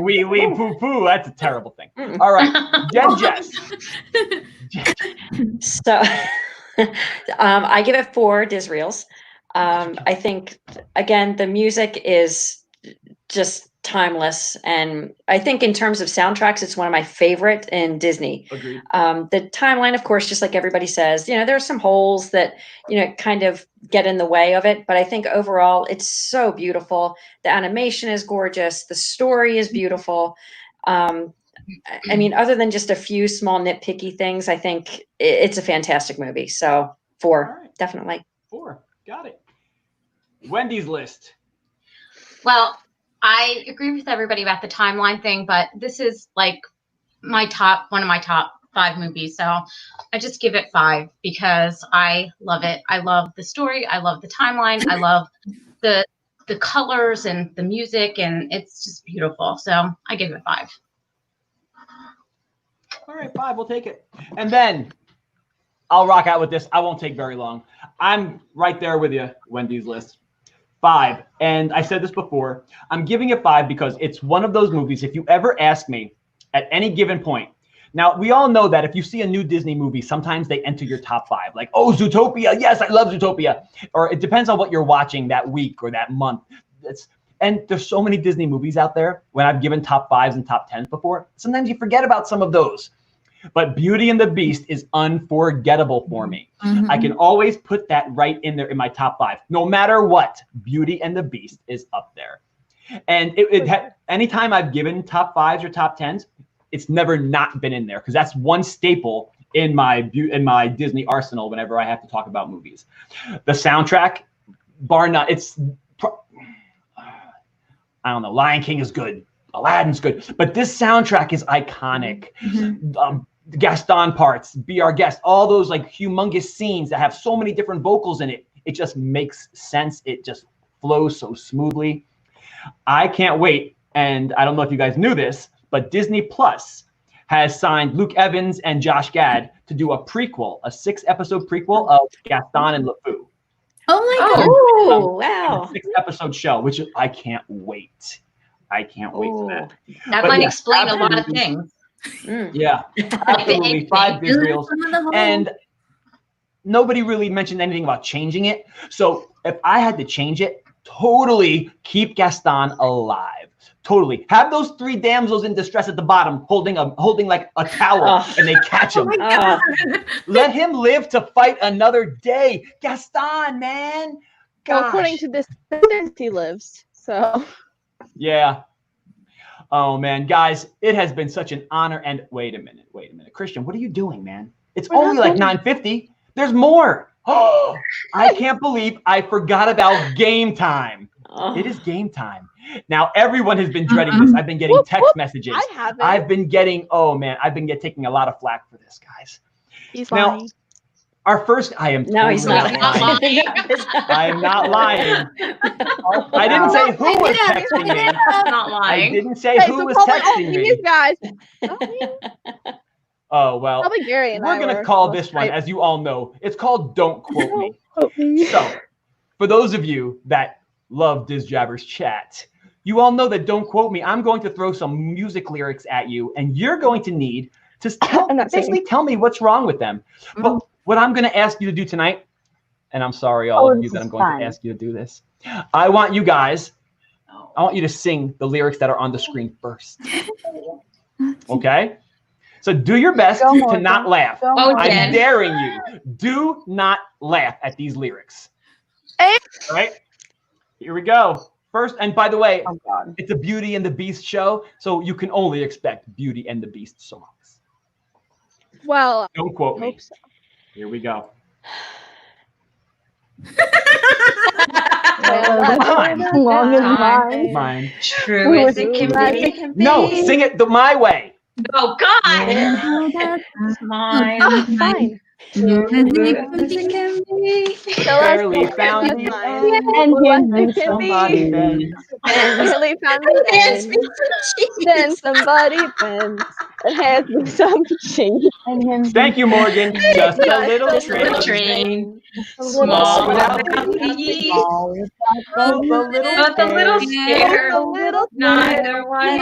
We poo poo. That's a terrible thing. All right, Jess. So I give it 4 DizReels. I think, again, the music is just timeless, and I think in terms of soundtracks, it's one of my favorite in Disney. Agreed. The timeline, of course, just like everybody says, there are some holes that kind of get in the way of it, but I think overall it's so beautiful. The animation is gorgeous, the story is beautiful. I mean, other than just a few small nitpicky things, I think it's a fantastic movie. So 4, definitely. 4, got it. Wendy's list. Well, I agree with everybody about the timeline thing, but this is like one of my top 5 movies. So I just give it 5 because I love it. I love the story. I love the timeline. I love the colors and the music, and it's just beautiful. So I give it 5. All right, 5, we'll take it. And then I'll rock out with this. I won't take very long. I'm right there with you, Wendy's list. 5. And I said this before, I'm giving it 5 because it's one of those movies, if you ever ask me at any given point, Now, we all know that if you see a new Disney movie, sometimes they enter your top 5. Like, oh, Zootopia. Yes, I love Zootopia. Or it depends on what you're watching that week or that month. And there's so many Disney movies out there. When I've given top 5s and top 10s before, sometimes you forget about some of those. But Beauty and the Beast is unforgettable for me. I can always put that right in there in my top 5. No matter what, Beauty and the Beast is up there. And anytime I've given top 5s or top 10s, it's never not been in there because that's one staple in my Disney arsenal whenever I have to talk about movies. The soundtrack, bar none, I don't know, Lion King is good, Aladdin's good, but this soundtrack is iconic. Gaston parts, Be Our Guest, all those like humongous scenes that have so many different vocals in it. It just makes sense. It just flows so smoothly. I can't wait. And I don't know if you guys knew this, but Disney Plus has signed Luke Evans and Josh Gad to do a prequel, a 6-episode prequel of Gaston and LeFou. Oh my God. Oh, wow. A 6-episode show, which I can't wait. I can't wait for that. That might explain a lot of things. Yeah, absolutely. 5 visuals. And nobody really mentioned anything about changing it. So if I had to change it, totally keep Gaston alive. Totally. Have those 3 damsels in distress at the bottom holding like a towel and they catch him. Let him live to fight another day. Gaston, man. Well, according to this, he lives. So. Yeah. Oh, man. Guys, it has been such an honor. And wait a minute. Christian, what are you doing, man? It's only like 9:50. There's more. Oh, I can't believe I forgot about game time. It is game time. Now, everyone has been dreading this. I've been getting text messages. I haven't. I've been getting, taking a lot of flack for this, guys. He's now, lying. Our first, I am No, he's not lying. I am not lying. I didn't say who was texting me. Not lying. I didn't say who was texting me. These guys. Oh, well, Probably Gary and we're going to call this one, as you all know, it's called Don't Quote Me. So, for those of you that love DizJabberz chat, you all know that Don't Quote Me. I'm going to throw some music lyrics at you, and you're going to need to basically tell me what's wrong with them. But what I'm going to ask you to do tonight, and I'm sorry, all of you that I'm going to ask you to do this. I want you to sing the lyrics that are on the screen first. Okay? So do your best to not laugh. I'm daring you. Do not laugh at these lyrics. All right? Here we go. First, and by the way, it's a Beauty and the Beast show, so you can only expect Beauty and the Beast songs. Well, don't quote me. So. Here we go. Long as mine. True as it can be. No, sing it my way. Oh God! Mine. Fine. Barely found me, and somebody bends. Barely found me, then somebody bends and hands me some change. Thank you, Morgan. Just a little train. Small without the but a little scared. Neither one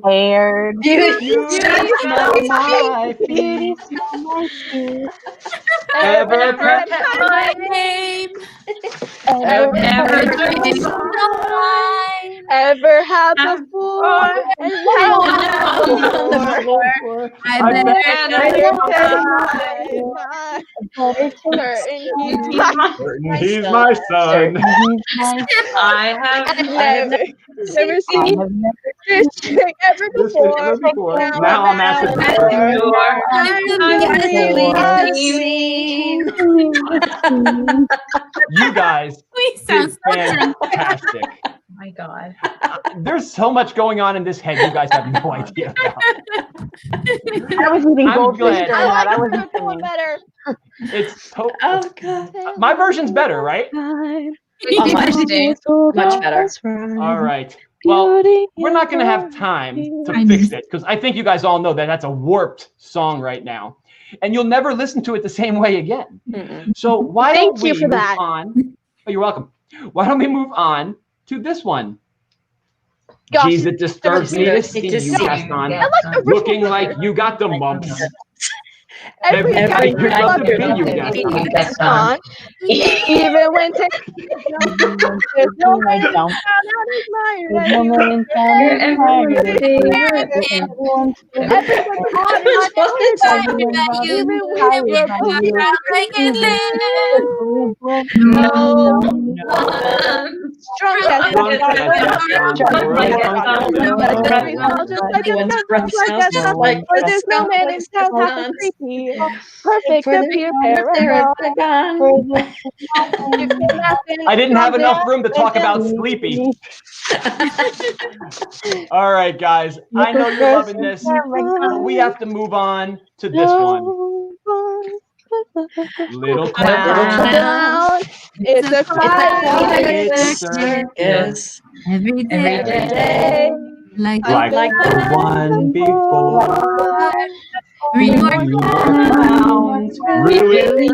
cared. Beauty, ever pet my name. Ever have before. He's my son. I have never seen ever before. Now I'm at you guys, we sound fantastic. Oh my God. There's so much going on in this head you guys have no idea about. I was eating goldfish. I wasn't feeling better. It's oh God. My version's better, right? Much better. All right. Well, we're not going to have time to fix it because I think you guys all know that that's a warped song right now. And you'll never listen to it the same way again. So why don't we move on? Oh, you're welcome. Why don't we move on to this one? Gosh, Jeez, it disturbs me to see you, Gaston, looking like you got the mumps. every Every time night I love you you, love you, Gaston. even when there's no man in town that is There's no man in town You're that's everyone's tired. favorite. Everyone's everybody Everyone loves you. you. even Tired when by we're you. No strong as Drunk as Gaston, world every smell just like a Gaston, for there's no man in town half as creepy. Perfect appear paragon. I didn't have enough room to talk about Sleepy. All right, guys. I know you're loving this, but we have to move on to this one. Little clown. It's a quiet circus. Every day. like the one before. three more Clowns really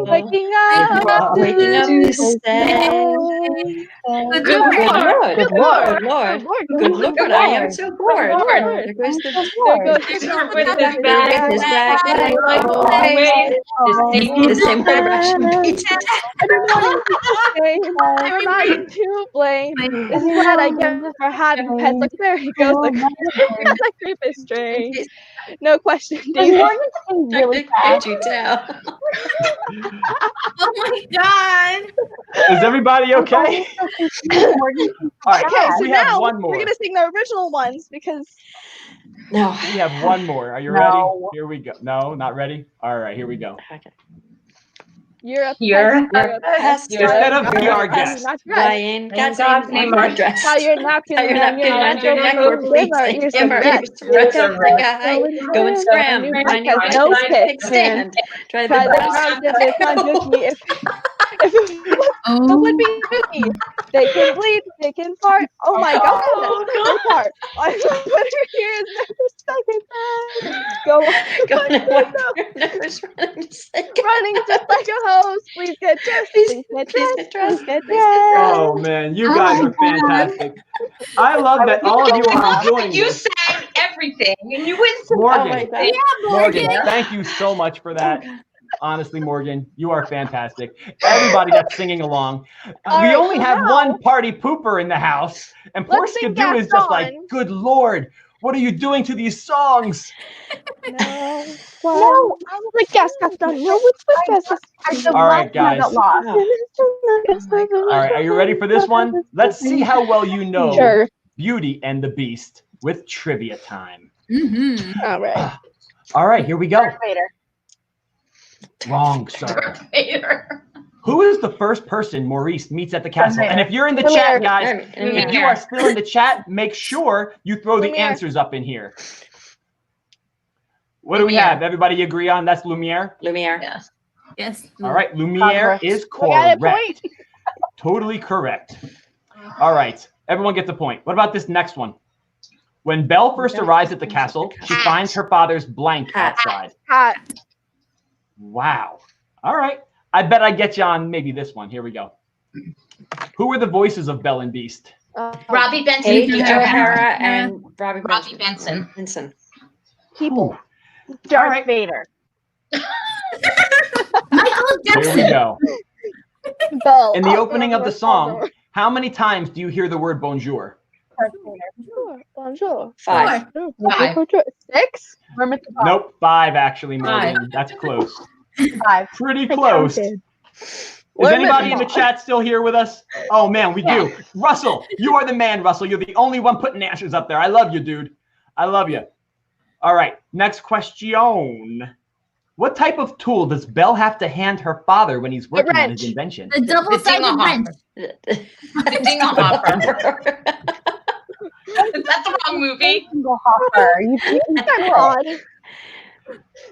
Waking up to say, Good Good Lord, Good Lord, Lord. Good Lord, I am so bored. There goes the There goes with his bag, his bag, and the same way Russian pizza. I'm not to blame. This is what I get for having pets. Look, there he goes. The creep is strange. No question, David. Really Could you tell? Oh my god! Is everybody okay? All right, Okay, so we have now one more. we're gonna sing the original ones because No. We have one more. Are you No. ready? Here we go. No, not ready? All right, here we go. Okay. you're a You're pest. Pest. Instead of be our You're guest. not Why dressed. ain't God's God's name name our address? How you're knocking How you're around your knocking neck, around your neck, we're give her pleased. ears Give some her rest. ears some rest. Go and scram. New Find because your no big pick. stand. Try Try the the best. ground if it's not just me. If it was, Oh, it would be me. They can bleed, they can fart. Oh my god, that's the part. I put her here as never second. Go Go and wipe your nose running just like running just like a hose. Please get dressed. Please get dressed. Please get dressed. Oh man, you guys are fantastic. I love that all of you are enjoying You this. sang everything and you went to Oh my Morgan, God. Morgan, thank you so much for that. Honestly, Morgan, you are fantastic. Everybody that's singing along. All We right, only so have now- one party pooper in the house, and poor Let's sing Scadoo is just like, Gaston. good Lord, what are you doing to these songs? No, I was like, yes, Gaston. No, what's with Gaston? All right, guys. got lost. All right, are you ready for this one? Let's see how well you know Sure. Beauty and the Beast with trivia time. mm-hmm. All right. All right, here we go. Vader. Wrong, sir. Vader. Who is the first person Maurice meets at the castle? Vader. And if you're in the Lumiere. chat, guys, Lumiere. if you are still in the chat, make sure you throw the Lumiere. answers up in here. What do we Lumiere. have? Everybody agree on that's Lumiere? Lumiere. Yes. Yes. All right, Lumiere is We got a correct. point. Totally correct. All right, everyone gets a point. What about this next one? When Belle first arrives at the castle, she finds her father's blank outside. Hat. Wow. All right. I bet I get you on maybe this one. Here we go. Who were the voices of Belle and Beast? Robbie Benson. Paige Peter O'Hara and Robbie Benson. Benson. People. Darth right. Vader. Michael Here we Jackson. go. Belle. In the opening of the song, how many times do you hear the word bonjour? Darth Vader. Bonjour. 5. Bonjour. 6? Remember the box. Nope, 5 actually, Morgan. That's close. 5. Pretty I close. counted. Is anybody in the chat still here with us? Oh man, we do. Russell, you are the man, Russell. You're the only one putting answers up there. I love you, dude. I love you. All right, next question. What type of tool does Belle have to hand her father when he's working on his wrench. invention? The double-sided wrench. The Dinglehopper. That's the wrong movie. Single hopper. You Come on.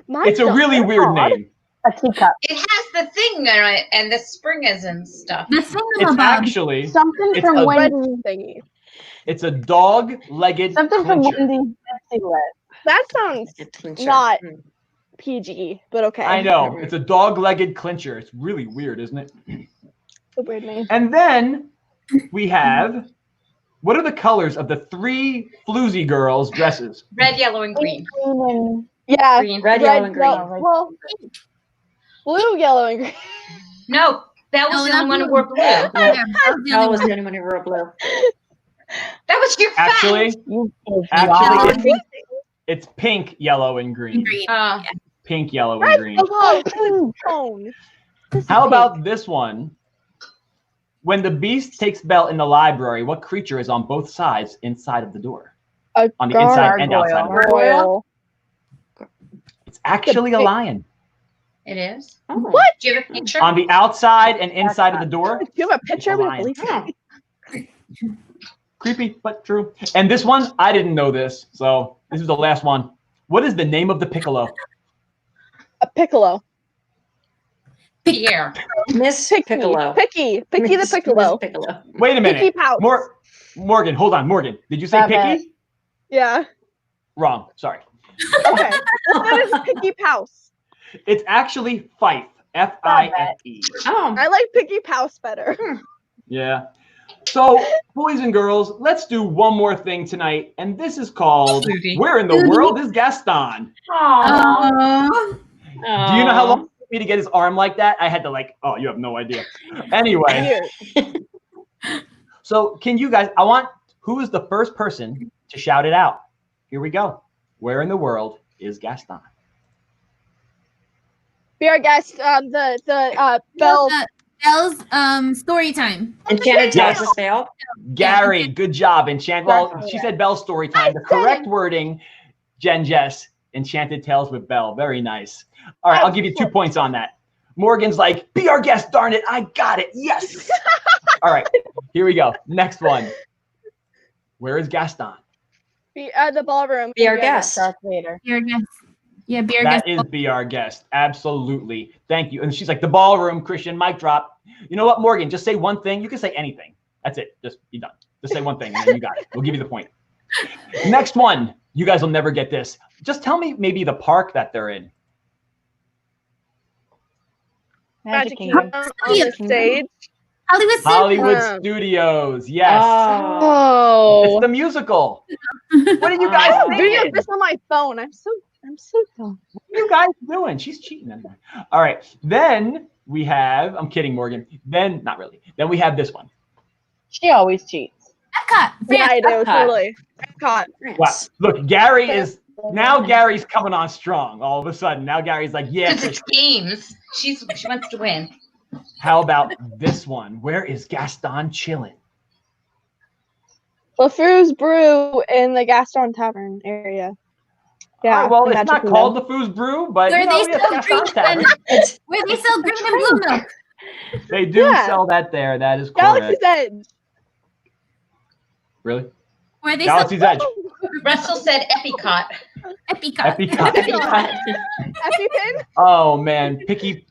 Mine's It's a not really that weird hard. name. a teacup. It has the thing on it and the springers and stuff. The It's thingamabob. actually, Something It's from a- Wendy. Thingy. it's a dog-legged Something from clincher. Wendy's Betsy Lit. That sounds not PG, but okay. I know. It's a dog-legged clincher. It's really weird, isn't it? It's a weird name. And then we have What are the colors of the 3 floozy girls' dresses? Red, yellow, and green. Yeah, Green. Red, yellow, and green. Well, blue, yellow, and green. No, Belle was No, the not only one who blue. wore blue. Yeah. Yeah, Belle was the only one who wore blue. That was your fact. Actually, it's pink, yellow, and green. Green. Pink, yellow, and green. Tone. How about this one? When the Beast takes Belle in the library, what creature is on both sides inside of the door? On the inside and outside of the door. Gargoyle. It's actually a lion. It is. Oh. What? Do you have a picture? On the outside and inside of the door. Do you have a picture? It's a I lion. believe it. Creepy, but true. And this one, I didn't know this, so this is the last one. What is the name of the piccolo? A piccolo. Pierre. Miss Piccolo. Picky the Miss piccolo. Piccolo. Wait a minute. Picky Pouch. Morgan, hold on. Morgan, did you say Rabbit. picky? Yeah. Wrong. Sorry. Okay. That is Picky Pouse. It's actually Fife. F-I-F-E. Oh. I like Picky Pouse better. Yeah. So, boys and girls, let's do one more thing tonight, and this is called Snooty. Where in the World is Gaston? Oh. Do you know how long it took me to get his arm like that? I had to oh, you have no idea. Anyway, so can you guys, who is the first person to shout it out? Here we go. Where in the world is Gaston? Be our guest. Belle. Belle's story time. Enchanted Yes. Tales with Belle. Gary, good job. Well, she said Belle's story time. The correct wording, Jess, Enchanted Tales with Belle. Very nice. All right, I'll give you 2 points on that. Morgan's like, be our guest, darn it. I got it. Yes. All right, here we go. Next one. Where is Gaston? Be the ballroom. Be our guest. Darth Vader. Be our guest. Yeah, be our That guest. is Be Our Guest. Absolutely. Thank you. And she's like, the ballroom, Christian, mic drop. You know what, Morgan? Just say one thing. You can say anything. That's it. Just be done. Just say one thing, and then you got it. We'll give you the point. Next one. You guys will never get this. Just tell me maybe the park that they're in. Magic Kingdom. Kingdom on the stage. Hollywood Studios. Hollywood Studios. Yes. Oh. It's the musical. What are you guys I'm doing thinking? this on my phone. I'm so dumb. What are you guys doing? She's cheating. Anyway. All right. Then we have, I'm kidding, Morgan. Then, not really. Then we have this one. She always cheats. Epcot. Yeah, I do. Epcot. Totally. Epcot. Wow. Look, Gary is, now Gary's coming on strong all of a sudden. Now Gary's like, yeah. Because it's games. She wants to win. How about this one? Where is Gaston chilling? LeFou's Brew in the Gaston Tavern area. Yeah. All right, well, in it's Magic not Kingdom. called LeFou's Brew, but Where you know, they yes, sell Gaston's green Tavern. It's Where they sell green and blue milk. They do Yeah. sell that there. That is Galaxy's correct. Edge. Really? Where they Galaxy's Edge. Russell said Epcot. sell Epcot. Epcot. EpiPen. Oh man, Picky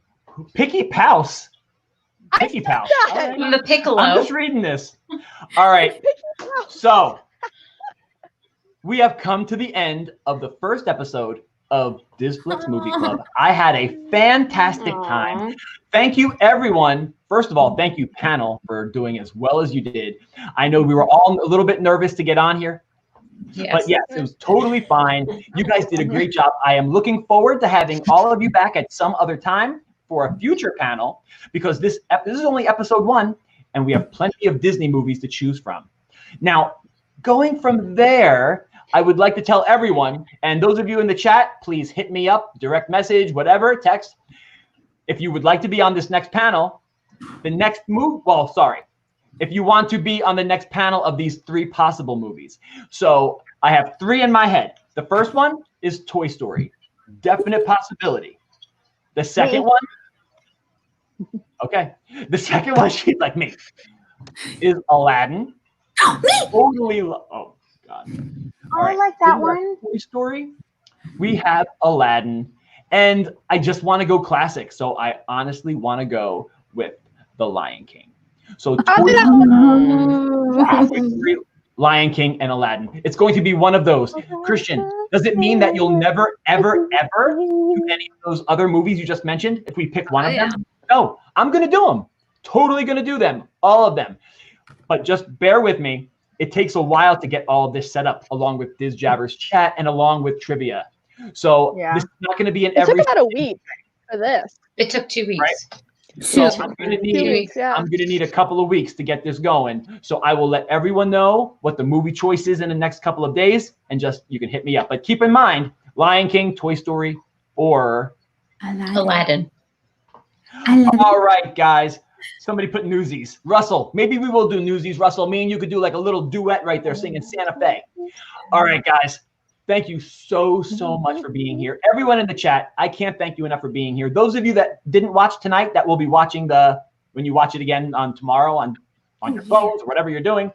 Pouse. Picky Pouse. All right. From the Piccolo. I'm just reading this. All right. So we have come to the end of the first episode of DizFlicks Movie Club. I had a fantastic time. Thank you, everyone. First of all, thank you, panel, for doing as well as you did. I know we were all a little bit nervous to get on here, but yes, it was totally fine. You guys did a great job. I am looking forward to having all of you back at some other time for a future panel, because this is only episode 1, and we have plenty of Disney movies to choose from. Now, going from there, I would like to tell everyone, and those of you in the chat, please hit me up, direct message, whatever, text. If you would like to be on this next panel, the next if you want to be on the next panel of these 3 possible movies. So I have 3 in my head. The first one is Toy Story, definite possibility. The second one, okay. The second one, she's like me, is Aladdin. Totally, oh God. Oh, I like that one. Toy Story, we have Aladdin, and I just want to go classic. So I honestly want to go with The Lion King. So Toy Story, Lion King, and Aladdin. It's going to be one of those. Christian, does it mean that you'll never, ever, ever do any of those other movies you just mentioned if we pick one of them? No, I'm going to do them. Totally going to do them. All of them. But just bear with me. it takes a while to get all of this set up, along with DizJabberz chat and along with trivia. So this is not going to be an It took about a week for this. It took 2 weeks. Right? So I'm gonna need a couple of weeks to get this going. So I will let everyone know what the movie choice is in the next couple of days, and just you can hit me up. But keep in mind, Lion King, Toy Story, or Aladdin. All right, guys. Somebody put Newsies. Russell, maybe we will do Newsies. Russell, me and you could do like a little duet right there singing Santa Fe. All right, guys. Thank you so much for being here. Everyone in the chat, I can't thank you enough for being here. Those of you that didn't watch tonight, that will be watching when you watch it again on tomorrow on your phones or whatever you're doing,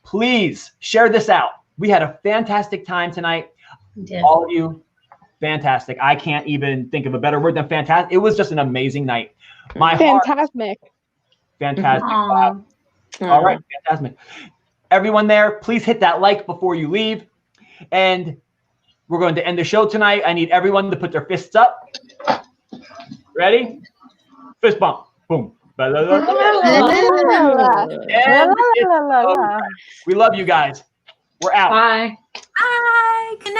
please share this out. We had a fantastic time tonight. All of you, fantastic. I can't even think of a better word than fantastic. It was just an amazing night. Fantastic. Wow. All right, fantastic. Everyone there, please hit that like before you leave. And we're going to end the show tonight. I need everyone to put their fists up. Ready? Fist bump. Boom. And we love you guys. We're out. Bye. Bye. Good night.